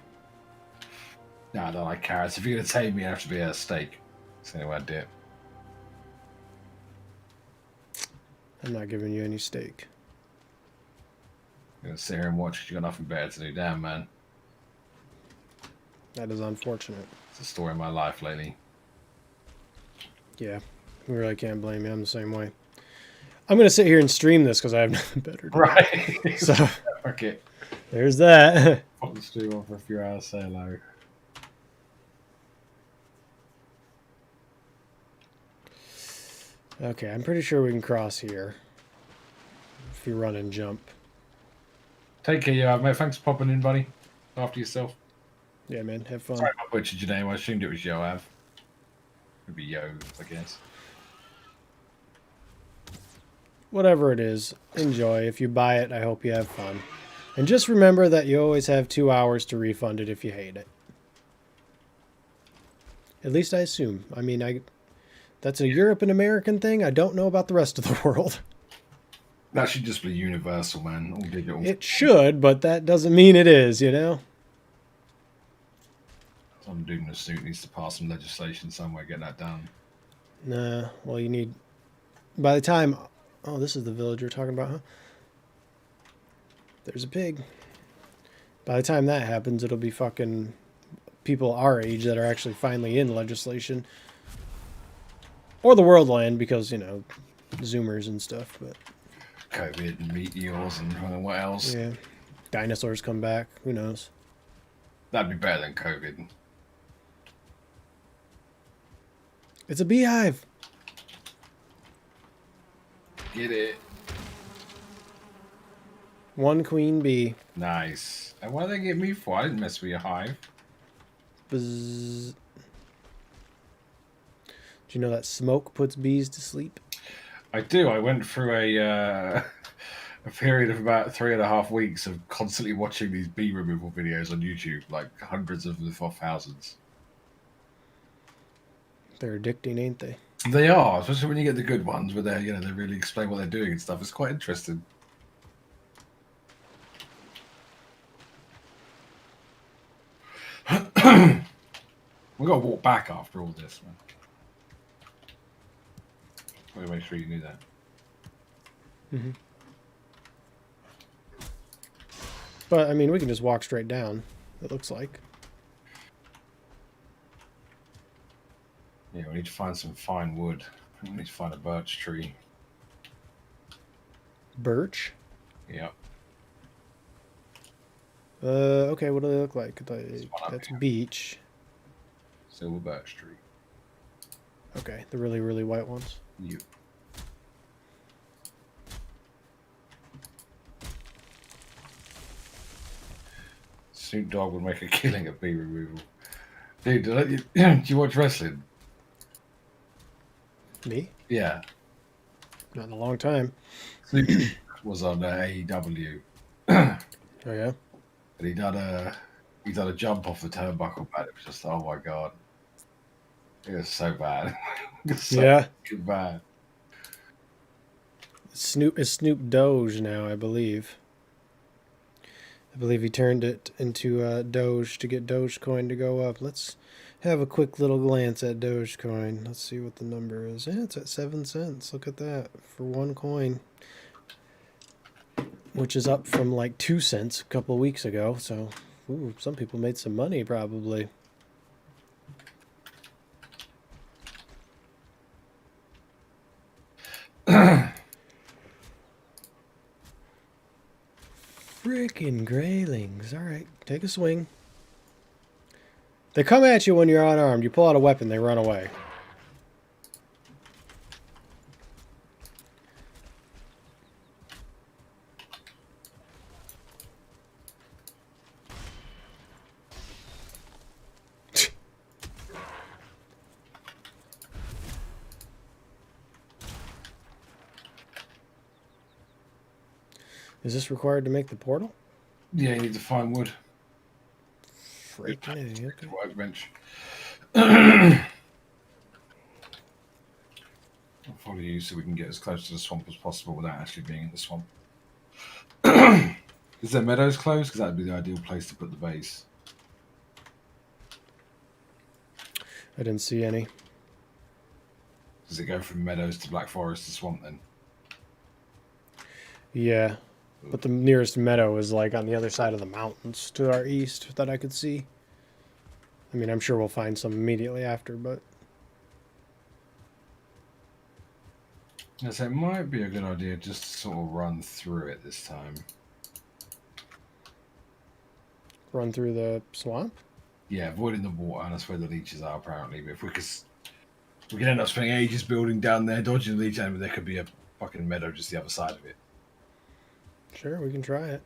B: No, I don't like carrots. If you're gonna tame me, you have to be a steak. That's the only way I do it.
A: I'm not giving you any steak.
B: I'm gonna sit here and watch because you got nothing better to do. Damn, man.
A: That is unfortunate.
B: It's the story of my life lately.
A: Yeah, we really can't blame you. I'm the same way. I'm gonna sit here and stream this because I have nothing better to do.
B: Right.
A: So
B: Okay.
A: there's that.
B: Pop the stream on for a few hours, say hello.
A: Okay, I'm pretty sure we can cross here. If you run and jump.
B: Take care, you mate. Thanks for popping in, buddy. After yourself.
A: Yeah, man, have fun.
B: Sorry, I butchered your name. I assumed it was Yoav. It'd be Yo, I guess.
A: Whatever it is, enjoy. If you buy it, I hope you have fun. And just remember that you always have 2 hours to refund it if you hate it. At least I assume. I mean, that's a Europe and American thing. I don't know about the rest of the world.
B: That should just be universal, man. All digital.
A: It should, but that doesn't mean it is, you know?
B: Some dude in a suit needs to pass some legislation somewhere, get that done.
A: Nah, well, you need... By the time... Oh, this is the village you're talking about, huh? There's a pig. By the time that happens, it'll be fucking people our age that are actually finally in legislation. Or the world will end because, you know, Zoomers and stuff, but...
B: COVID and meteors and what else?
A: Yeah. Dinosaurs come back. Who knows?
B: That'd be better than COVID.
A: It's a beehive.
B: Get it.
A: One queen bee.
B: Nice. And what did they get me for? I didn't mess with your hive.
A: Buzz. Do you know that smoke puts bees to sleep?
B: I do. I went through a period of about 3.5 weeks of constantly watching these bee removal videos on YouTube, like hundreds of them for thousands.
A: They're addicting, ain't they?
B: They are, especially when you get the good ones where they really explain what they're doing and stuff. It's quite interesting. We've got to walk back after all this, man. I'm going to make sure you knew that.
A: Mm-hmm. But, I mean, we can just walk straight down, it looks like.
B: Yeah, we need to find some fine wood. We need to find a birch tree.
A: Birch?
B: Yep.
A: Okay, what do they look like? That's beech.
B: Silver birch tree.
A: Okay, the really, really white ones.
B: Yep. Snoop Dogg would make a killing at bee removal. Dude, do you watch wrestling?
A: Me?
B: Yeah.
A: Not in a long time.
B: Snoop was on AEW.
A: Oh yeah.
B: And he done a jump off the turnbuckle pad. It was just, oh my god. It was so bad. It was so
A: Yeah.
B: bad.
A: Snoop is Snoop Doge now, I believe. I believe he turned it into Doge to get Dogecoin to go up. Let's have a quick little glance at Dogecoin. Let's see what the number is. Yeah, it's at 7 cents. Look at that for one coin, which is up from like 2 cents a couple of weeks ago. So, ooh, some people made some money probably. Frickin' Greylings. All right, take a swing. They come at you when you're unarmed. You pull out a weapon, they run away. Is this required to make the portal?
B: Yeah, you need to find wood.
A: Freaking A, okay.
B: Workbench. I'll follow you so we can get as close to the swamp as possible without actually being in the swamp. Is there meadows close? Because that would be the ideal place to put the base.
A: I didn't see any.
B: Does it go from meadows to Black Forest to swamp then?
A: Yeah, but the nearest meadow is like on the other side of the mountains to our east that I could see. I mean, I'm sure we'll find some immediately after, but...
B: Yes, it might be a good idea just to sort of run through it this time.
A: Run through the swamp?
B: Yeah, avoiding the water, and that's where the leeches are apparently. But if we can end up spending ages building down there, dodging the leech enemy, there could be a fucking meadow just the other side of it.
A: Sure, we can try it.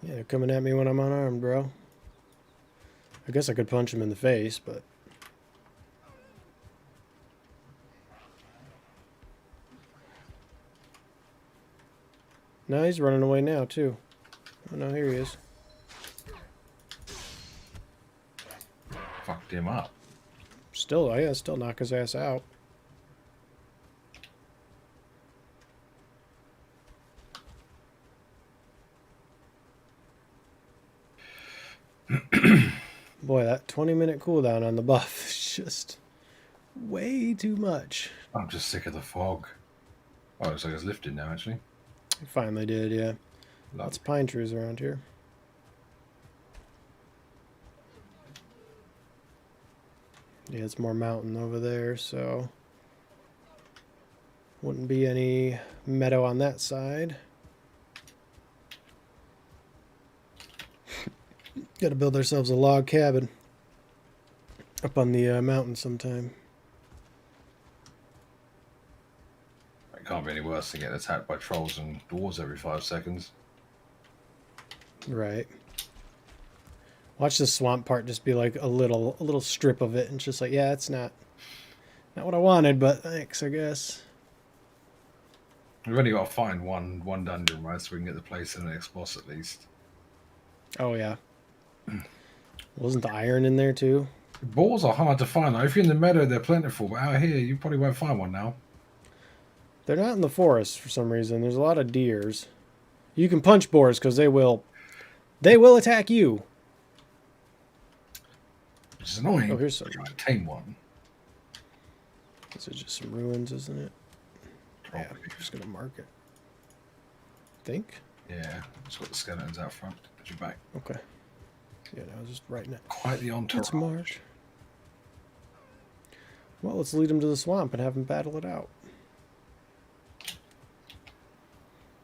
A: Yeah, they're coming at me when I'm unarmed, bro. I guess I could punch him in the face, but... No, he's running away now, too. Oh, no, here he is.
B: Fucked him up.
A: Still, yeah, still knock his ass out. Boy, that 20-minute cooldown on the buff is just way too much.
B: I'm just sick of the fog. Oh, looks like it's lifted now, actually.
A: It finally did, yeah. Lots of pine trees around here. Yeah, it's more mountain over there, so... Wouldn't be any meadow on that side. Gotta build ourselves a log cabin up on the mountain sometime.
B: It can't be any worse than getting attacked by trolls and dwarves every 5 seconds.
A: Right. Watch the swamp part just be like a little strip of it, and it's just like, yeah, it's not what I wanted, but thanks, I guess.
B: We've only got to find one dungeon, right, so we can get the place in the next boss at least.
A: Oh yeah. Wasn't the iron in there too?
B: Boars are hard to find. Though. If you're in the meadow, they're plentiful, but out here, you probably won't find one now.
A: They're not in the forest for some reason. There's a lot of deers. You can punch boars because they will attack you.
B: Which is annoying.
A: Oh, here's some.
B: Try to tame one.
A: This is just some ruins, isn't it?
B: Probably.
A: Yeah, I'm just gonna mark it. Think?
B: Yeah, it's got the skeletons out front. Put you back.
A: Okay. Yeah, no, I was just writing it.
B: Quite the entourage.
A: Let's march. Well, let's lead them to the swamp and have them battle it out.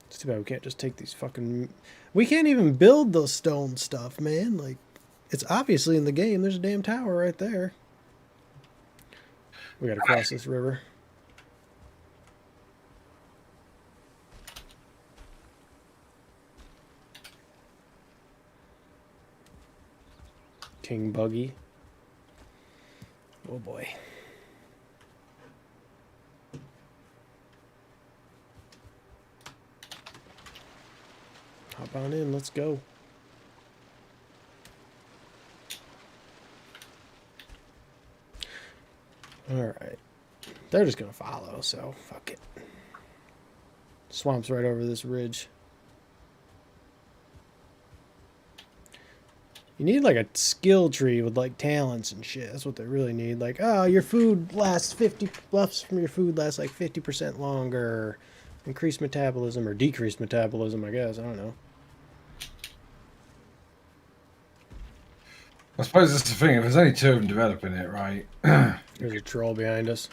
A: It's too bad we can't just take these fucking... We can't even build those stone stuff, man. Like, it's obviously in the game. There's a damn tower right there. We gotta cross this river. Ting buggy. Oh boy. Hop on in, let's go. Alright. They're just gonna follow, so fuck it. Swamp's right over this ridge. You need like a skill tree with like talents and shit. That's what they really need. Like, oh, your food lasts 50 buffs from your food lasts like 50% longer. Increase metabolism or decrease metabolism, I guess. I don't know.
B: I suppose that's the thing. If there's only 2 of them developing it, right?
A: There's a troll behind us.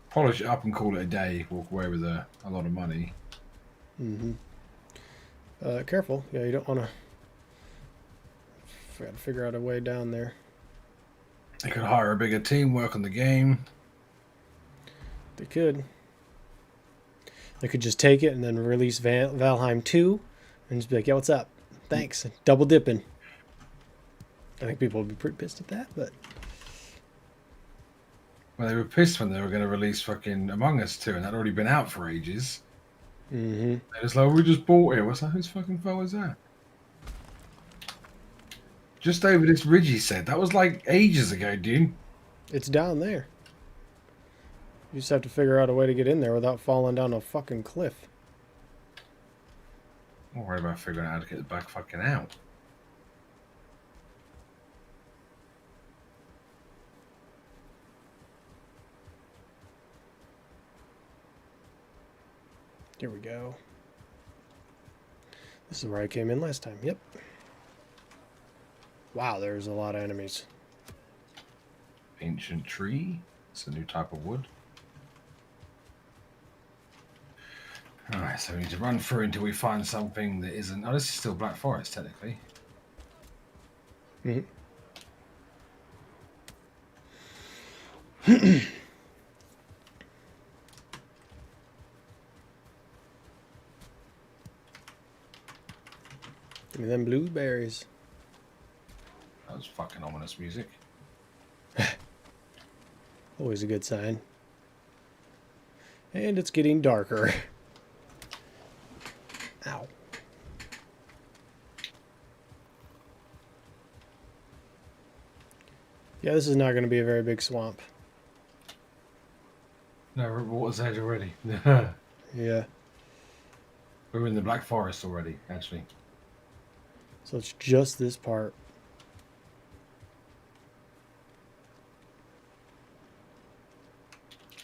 B: Polish it up and call it a day. Walk away with a lot of money.
A: Mm-hmm. Careful. Yeah, you don't want to. Got to figure out a way down there.
B: They could hire a bigger team, work on the game.
A: They could. They could just take it and then release Valheim 2 and just be like, yeah, what's up? Thanks. Double dipping. I think people would be pretty pissed at that, but...
B: Well, they were pissed when they were going to release fucking Among Us 2, and that'd already been out for ages.
A: Mm-hmm.
B: They're just like, we just bought it. What's that? Whose fucking fault was that? Just over this ridge, he said. That was like ages ago, dude.
A: It's down there. You just have to figure out a way to get in there without falling down a fucking cliff.
B: Don't worry about figuring out how to get it back fucking out.
A: Here we go. This is where I came in last time. Yep. Wow, there's a lot of enemies.
B: Ancient tree. It's a new type of wood. Alright, so we need to run through until we find something that isn't... Oh, this is still Black Forest, technically.
A: Mm-hmm. Give me them blueberries.
B: That was fucking ominous music.
A: Always a good sign. And it's getting darker. Ow. Yeah, this is not going to be a very big swamp.
B: No, water's edge already.
A: Yeah.
B: We're in the Black Forest already, actually.
A: So it's just this part.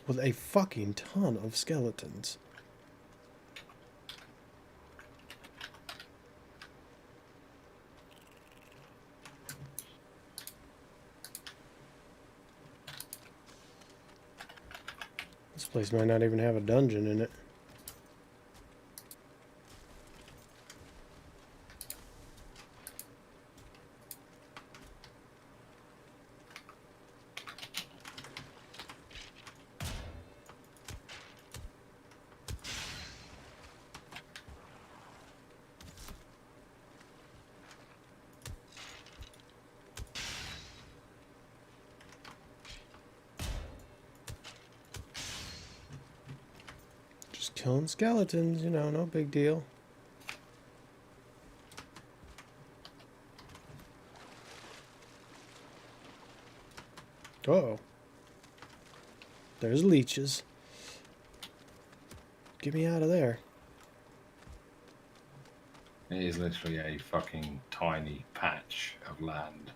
A: With a fucking ton of skeletons. This place might not even have a dungeon in it. Killing skeletons, you know, no big deal. Uh-oh. There's leeches. Get me out of there.
B: It is literally a fucking tiny patch of land.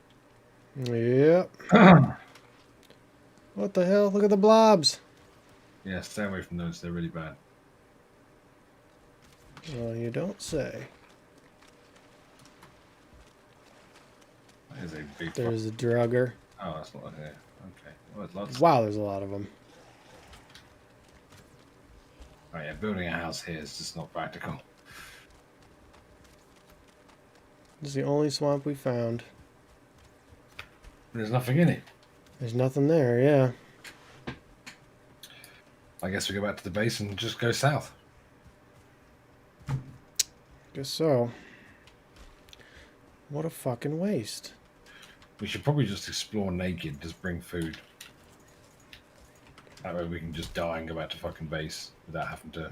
A: Yep. What the hell? Look at the blobs.
B: Yeah, stay away from those. They're really bad.
A: Well, you don't say.
B: That is a big...
A: There's a drugger.
B: Oh, that's not here. Okay. Well, there's lots.
A: Wow, there's a lot of them.
B: Oh yeah, building a house here is just not practical.
A: This is the only swamp we found.
B: There's nothing in it.
A: There's nothing there, yeah.
B: I guess we go back to the base and just go south.
A: Guess so. What a fucking waste.
B: We should probably just explore naked. Just bring food. That way we can just die and go back to fucking base without having to.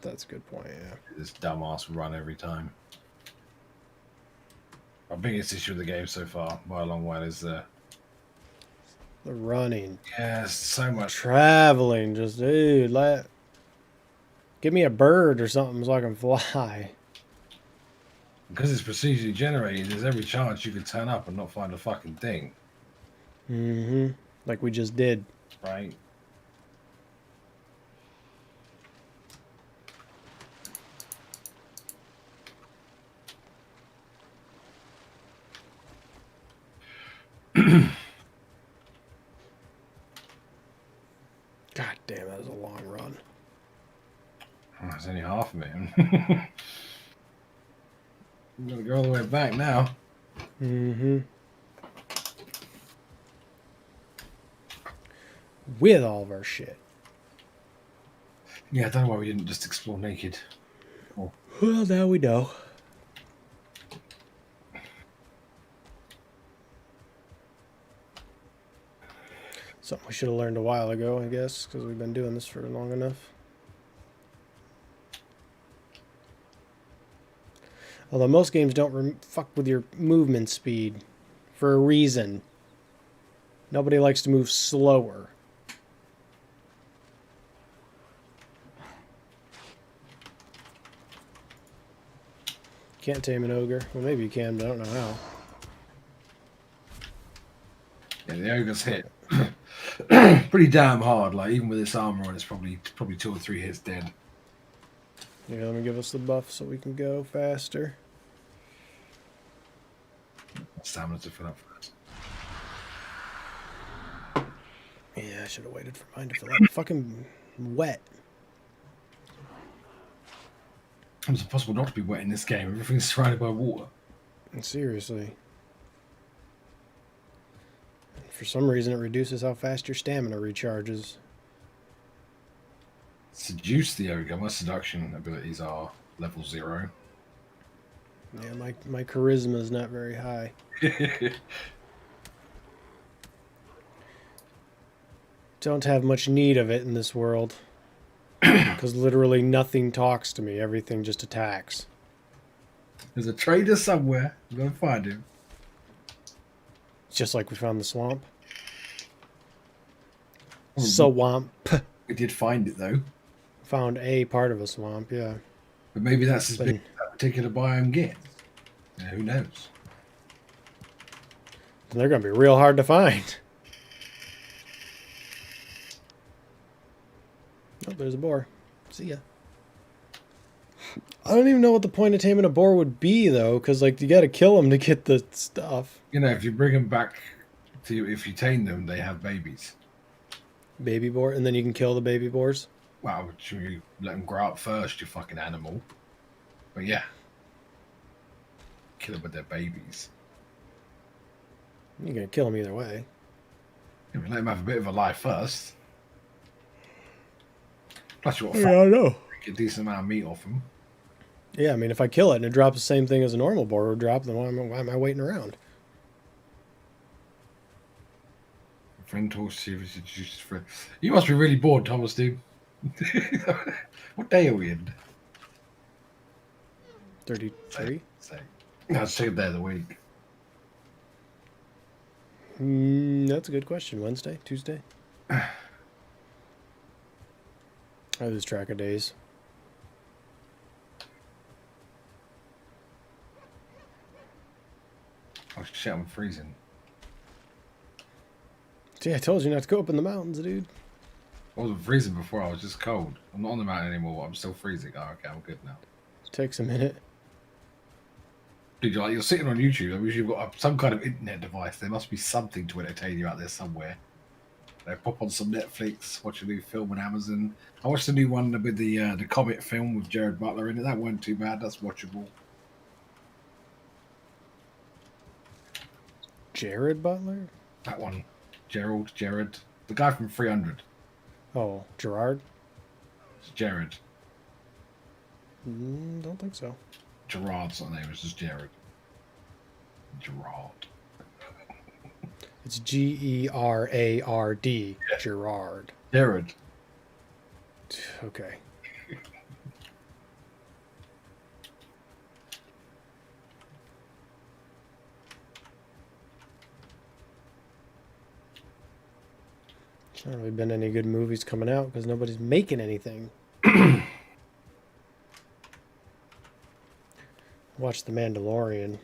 A: That's a good point. Yeah.
B: This dumbass run every time. Our biggest issue with the game so far, by a long way, is
A: The running.
B: yeah, so much
A: Traveling. Just, dude, give me a bird or something so I can fly.
B: because it's procedurally generated. There's every chance you could turn up and not find a fucking thing,
A: Mm-hmm. Like we just did.
B: right?
A: God damn, that was a long run.
B: Oh, it's only half of it. I'm gonna go all the way back now.
A: Mm-hmm. With all of our shit.
B: Yeah, I don't know why we didn't just explore naked.
A: Well, now we know. Something we should have learned a while ago, I guess, because we've been doing this for long enough. Although most games don't fuck with your movement speed for a reason. Nobody likes to move slower. Can't tame an ogre. Well, maybe you can, but I don't know how.
B: Yeah, the ogre's hit pretty damn hard. Like even with this armor on, it's probably 2 or 3 hits dead.
A: Yeah, let me give us the buff so we can go faster.
B: Stamina to fill up first.
A: Yeah, I should have waited for mine to fill up. Fucking wet.
B: It's impossible not to be wet in this game. Everything's surrounded by water.
A: Seriously. For some reason, it reduces how fast your stamina recharges.
B: Seduce the ogre. My seduction abilities are level 0.
A: Yeah, my charisma is not very high. Don't have much need of it in this world. Because literally nothing talks to me. Everything just attacks.
B: There's a trader somewhere. I'm gonna find him.
A: It's just like we found the swamp.
B: Oh,
A: Swamp.
B: we did find it though.
A: Found a part of a swamp, yeah.
B: But maybe that's as
A: But
B: big as that particular biome gets. Yeah, who knows?
A: they're going to be real hard to find. Oh, there's a boar. See ya. I don't even know what the point of taming a boar would be, though, because, like, you got to kill them to get the stuff.
B: You know, if you bring them back to you, if you tame them, they have babies.
A: Baby boar, and then you can kill the baby boars.
B: Wow, should you let them grow up first, you fucking animal? But yeah, kill them with their babies.
A: You're going to kill them either way.
B: Yeah, but let them have a bit of a life first. Plus, you got
A: Yeah, I know.
B: a decent amount of meat off them.
A: Yeah, I mean, if I kill it and it drops the same thing as a normal boar would drop, then why am I waiting around?
B: Friend talks to you. You must be really bored, Thomas, dude. What day are we in?
A: 33?
B: No, second day of the week.
A: That's a good question. Wednesday? Tuesday? I lose track of days.
B: Oh shit, I'm freezing.
A: See, I told you not to go up in the mountains, dude.
B: I wasn't freezing before, I was just cold. I'm not on the mountain anymore, I'm still freezing. Oh, okay, I'm good now.
A: It takes a minute.
B: Dude, you're sitting on YouTube. I wish you've got some kind of internet device. There must be something to entertain you out there somewhere. Pop on some Netflix, watch a new film on Amazon. I watched the new one with the Comet film with Jared Butler in it. That wasn't too bad. That's watchable.
A: Jared Butler?
B: That one. Jared. The guy from 300.
A: Oh, Gerard?
B: It's Jared.
A: Don't think so.
B: Gerard's not name, it's just Jared. Gerard.
A: It's Gerard. Gerard.
B: Jared.
A: Okay. There's not really been any good movies coming out because nobody's making anything. Watched The Mandalorian,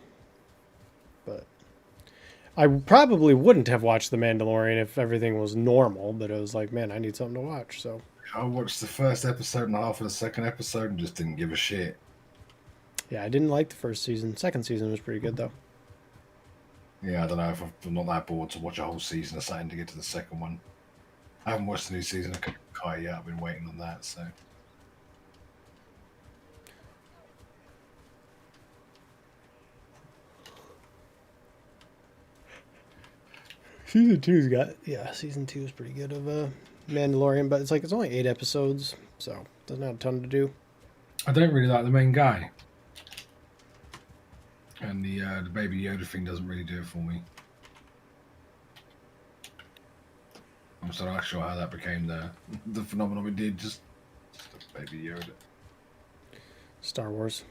A: but I probably wouldn't have watched The Mandalorian if everything was normal, but it was like, man, I need something to watch, so.
B: I watched the first episode and a half of the second episode and just didn't give a shit.
A: Yeah, I didn't like the first season. Second season was pretty good, though.
B: Yeah, I don't know if I'm not that bored to watch a whole season of something to get to the second one. I haven't watched the new season of Kai yet. I've been waiting on that, so.
A: Season 2's got, yeah, season 2 is pretty good of Mandalorian, but it's like, it's only 8 episodes, so doesn't have a ton to do.
B: I don't really like the main guy. And the Baby Yoda thing doesn't really do it for me. I'm still not sure how that became the phenomenon we did. Just Baby Yoda.
A: Star Wars.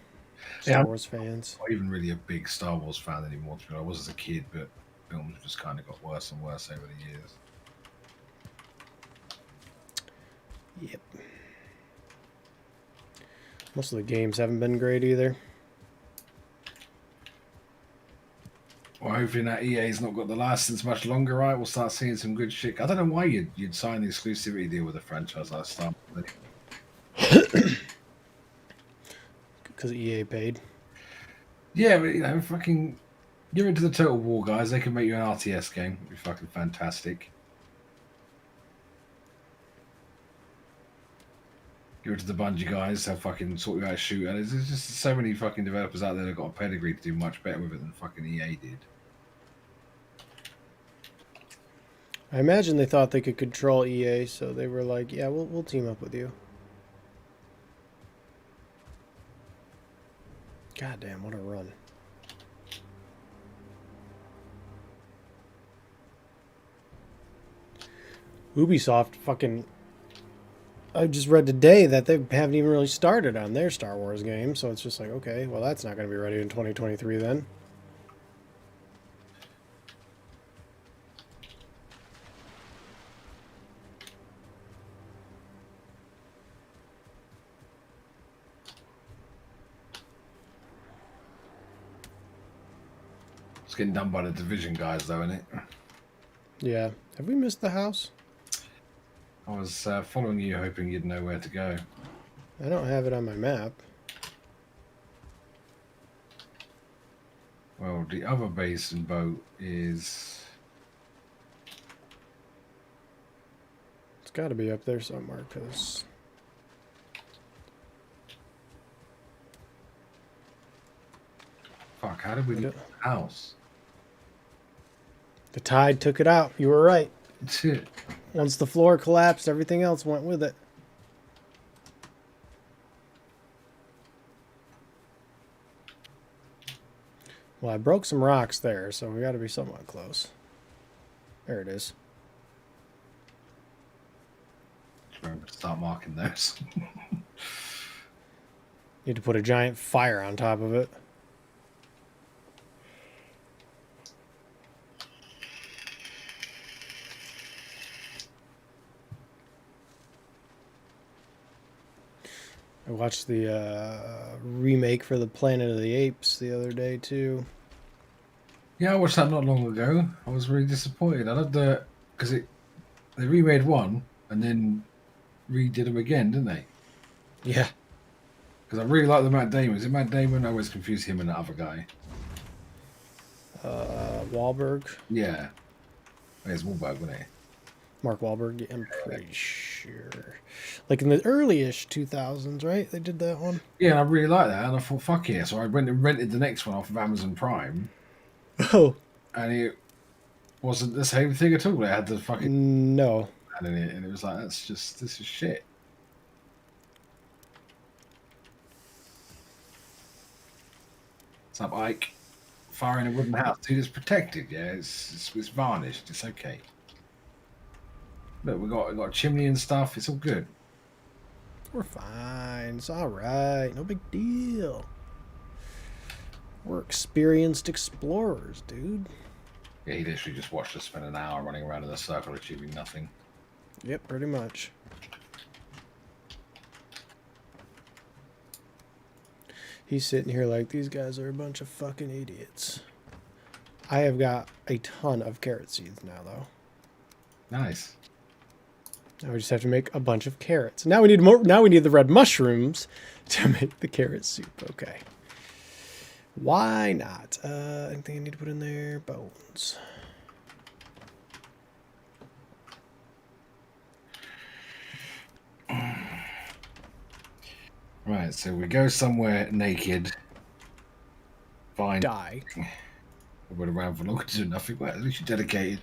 B: Yeah.
A: Star Wars fans.
B: I'm not even really a big Star Wars fan anymore. I was as a kid, but films just kind of got worse and worse over the years.
A: Yep. Most of the games haven't been great either.
B: Well, hopefully that EA's not got the license much longer, right? We'll start seeing some good shit. I don't know why you'd sign the exclusivity deal with a franchise like Star Wars.
A: Because EA paid.
B: Yeah, but you know, fucking, you're into the Total War guys. They can make you an RTS game. It'd be fucking fantastic. You're into the Bungie guys. They'll fucking sort you out a shooter. There's just so many fucking developers out there that got a pedigree to do much better with it than fucking EA did.
A: I imagine they thought they could control EA, so they were like, yeah, we'll team up with you. God damn, what a run. Ubisoft fucking... I just read today that they haven't even really started on their Star Wars game, so it's just like, okay, well, that's not going to be ready in 2023 then.
B: It's getting done by the Division guys, though, isn't it?
A: Yeah. Have we missed the house?
B: I was following you, hoping you'd know where to go.
A: I don't have it on my map.
B: Well, the other base and boat is...
A: It's got to be up there somewhere, because...
B: Fuck, how did we leave the house?
A: The tide took it out. You were right.
B: Shit.
A: Once the floor collapsed, everything else went with it. Well, I broke some rocks there, so we got to be somewhat close. There it is.
B: Remember to start marking those.
A: Need to put a giant fire on top of it. I watched the remake for the Planet of the Apes the other day, too.
B: Yeah, I watched that not long ago. I was really disappointed. I loved the... Because they remade one and then redid them again, didn't they?
A: Yeah.
B: Because I really like the Matt Damon. Is it Matt Damon? I always confuse him and that other guy.
A: Wahlberg.
B: Yeah. It's Wahlberg, wasn't it?
A: Mark Wahlberg, I'm pretty sure. Like in the early-ish 2000s, right? They did that one?
B: Yeah, and I really like that. And I thought, fuck yeah. So I went and rented the next one off of Amazon Prime.
A: Oh.
B: And it wasn't the same thing at all. It had the fucking...
A: No.
B: in it, and it was like, this is shit. What's up, Ike? firing a wooden house. Dude, it's protected. Yeah, it's varnished. It's okay. Look, we got a chimney and stuff. It's all good.
A: We're fine. It's all right. No big deal. We're experienced explorers, dude.
B: Yeah, he literally just watched us spend an hour running around in a circle achieving nothing.
A: Yep, pretty much. He's sitting here like, these guys are a bunch of fucking idiots. I have got a ton of carrot seeds now, though.
B: Nice.
A: Now we just have to make a bunch of carrots. Now we need more. Now we need the red mushrooms to make the carrot soup. Okay. Why not? Anything I need to put in there? Bones.
B: Right, so we go somewhere naked. Fine.
A: Die.
B: We went around for longer to do nothing, but at least you're dedicated.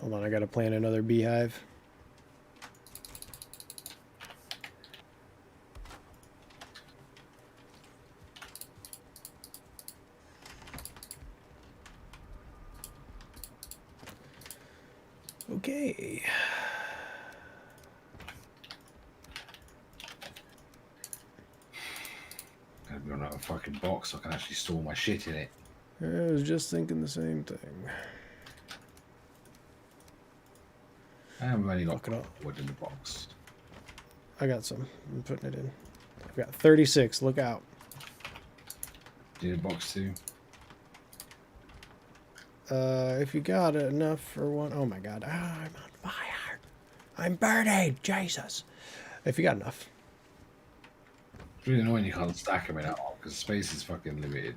A: Hold on, I gotta plant another beehive. Okay.
B: Gotta be on a fucking box so I can actually store my shit in it.
A: I was just thinking the same thing.
B: And we've only got
A: Fuck it up.
B: wood in the box.
A: I got some. I'm putting it in. I've got 36. Look out.
B: Do you need a box too?
A: If you got enough for one, oh my god, I'm on fire. I'm burning, Jesus. If you got enough.
B: It's really annoying you can't stack them in that one because space is fucking limited.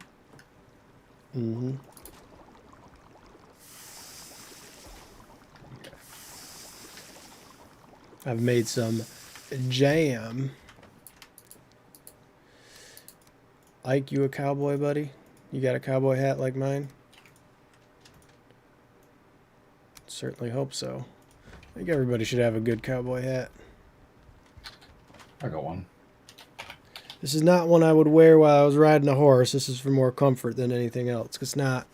A: Mm-hmm. I've made some jam. Ike, you a cowboy, buddy? You got a cowboy hat like mine? Certainly hope so. I think everybody should have a good cowboy hat.
B: I got one.
A: This is not one I would wear while I was riding a horse. This is for more comfort than anything else. It's not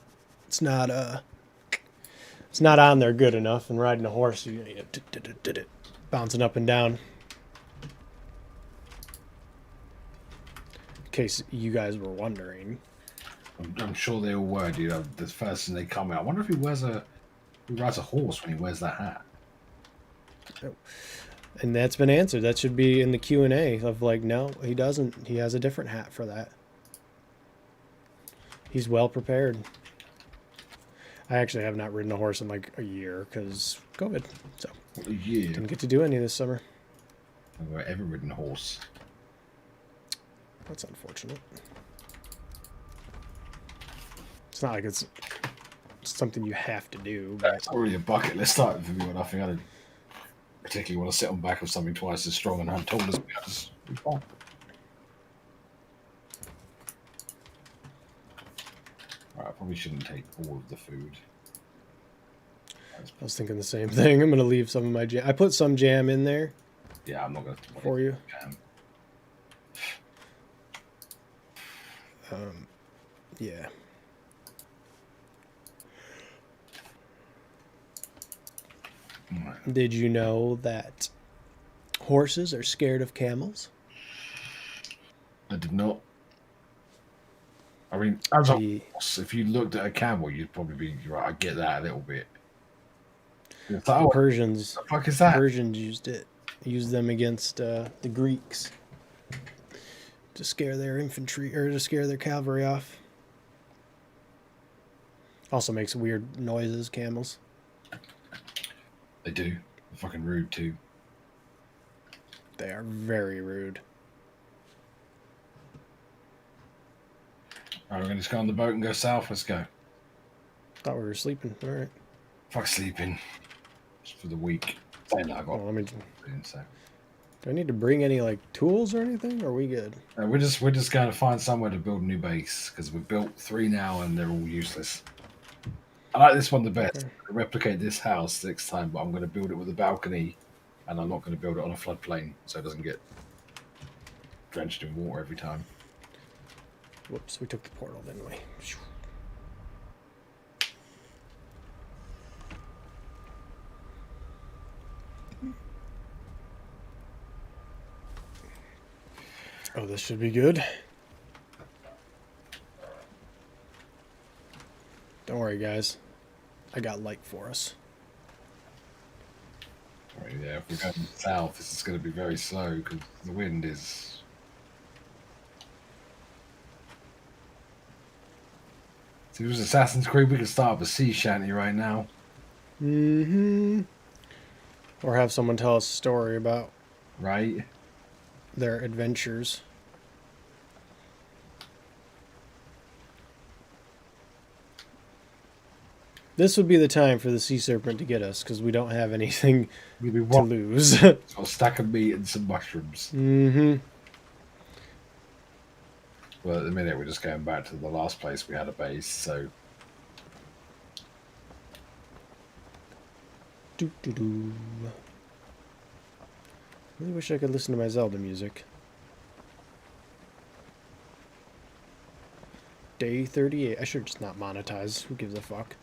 A: on there good enough. And riding a horse, you bouncing up and down. In case you guys were wondering.
B: I'm sure they all were, dude. The first thing they come out. I wonder if he rides a horse when he wears that hat.
A: And that's been answered. That should be in the Q&A of like, no, he doesn't. He has a different hat for that. He's well prepared. I actually have not ridden a horse in like a year because COVID. So
B: A year.
A: didn't get to do any this summer.
B: I've ever ridden a horse.
A: That's unfortunate. It's not like it's something you have to do. But
B: It's not really a bucket list item for me, but I think I don't particularly want to sit on back of something twice as strong and tall as me. I just be fine. Right, I probably shouldn't take all of the food.
A: I was thinking the same thing. I'm going to leave some of my jam. I put some jam in there
B: Yeah, I'm not going to
A: for you.
B: Jam.
A: Yeah.
B: Right.
A: Did you know that horses are scared of camels?
B: I did not. I mean, as a
A: The-
B: horse, if you looked at a camel, you'd probably be right. I get that a little bit. It's like, oh,
A: Persians
B: what the fuck is that?
A: Persians used them against the Greeks to scare their infantry or to scare their cavalry off. Also makes weird noises, camels.
B: They do. They're fucking rude too.
A: They are very rude.
B: Alright, we're gonna just go on the boat and go south. Let's go.
A: Thought we were sleeping. All right.
B: Fuck sleeping. Just for the week. I got.
A: Well, let me.
B: So.
A: Do I need to bring any like tools or anything? Or are we good?
B: We're just going to find somewhere to build a new base because we've built 3 now and they're all useless. I like this one the best.
A: Okay.
B: I'm gonna replicate this house next time, but I'm going to build it with a balcony, and I'm not going to build it on a floodplain so it doesn't get drenched in water every time.
A: Whoops, we took the portal, didn't we? Oh, this should be good. Don't worry, guys. I got light for us.
B: Right, yeah, if we're going south, this is going to be very slow because the wind is. See, if it was Assassin's Creed, we could start up a sea shanty right now.
A: Mm-hmm. Or have someone tell us a story about
B: Right?
A: their adventures. This would be the time for the sea serpent to get us because we don't have anything
B: We'll be
A: to lose.
B: got a stack of meat and some mushrooms.
A: Mm-hmm.
B: Well, at the minute, we're just going back to the last place we had a base, so.
A: Doo-doo-doo. Really wish I could listen to my Zelda music. Day 38. I should just not monetize. Who gives a fuck?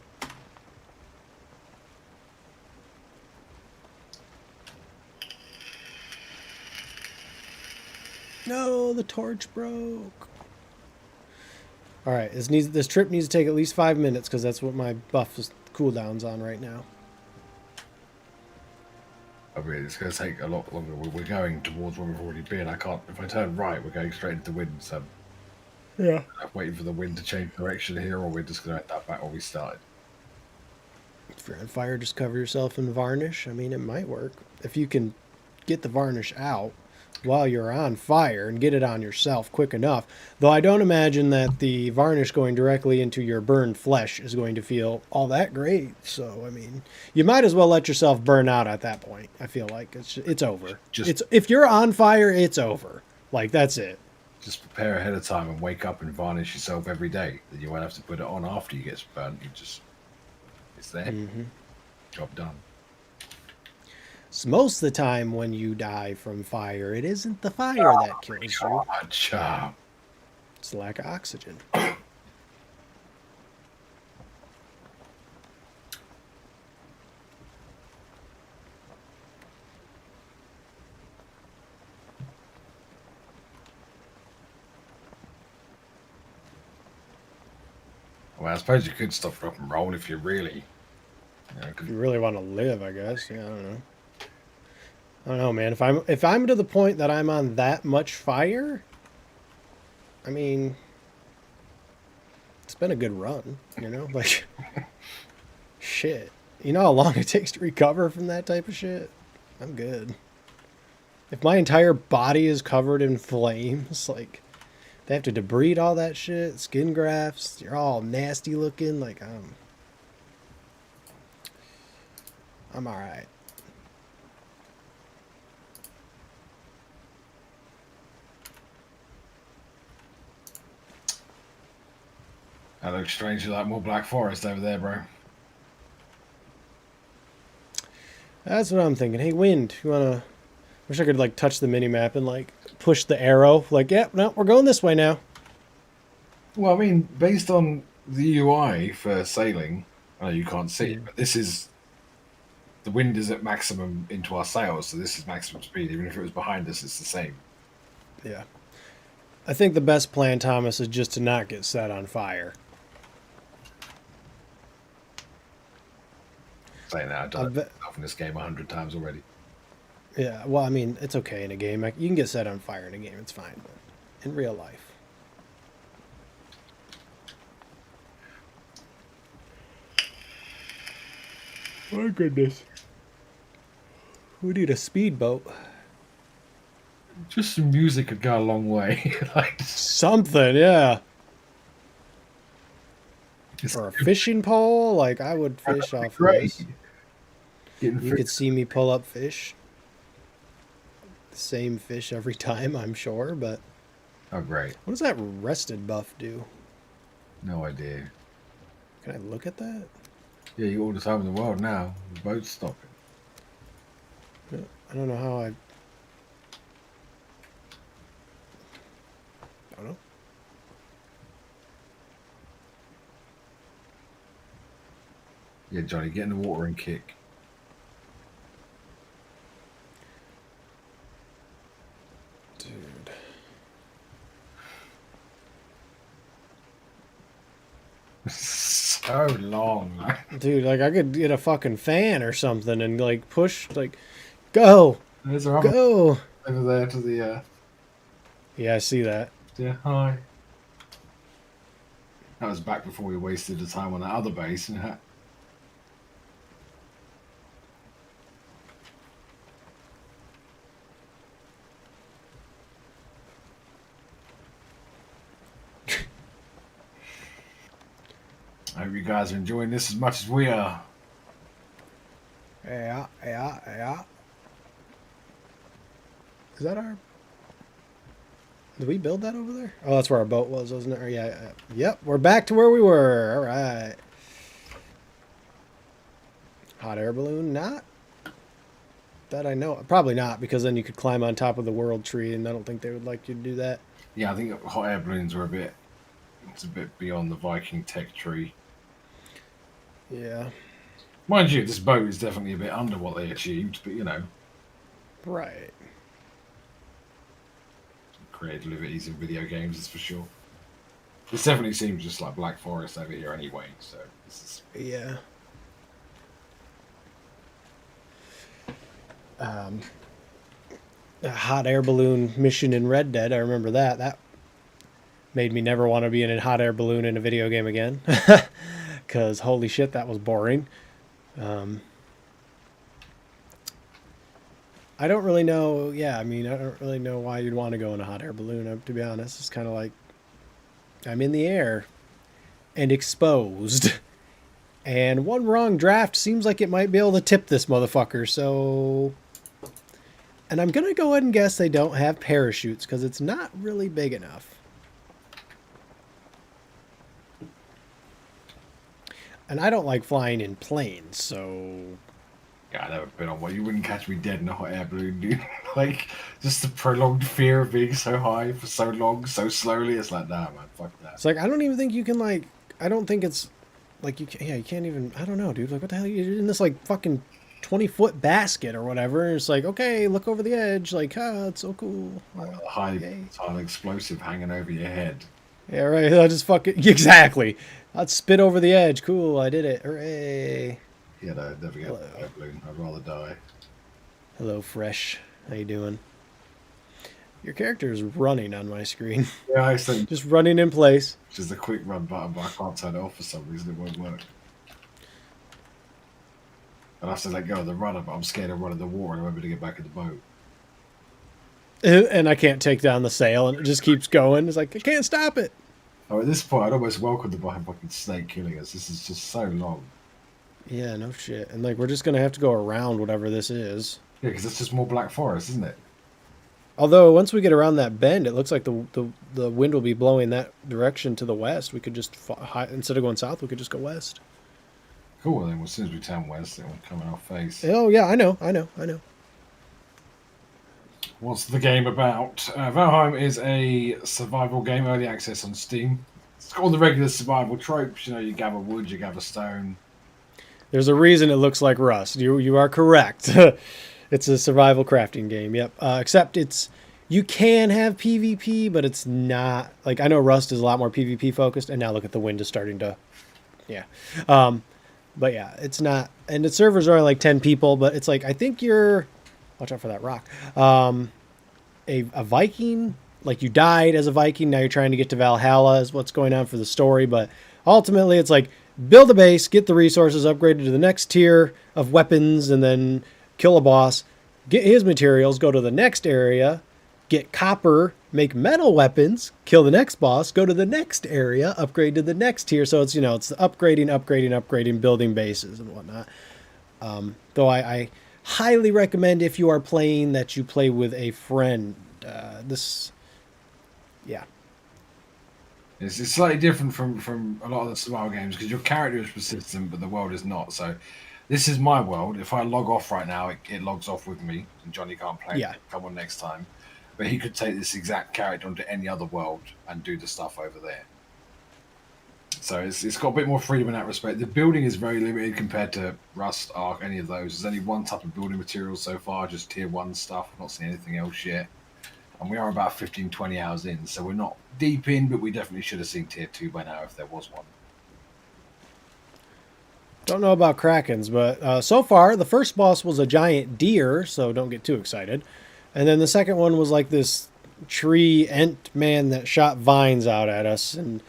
A: No, the torch broke. All right, this trip needs to take at least 5 minutes because that's what my buff is cooldown's on right now.
B: I mean, it's going to take a lot longer. We're going towards where we've already been. I can't. If I turn right, we're going straight into the wind. So
A: Yeah.
B: I'm waiting for the wind to change direction here, or we're just going to end up back where we started.
A: If you're on fire, just cover yourself in varnish. I mean, it might work if you can get the varnish out while you're on fire and get it on yourself quick enough. Though I don't imagine that the varnish going directly into your burned flesh is going to feel all that great. So, I mean, you might as well let yourself burn out at that point. I feel like it's over. If you're on fire, it's over. Like, that's it.
B: Just prepare ahead of time and wake up and varnish yourself every day. Then you won't have to put it on after you get burnt. It's there.
A: Mm-hmm.
B: Job done.
A: So most of the time when you die from fire, it isn't the fire that kills you.
B: Gotcha.
A: It's the lack of oxygen.
B: Well, I suppose you could stop, rock and roll if you really.
A: If you really want to live, I guess. Yeah, I don't know. I don't know, man. If I'm to the point that I'm on that much fire, I mean, it's been a good run, you know? Like, shit. You know how long it takes to recover from that type of shit? I'm good. If my entire body is covered in flames, like, they have to debride all that shit, skin grafts, you're all nasty looking, like, I'm alright.
B: That looks strangely like more Black Forest over there, bro.
A: That's what I'm thinking. Hey, wind, you wanna... Wish I could, like, touch the mini-map and, like, push the arrow. Like, yeah, no, we're going this way now.
B: Well, I mean, based on the UI for sailing, I know you can't see it, but this is... The wind is at maximum into our sails, so this is maximum speed. Even if it was behind us, it's the same.
A: Yeah. I think the best plan, Thomas, is just to not get set on fire.
B: Saying that, I've done myself in this game 100 times already.
A: Yeah, well, I mean, it's okay in a game. You can get set on fire in a game, it's fine. But in real life. My goodness. We need a speedboat.
B: Just some music could go a long way. Like
A: something, yeah. Or a fishing pole. Like, I would fish off this. You could see me pull up fish. The same fish every time, I'm sure, but...
B: Oh, great.
A: What does that rested buff do?
B: No idea.
A: Can I look at that?
B: Yeah, you got all the time in the world now. The boat's stopping.
A: I don't know how I don't know.
B: Yeah, Johnny, get in the water and kick.
A: Dude.
B: So long.
A: Dude, like I could get a fucking fan or something and like push like go.
B: There's our other
A: Go.
B: over there to the.
A: Yeah, I see that.
B: Yeah, hi. That was back before we wasted the time on that other base. I hope you guys are enjoying this as much as we are.
A: Yeah, yeah, yeah. Is that our? Did we build that over there? Oh, that's where our boat was, wasn't it? Or yeah. Yep, we're back to where we were. All right. Hot air balloon? Not that I know. Probably not, because then you could climb on top of the world tree, and I don't think they would like you to do that.
B: Yeah, I think hot air balloons were a bit. It's a bit beyond the Viking tech tree.
A: Yeah.
B: Mind you, this boat is definitely a bit under what they achieved, but you know,
A: Right.
B: creative liberties in video games is for sure. This definitely seems just like Black Forest over here anyway, so this is.
A: Yeah. A hot air balloon mission in Red Dead. I remember that. That made me never want to be in a hot air balloon in a video game again. Because holy shit, that was boring. I don't really know. Yeah, I mean, I don't really know why you'd want to go in a hot air balloon, to be honest. It's kind of like I'm in the air and exposed. And one wrong draft seems like it might be able to tip this motherfucker, so. And I'm going to go ahead and guess they don't have parachutes because it's not really big enough. And I don't like flying in planes, so.
B: Yeah, I've never been on one. You wouldn't catch me dead in a hot air balloon, dude. Like, just the prolonged fear of being so high for so long, so slowly. It's like, nah, man, fuck that.
A: It's like, I don't even think you can, like. I don't think it's. Like, you can't. Yeah, you can't even. I don't know, dude. Like, what the hell? You're in this, like, fucking 20-foot basket or whatever. And it's like, okay, look over the edge. Like, it's so cool.
B: High,
A: Yay.
B: high explosive hanging over your head.
A: Yeah, right. I just fucking. Exactly. I'd spit over the edge. Cool, I did it. Hooray.
B: Yeah, no, never get a hot air balloon. I'd rather die.
A: Hello, Fresh. How you doing? Your character is running on my screen.
B: Yeah, I think
A: Just running in place.
B: just a quick run button, but I can't turn it off for some reason. It won't work. And I have to let go of the runner, but I'm scared of running the water and I won't be able to get back in the boat.
A: And I can't take down the sail, and it just keeps going. It's like, I can't stop it.
B: Oh, at this point, I'd almost welcome the fucking snake killing us. This is just so long.
A: Yeah, no shit. And, like, we're just going to have to go around whatever this is.
B: Yeah, because it's just more Black Forest, isn't it?
A: Although, once we get around that bend, it looks like the wind will be blowing that direction to the west. We could just, instead of going south, we could just go west.
B: Cool, then as soon as we turn west, it will come in our face.
A: Oh, yeah, I know.
B: What's the game about? Valheim is a survival game, early access on Steam. It's got all the regular survival tropes. You know, you gather wood, you gather stone.
A: There's a reason it looks like Rust. You are correct. It's a survival crafting game. Yep. Except you can have PvP, but it's not like I know Rust is a lot more PvP focused. And now look at the wind is starting to, yeah. But yeah, it's not. And the servers are only like 10 people, but it's like I think you're. Watch out for that rock. A Viking, like you died as a Viking. Now you're trying to get to Valhalla is what's going on for the story. But ultimately, it's like build a base, get the resources upgraded to the next tier of weapons, and then kill a boss, get his materials, go to the next area, get copper, make metal weapons, kill the next boss, go to the next area, upgrade to the next tier. So it's, it's upgrading, building bases and whatnot. Though I highly recommend if you are playing that you play with a friend. Yeah.
B: It's slightly different from a lot of the survival games because your character is persistent, but the world is not. So this is my world. If I log off right now, it logs off with me, and Johnny can't play.
A: Yeah.
B: Come on next time, but he could take this exact character onto any other world and do the stuff over there. So it's got a bit more freedom in that respect. The building is very limited compared to Rust, Ark, any of those. There's only one type of building material so far, just tier 1 stuff. I've not seen anything else yet. And we are about 15, 20 hours in, so we're not deep in, but we definitely should have seen tier 2 by now if there was one.
A: Don't know about Krakens, but so far the first boss was a giant deer, so don't get too excited. And then the second one was like this tree ent man that shot vines out at us. And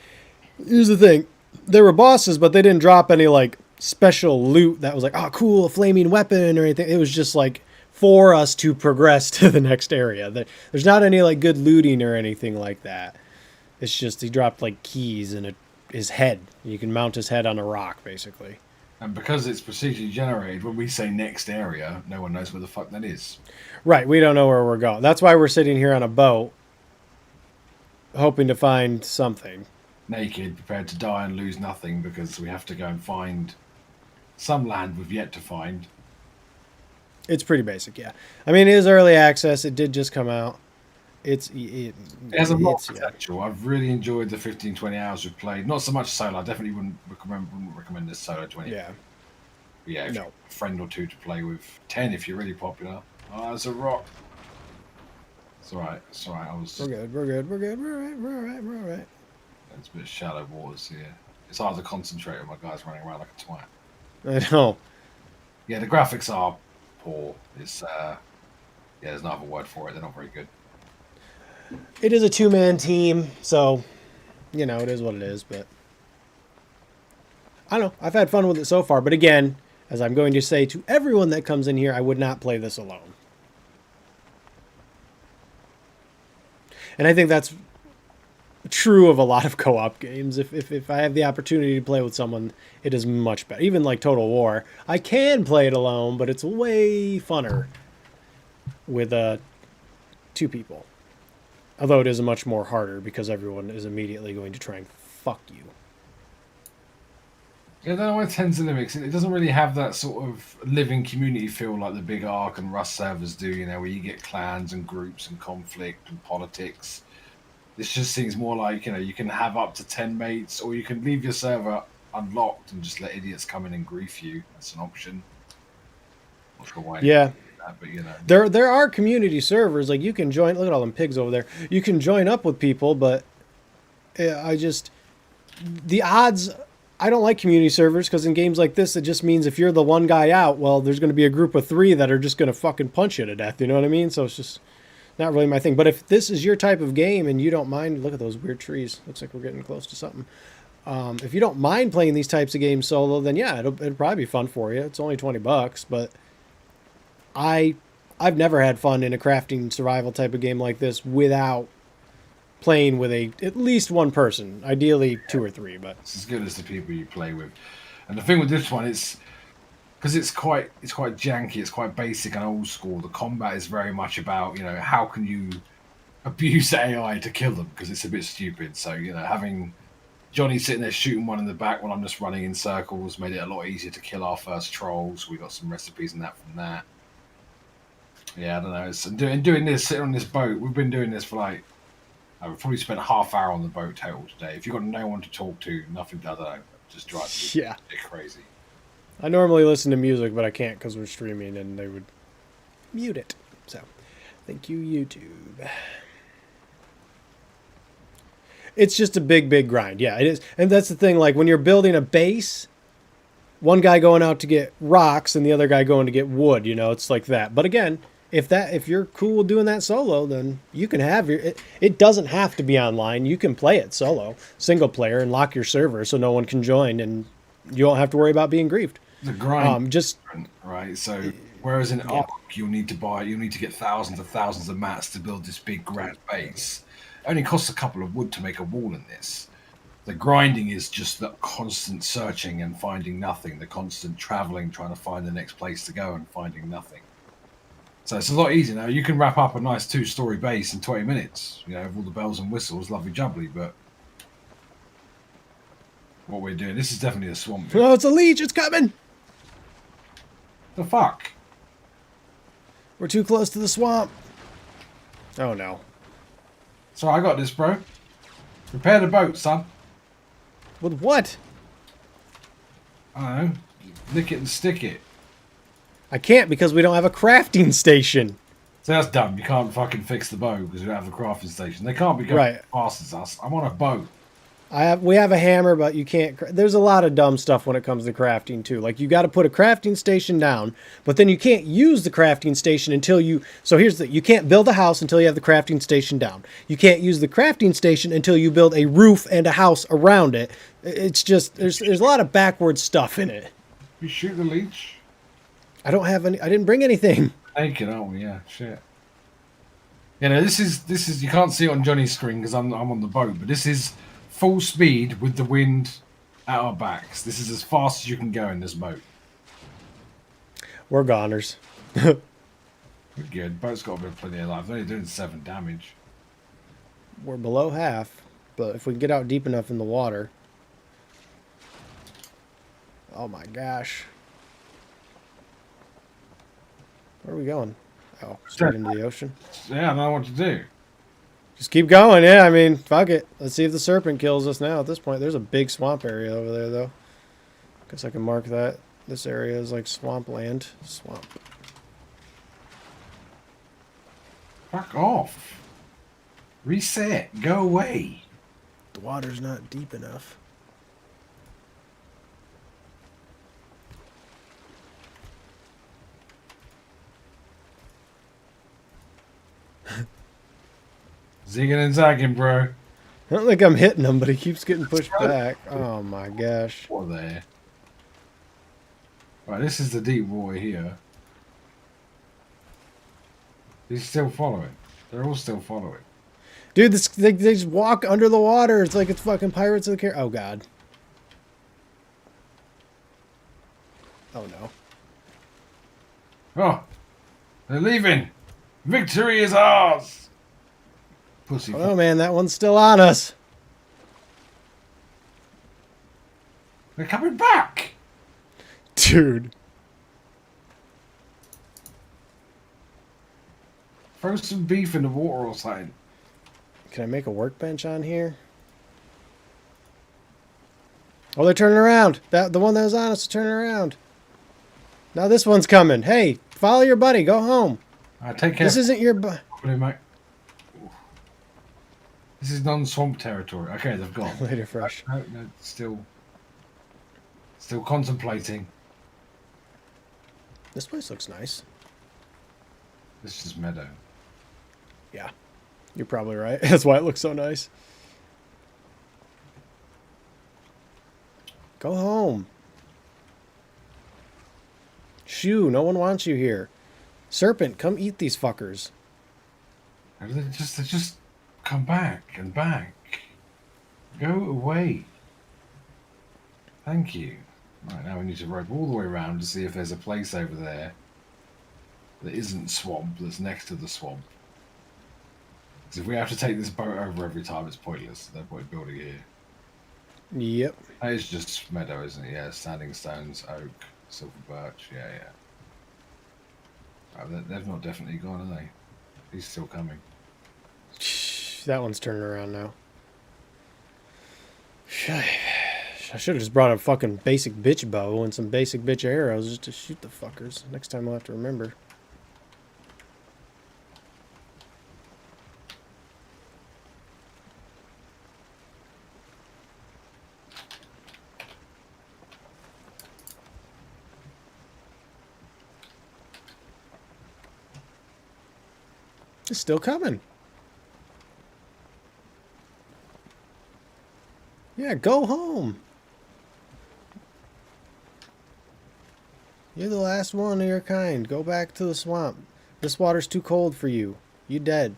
A: here's the thing, they were bosses, but they didn't drop any like special loot that was like, oh cool, a flaming weapon or anything. It was just like for us to progress to the next area. There's not any like good looting or anything like that. It's just he dropped like keys and his head. You can mount his head on a rock basically.
B: And because it's procedurally generated, when we say next area, no one knows where the fuck that is.
A: Right, we don't know where we're going. That's why we're sitting here on a boat hoping to find something.
B: Naked, prepared to die and lose nothing because we have to go and find some land we've yet to find.
A: It's pretty basic, yeah. I mean, it is early access. It did just come out. It
B: has a lot of potential. I've really enjoyed the 15, 20 hours we've played. Not so much solo. I definitely wouldn't recommend this solo 20.
A: Yeah.
B: But yeah, no. A friend or two to play with. 10 if you're really popular. Oh, there's a rock. It's alright. It's alright.
A: We're good. We're good. We're good. We're alright. We're alright. We're alright.
B: It's a bit of shallow waters here. It's hard to concentrate when my guy's running around like a twat.
A: I know.
B: Yeah, the graphics are poor. It's yeah, there's no other word for it. They're not very good.
A: It is a 2-man team, so you know it is what it is. But I don't know. I've had fun with it so far. But again, as I'm going to say to everyone that comes in here, I would not play this alone. And I think that's true of a lot of co-op games. If I have the opportunity to play with someone, it is much better. Even like Total War, I can play it alone, but it's way funner with 2 people. Although it is much more harder because everyone is immediately going to try and fuck you.
B: Yeah, I don't know why Tens and Limits. It doesn't really have that sort of living community feel like the big Ark and Rust servers do, you know, where you get clans and groups and conflict and politics. This just seems more like, you know, you can have up to 10 mates, or you can leave your server unlocked and just let idiots come in and grief you. That's an option. Not sure why.
A: Yeah.
B: That, but you know.
A: There are community servers, like you can join. Look at all them pigs over there. You can join up with people, but the odds. I don't like community servers because in games like this, it just means if you're the one guy out, well, there's going to be a group of 3 that are just going to fucking punch you to death. You know what I mean? So it's just not really my thing. But if this is your type of game and you don't mind, look at those weird trees. Looks like we're getting close to something. If you don't mind playing these types of games solo, then yeah, it'll probably be fun for you. It's only $20, but I've never had fun in a crafting survival type of game like this without playing with at least one person, ideally 2 or 3. But
B: it's as good as the people you play with. And the thing with this one is because it's quite janky, it's quite basic and old school. The combat is very much about, you know, how can you abuse AI to kill them because it's a bit stupid. So, you know, having Johnny sitting there shooting one in the back while I'm just running in circles made it a lot easier to kill our first trolls. We got some recipes and that from that. Yeah, I don't know. It's doing this, sitting on this boat. We've been doing this for like, we've probably spent a half hour on the boat total today. If you've got no one to talk to, nothing to, I don't know, just drive you crazy.
A: I normally listen to music, but I can't because we're streaming and they would mute it. So, thank you, YouTube. It's just a big grind. Yeah, it is. And that's the thing. Like when you're building a base, one guy going out to get rocks and the other guy going to get wood, you know, it's like that. But again, if you're cool doing that solo, then you can have it doesn't have to be online. You can play it solo, single player, and lock your server so no one can join and you don't have to worry about being griefed.
B: The grind right. So whereas in Ark you'll need to get thousands of mats to build this big grand base. It only costs a couple of wood to make a wall in this. The grinding is just the constant searching and finding nothing, the constant traveling, trying to find the next place to go and finding nothing. So it's a lot easier now. You can wrap up a nice 2-story base in 20 minutes, you know, with all the bells and whistles, lovely jubbly, but what we're doing. This is definitely a swamp.
A: Oh, it's a leech. It's coming.
B: The fuck?
A: We're too close to the swamp. Oh, no.
B: So I got this, bro. Repair the boat, son.
A: With what?
B: I don't know. Nick it and stick it.
A: I can't because we don't have a crafting station.
B: So that's dumb. You can't fucking fix the boat because we don't have a crafting station. They can't be going
A: Right.
B: as fast as us. I'm on a boat.
A: We have a hammer, but you can't. There's a lot of dumb stuff when it comes to crafting too. Like you got to put a crafting station down, but then you can't use the crafting station until you. So here's the: you can't build a house until you have the crafting station down. You can't use the crafting station until you build a roof and a house around it. It's just there's a lot of backward stuff in it.
B: We shoot the leech.
A: I don't have any. I didn't bring anything.
B: Naked, aren't we? Yeah, shit. You know, this is you can't see it on Johnny's screen because I'm on the boat, but this is full speed with the wind at our backs. This is as fast as you can go in this boat.
A: We're goners.
B: We're good. Boat's got a bit of plenty of life. It's only doing 7 damage.
A: We're below half, but if we can get out deep enough in the water. Oh my gosh. Where are we going? Oh, straight into the ocean.
B: Yeah, I don't know what to do.
A: Just keep going. Yeah, I mean, fuck it. Let's see if the serpent kills us now at this point. There's a big swamp area over there, though. Guess I can mark that. This area is like swampland. Swamp.
B: Fuck off. Reset. Go away.
A: The water's not deep enough.
B: Zigging and zagging, bro.
A: I don't think I'm hitting him, but he keeps getting pushed back. Oh my gosh.
B: What there? Right, this is the deep water here. He's still following. They're all still following.
A: Dude, they just walk under the water. It's like it's fucking Pirates of the Caribbean. Oh god. Oh no.
B: Oh, they're leaving. Victory is ours. Pussy.
A: Oh man, that one's still on us.
B: They're coming back.
A: Dude.
B: Throw some beef in the water or something.
A: Can I make a workbench on here? Oh, they're turning around. The one that was on us is turning around. Now this one's coming. Hey, follow your buddy. Go home.
B: Take care.
A: This isn't your buddy.
B: Mate. This is non-swamp territory. Okay, they've gone.
A: Later, fresh.
B: No, still contemplating.
A: This place looks nice.
B: This is meadow.
A: Yeah, you're probably right. That's why it looks so nice. Go home. Shoo, no one wants you here. Serpent, come eat these fuckers.
B: They just come back and back. Go away. Thank you. Right, now we need to rope all the way around to see if there's a place over there that isn't swamp, that's next to the swamp. Because if we have to take this boat over every time, it's pointless. No point building it here.
A: Yep.
B: That is just meadow, isn't it? Yeah, standing stones, oak, silver birch. Yeah, yeah. Right, they've not definitely gone, are they? He's still coming.
A: That one's turning around now. I should have just brought a fucking basic bitch bow and some basic bitch arrows just to shoot the fuckers. Next time I'll have to remember. It's still coming. Yeah, go home. You're the last one of your kind. Go back to the swamp. This water's too cold for you. You dead.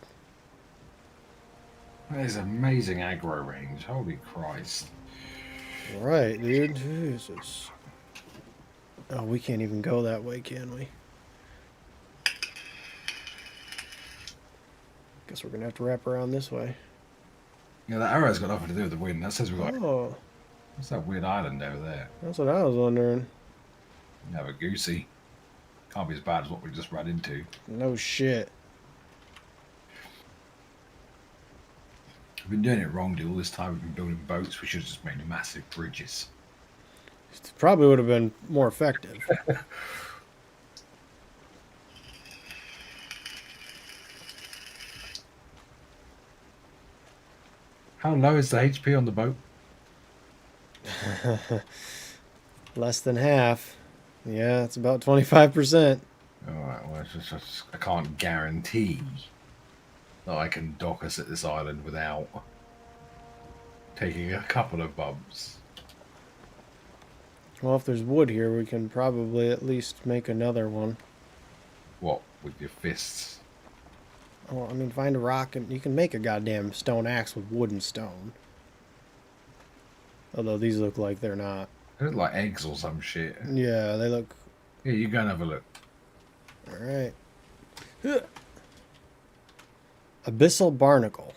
B: That is amazing aggro range. Holy Christ.
A: Right, dude. Jesus. Oh, we can't even go that way, can we? Guess we're gonna have to wrap around this way.
B: Yeah, that arrow's got nothing to do with the wind. That says we've got...
A: Oh.
B: What's that weird island over there?
A: That's what I was wondering.
B: You have a goosey. Can't be as bad as what we just ran into.
A: No shit.
B: We've been doing it wrong, dude. All this time we've been building boats. We should have just made massive bridges.
A: It probably would have been more effective.
B: How low is the HP on the boat?
A: Less than half. Yeah, it's about 25%.
B: Alright, well, I can't guarantee that I can dock us at this island without taking a couple of bumps.
A: Well, if there's wood here, we can probably at least make another one.
B: What, with your fists?
A: Oh, I mean, find a rock and you can make a goddamn stone axe with wood and stone. Although these look like they're not.
B: They look like eggs or some shit.
A: Yeah, they look...
B: Here, you go and have a look.
A: Alright. Abyssal barnacle.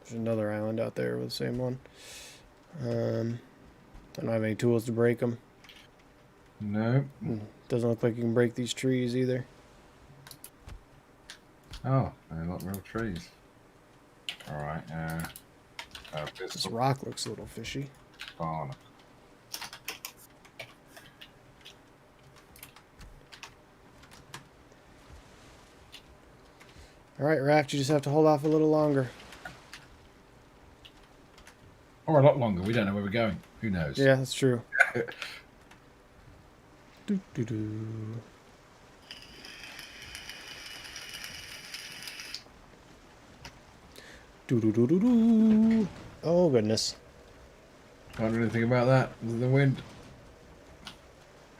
A: There's another island out there with the same one. Don't have any tools to break them.
B: No.
A: Doesn't look like you can break these trees either.
B: Oh, they're not real trees. Alright,
A: This rock looks a little fishy.
B: barnacle.
A: Alright, Raft, you just have to hold off a little longer.
B: Or a lot longer. We don't know where we're going. Who knows?
A: Yeah, that's true. Do, do, do. Do, do, do, do, do. Oh, goodness.
B: Can't do anything about that. The wind.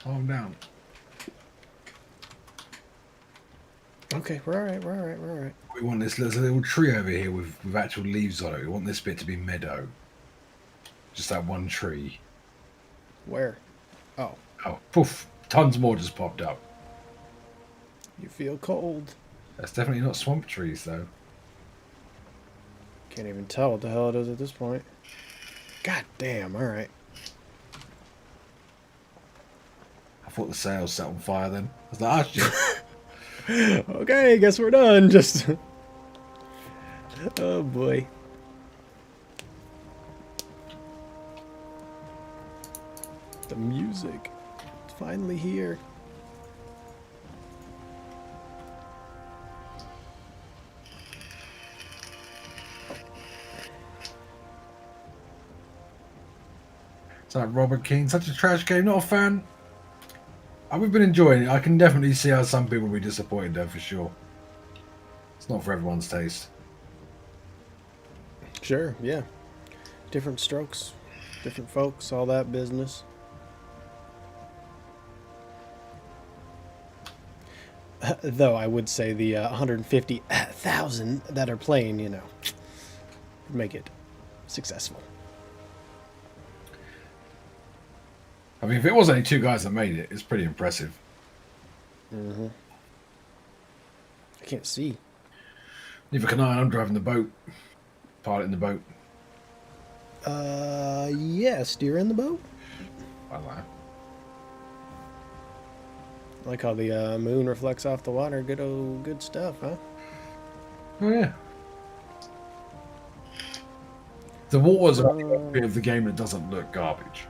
B: Calm down.
A: Okay, we're alright, we're alright, we're alright.
B: We want this. There's a little tree over here with actual leaves on it. We want this bit to be meadow. Just that one tree.
A: Where? Oh,
B: Oh, poof. Tons more just popped up.
A: you feel cold.
B: That's definitely not swamp trees, though.
A: Can't even tell what the hell it is at this point. God damn, alright.
B: I thought the sails set on fire then. I was like, ah, shit.
A: Okay, guess we're done. Just... Oh, boy. The music. It's finally here.
B: It's like Robert King, such a trash game. Not a fan. We've been enjoying it. I can definitely see how some people will be disappointed, though, for sure. It's not for everyone's taste.
A: Sure, yeah. Different strokes, different folks, all that business. Though I would say the 150,000 that are playing, you know, make it successful.
B: I mean, if it was only two guys that made it, it's pretty impressive.
A: Mm-hmm. I can't see.
B: Neither can I. I'm driving the boat. Piloting the boat.
A: Yeah, steer in the boat.
B: I don't know.
A: I like how the moon reflects off the water. Good stuff, huh?
B: Oh, yeah. The water's a bit of the game that doesn't look garbage.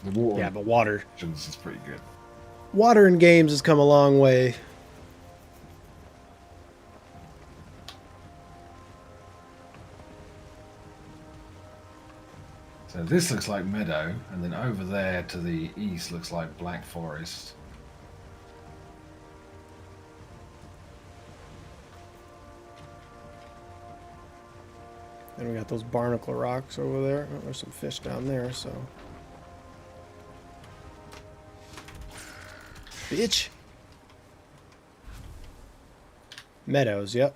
B: The water,
A: Yeah, but water
B: is pretty good.
A: Water in games has come a long way.
B: So this looks like meadow, and then over there to the east looks like black forest.
A: And we got those barnacle rocks over there. Oh, there's some fish down there, so. Bitch. Meadows, yep.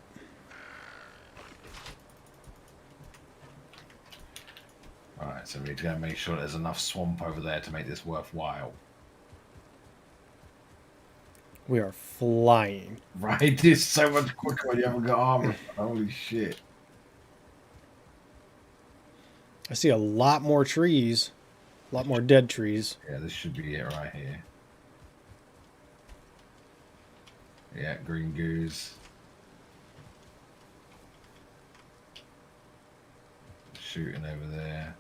B: Alright, so we need to go and make sure there's enough swamp over there to make this worthwhile.
A: We are flying.
B: Right? It's so much quicker when you haven't got armor. Holy shit.
A: I see a lot more trees. A lot more dead trees.
B: Yeah, this should be it right here. Yeah, green goose. Shooting over there.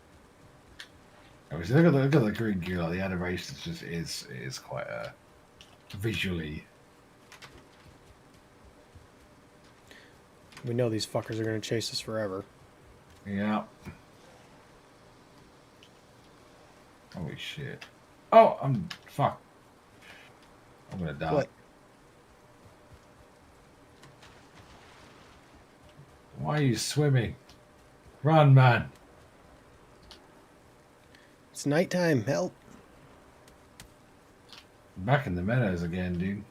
B: Obviously, look at the green goo. Like, the animation just is quite visually.
A: We know these fuckers are going to chase us forever.
B: Yeah. Holy shit. Oh, fuck. I'm gonna die.
A: What?
B: Why are you swimming? Run, man.
A: It's nighttime. Help.
B: Back in the meadows again, dude.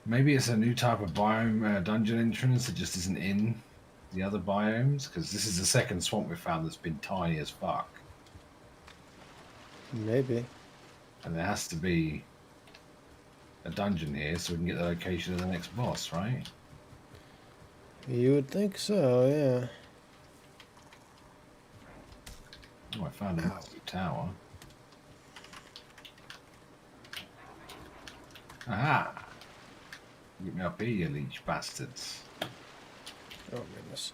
B: Maybe it's a new type of biome dungeon entrance that just isn't in the other biomes, because this is the second swamp we found that's been tiny as fuck.
A: Maybe.
B: And there has to be a dungeon here so we can get the location of the next boss, right?
A: You would think so, yeah.
B: Oh, I found a massive tower. Aha! Get me up here, you leech bastards.
A: Oh, goodness.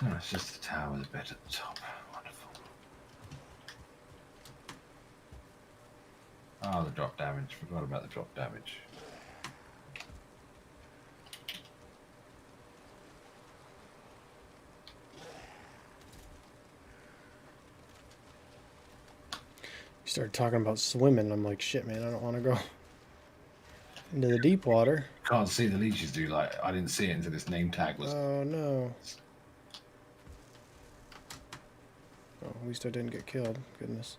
B: Oh, it's just a tower with a bed at the top. Wonderful. Oh, the drop damage. Forgot about the drop damage.
A: You started talking about swimming. I'm like, shit, man, I don't want to go into the deep water.
B: Can't see the leeches, dude. Like, I didn't see it until this name tag was.
A: Oh, no. Oh, at least I didn't get killed. Goodness.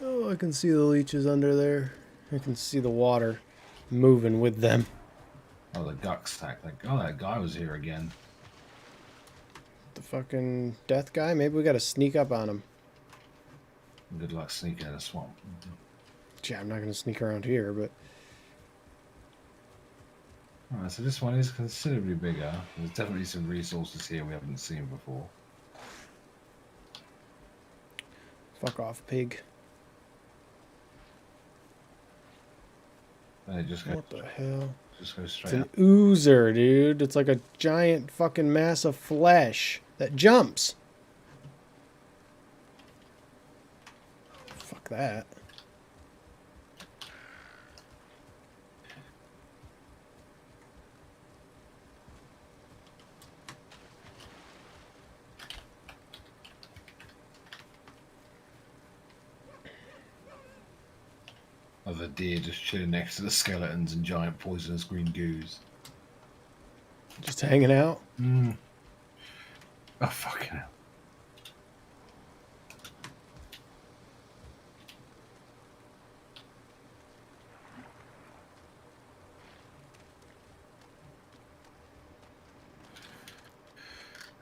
A: Oh, I can see the leeches under there. I can see the water moving with them.
B: Oh, the duck stack. Like, oh, that guy was here again.
A: The fucking death guy? Maybe we gotta sneak up on him.
B: Good luck sneaking in a swamp.
A: Yeah, I'm not gonna sneak around here, but...
B: Alright, so this one is considerably bigger. There's definitely some resources here we haven't seen before.
A: Fuck off, pig.
B: And it just goes,
A: What the hell?
B: just goes
A: It's
B: straight
A: an
B: up.
A: oozer, dude. It's like a giant fucking mass of flesh that jumps. Fuck that.
B: Of a deer just chilling next to the skeletons and giant poisonous green goos.
A: Just hanging out.
B: Mm. Oh, fucking hell.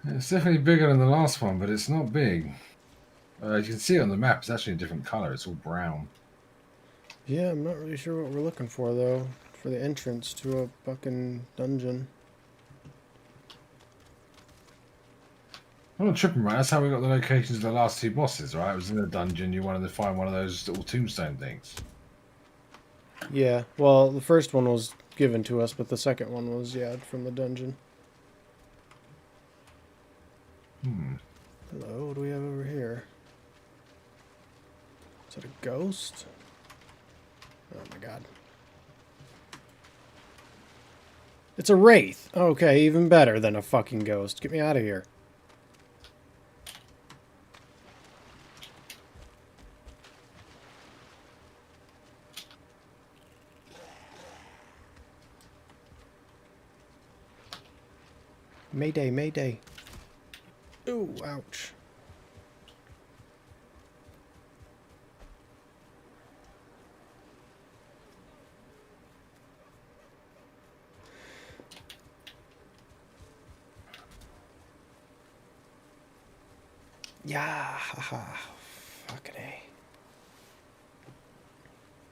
B: It's definitely bigger than the last one, but it's not big. As you can see on the map, it's actually a different color. It's all brown.
A: Yeah, I'm not really sure what we're looking for, though. For the entrance to a fucking dungeon.
B: I'm not tripping, right? That's how we got the locations of the last two bosses, right? It was in a dungeon. You wanted to find one of those little tombstone things.
A: Yeah, well, the first one was given to us, but the second one was, yeah, from the dungeon. Hello, what do we have over here? Is that a ghost? Oh my god. It's a wraith. Okay, even better than a fucking ghost. Get me out of here. Mayday, mayday. Ooh, ouch. Yeah, haha. Fucking A.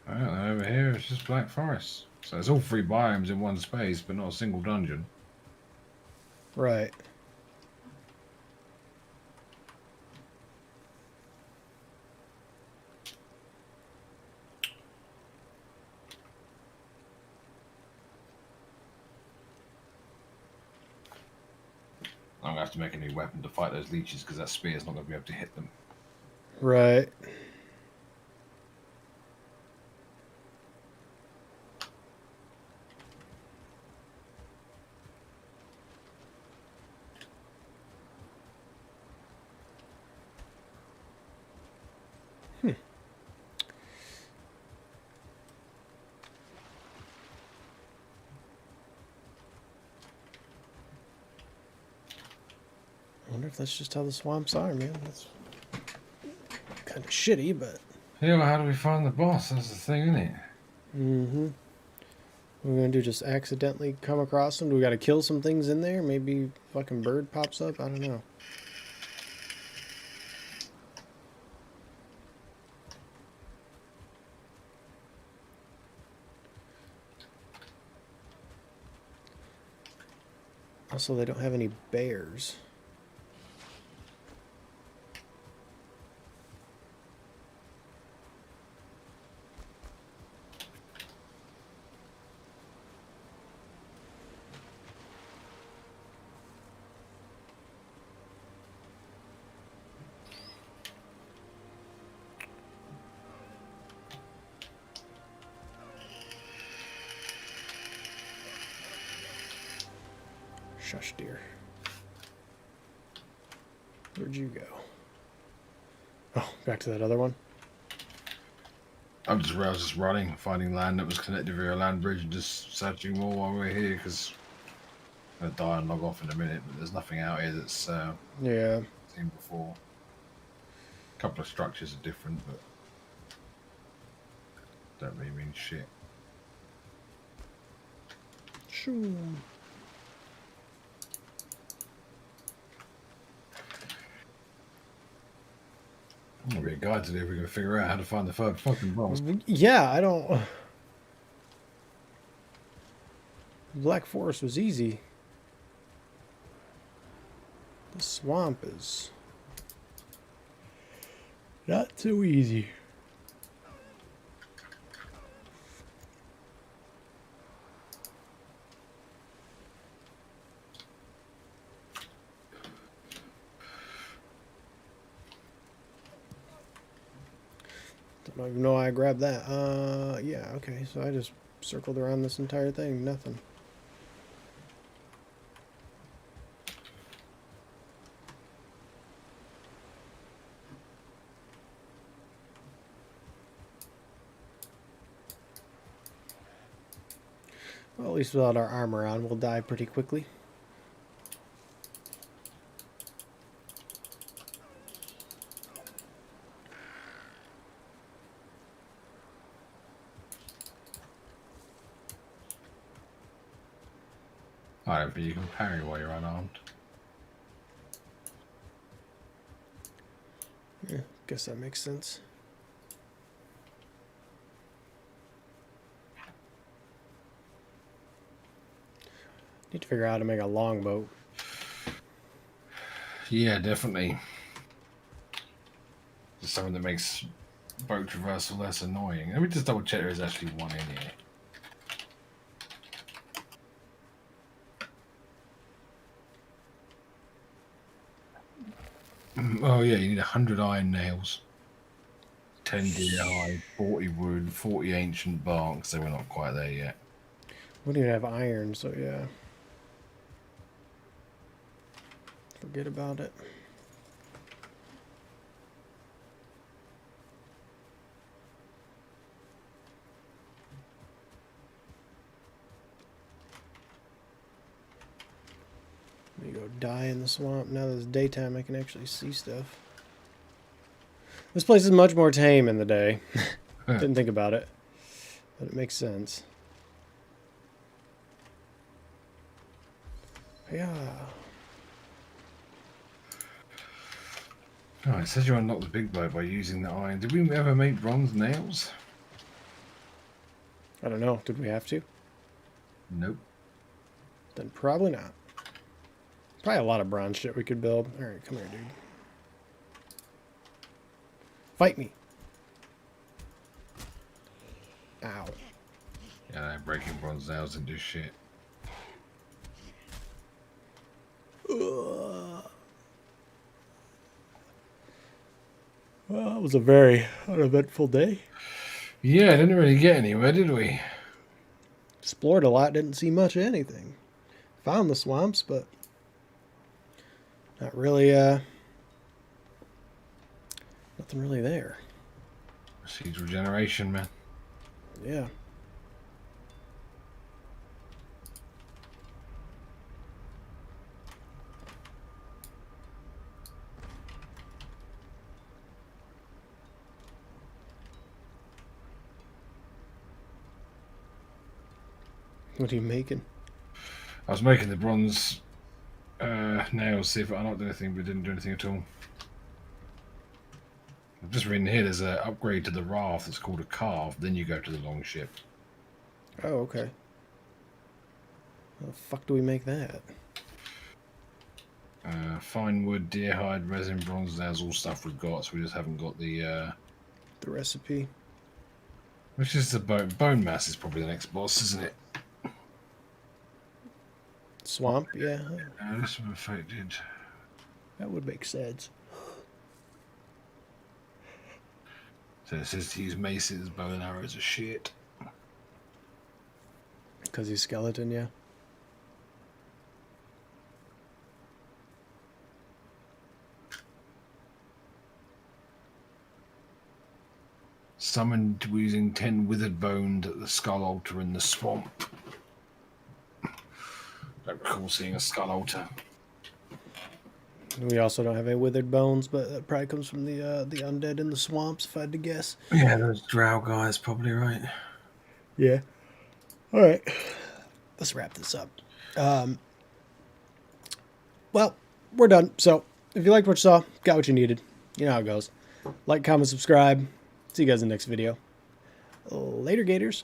B: Well, over here it's just Black Forest. So it's all three biomes in one space, but not a single dungeon.
A: Right.
B: I'm gonna have to make a new weapon to fight those leeches because that spear's not gonna be able to hit them.
A: Right. I wonder if that's just how the swamps are, man. That's kind of shitty, but.
B: Yeah, well, how do we find the boss? That's the thing, isn't it?
A: Mm-hmm. What are we gonna do? Just accidentally come across them? Do we gotta kill some things in there? Maybe fucking bird pops up? I don't know. Also, they don't have any bears. Shush, dear. Where'd you go? Oh, back to that other one?
B: I was just running, finding land that was connected via a land bridge, and just searching more while we're here because I'm gonna die and log off in a minute. But there's nothing out here that's
A: Yeah.
B: seen before. A couple of structures are different, but don't really mean shit.
A: Shoo.
B: There'll be a guide today if we can figure out how to find the third fucking boss.
A: Yeah, I don't. Black Forest was easy. The swamp is not so easy. Don't even know why I grabbed that. Yeah, okay, so I just circled around this entire thing. Nothing. Well, at least without our armor on, we'll die pretty quickly.
B: Alright, but you can parry while you're unarmed.
A: Yeah, guess that makes sense. Need to figure out how to make a longboat.
B: Yeah, definitely. Just something that makes boat traversal less annoying. Let me just double check there is actually one in here. Oh yeah, you need 100 iron nails, 10 deer hide, 40 wood, 40 ancient bark, so we're not quite there yet.
A: We don't even have iron, so yeah. Forget about it. Let me go die in the swamp. Now that it's daytime, I can actually see stuff. This place is much more tame in the day. Didn't think about it, but it makes sense. Yeah.
B: Oh, it says you unlock the big bow by using the iron. Did we ever make bronze nails?
A: I don't know. Did we have to?
B: Nope.
A: Then probably not. Probably a lot of bronze shit we could build. All right, come here, dude. Fight me. Ow.
B: Yeah, they're breaking bronze nails and do shit.
A: Well, it was a very uneventful day.
B: Yeah, didn't really get anywhere, did we?
A: Explored a lot, didn't see much of anything. Found the swamps, but not really, nothing really there.
B: Seeds regeneration, man.
A: Yeah. What are you making?
B: I was making the bronze nails, see if I unlocked anything, but didn't do anything at all. I've just written here there's an upgrade to the raft that's called a carve, then you go to the long ship.
A: Oh, okay. How the fuck do we make that?
B: Fine wood, deer hide, resin, bronze nails, all stuff we've got, so we just haven't got the...
A: The recipe.
B: which is the bone mass is probably the next boss, isn't it?
A: Swamp, yeah.
B: This one affected.
A: That would make sense.
B: So it says to use maces, bow and arrows are shit.
A: Because he's skeleton, yeah.
B: Summoned using 10 withered boned at the skull altar in the swamp. Don't recall seeing a skull altar.
A: We also don't have any withered bones, but that probably comes from the undead in the swamps, if I had to guess.
B: Yeah, those drow guys probably right.
A: Yeah. All right. Let's wrap this up. Well, we're done. So, if you liked what you saw, got what you needed. You know how it goes. Like, comment, subscribe. See you guys in the next video. Later, Gators.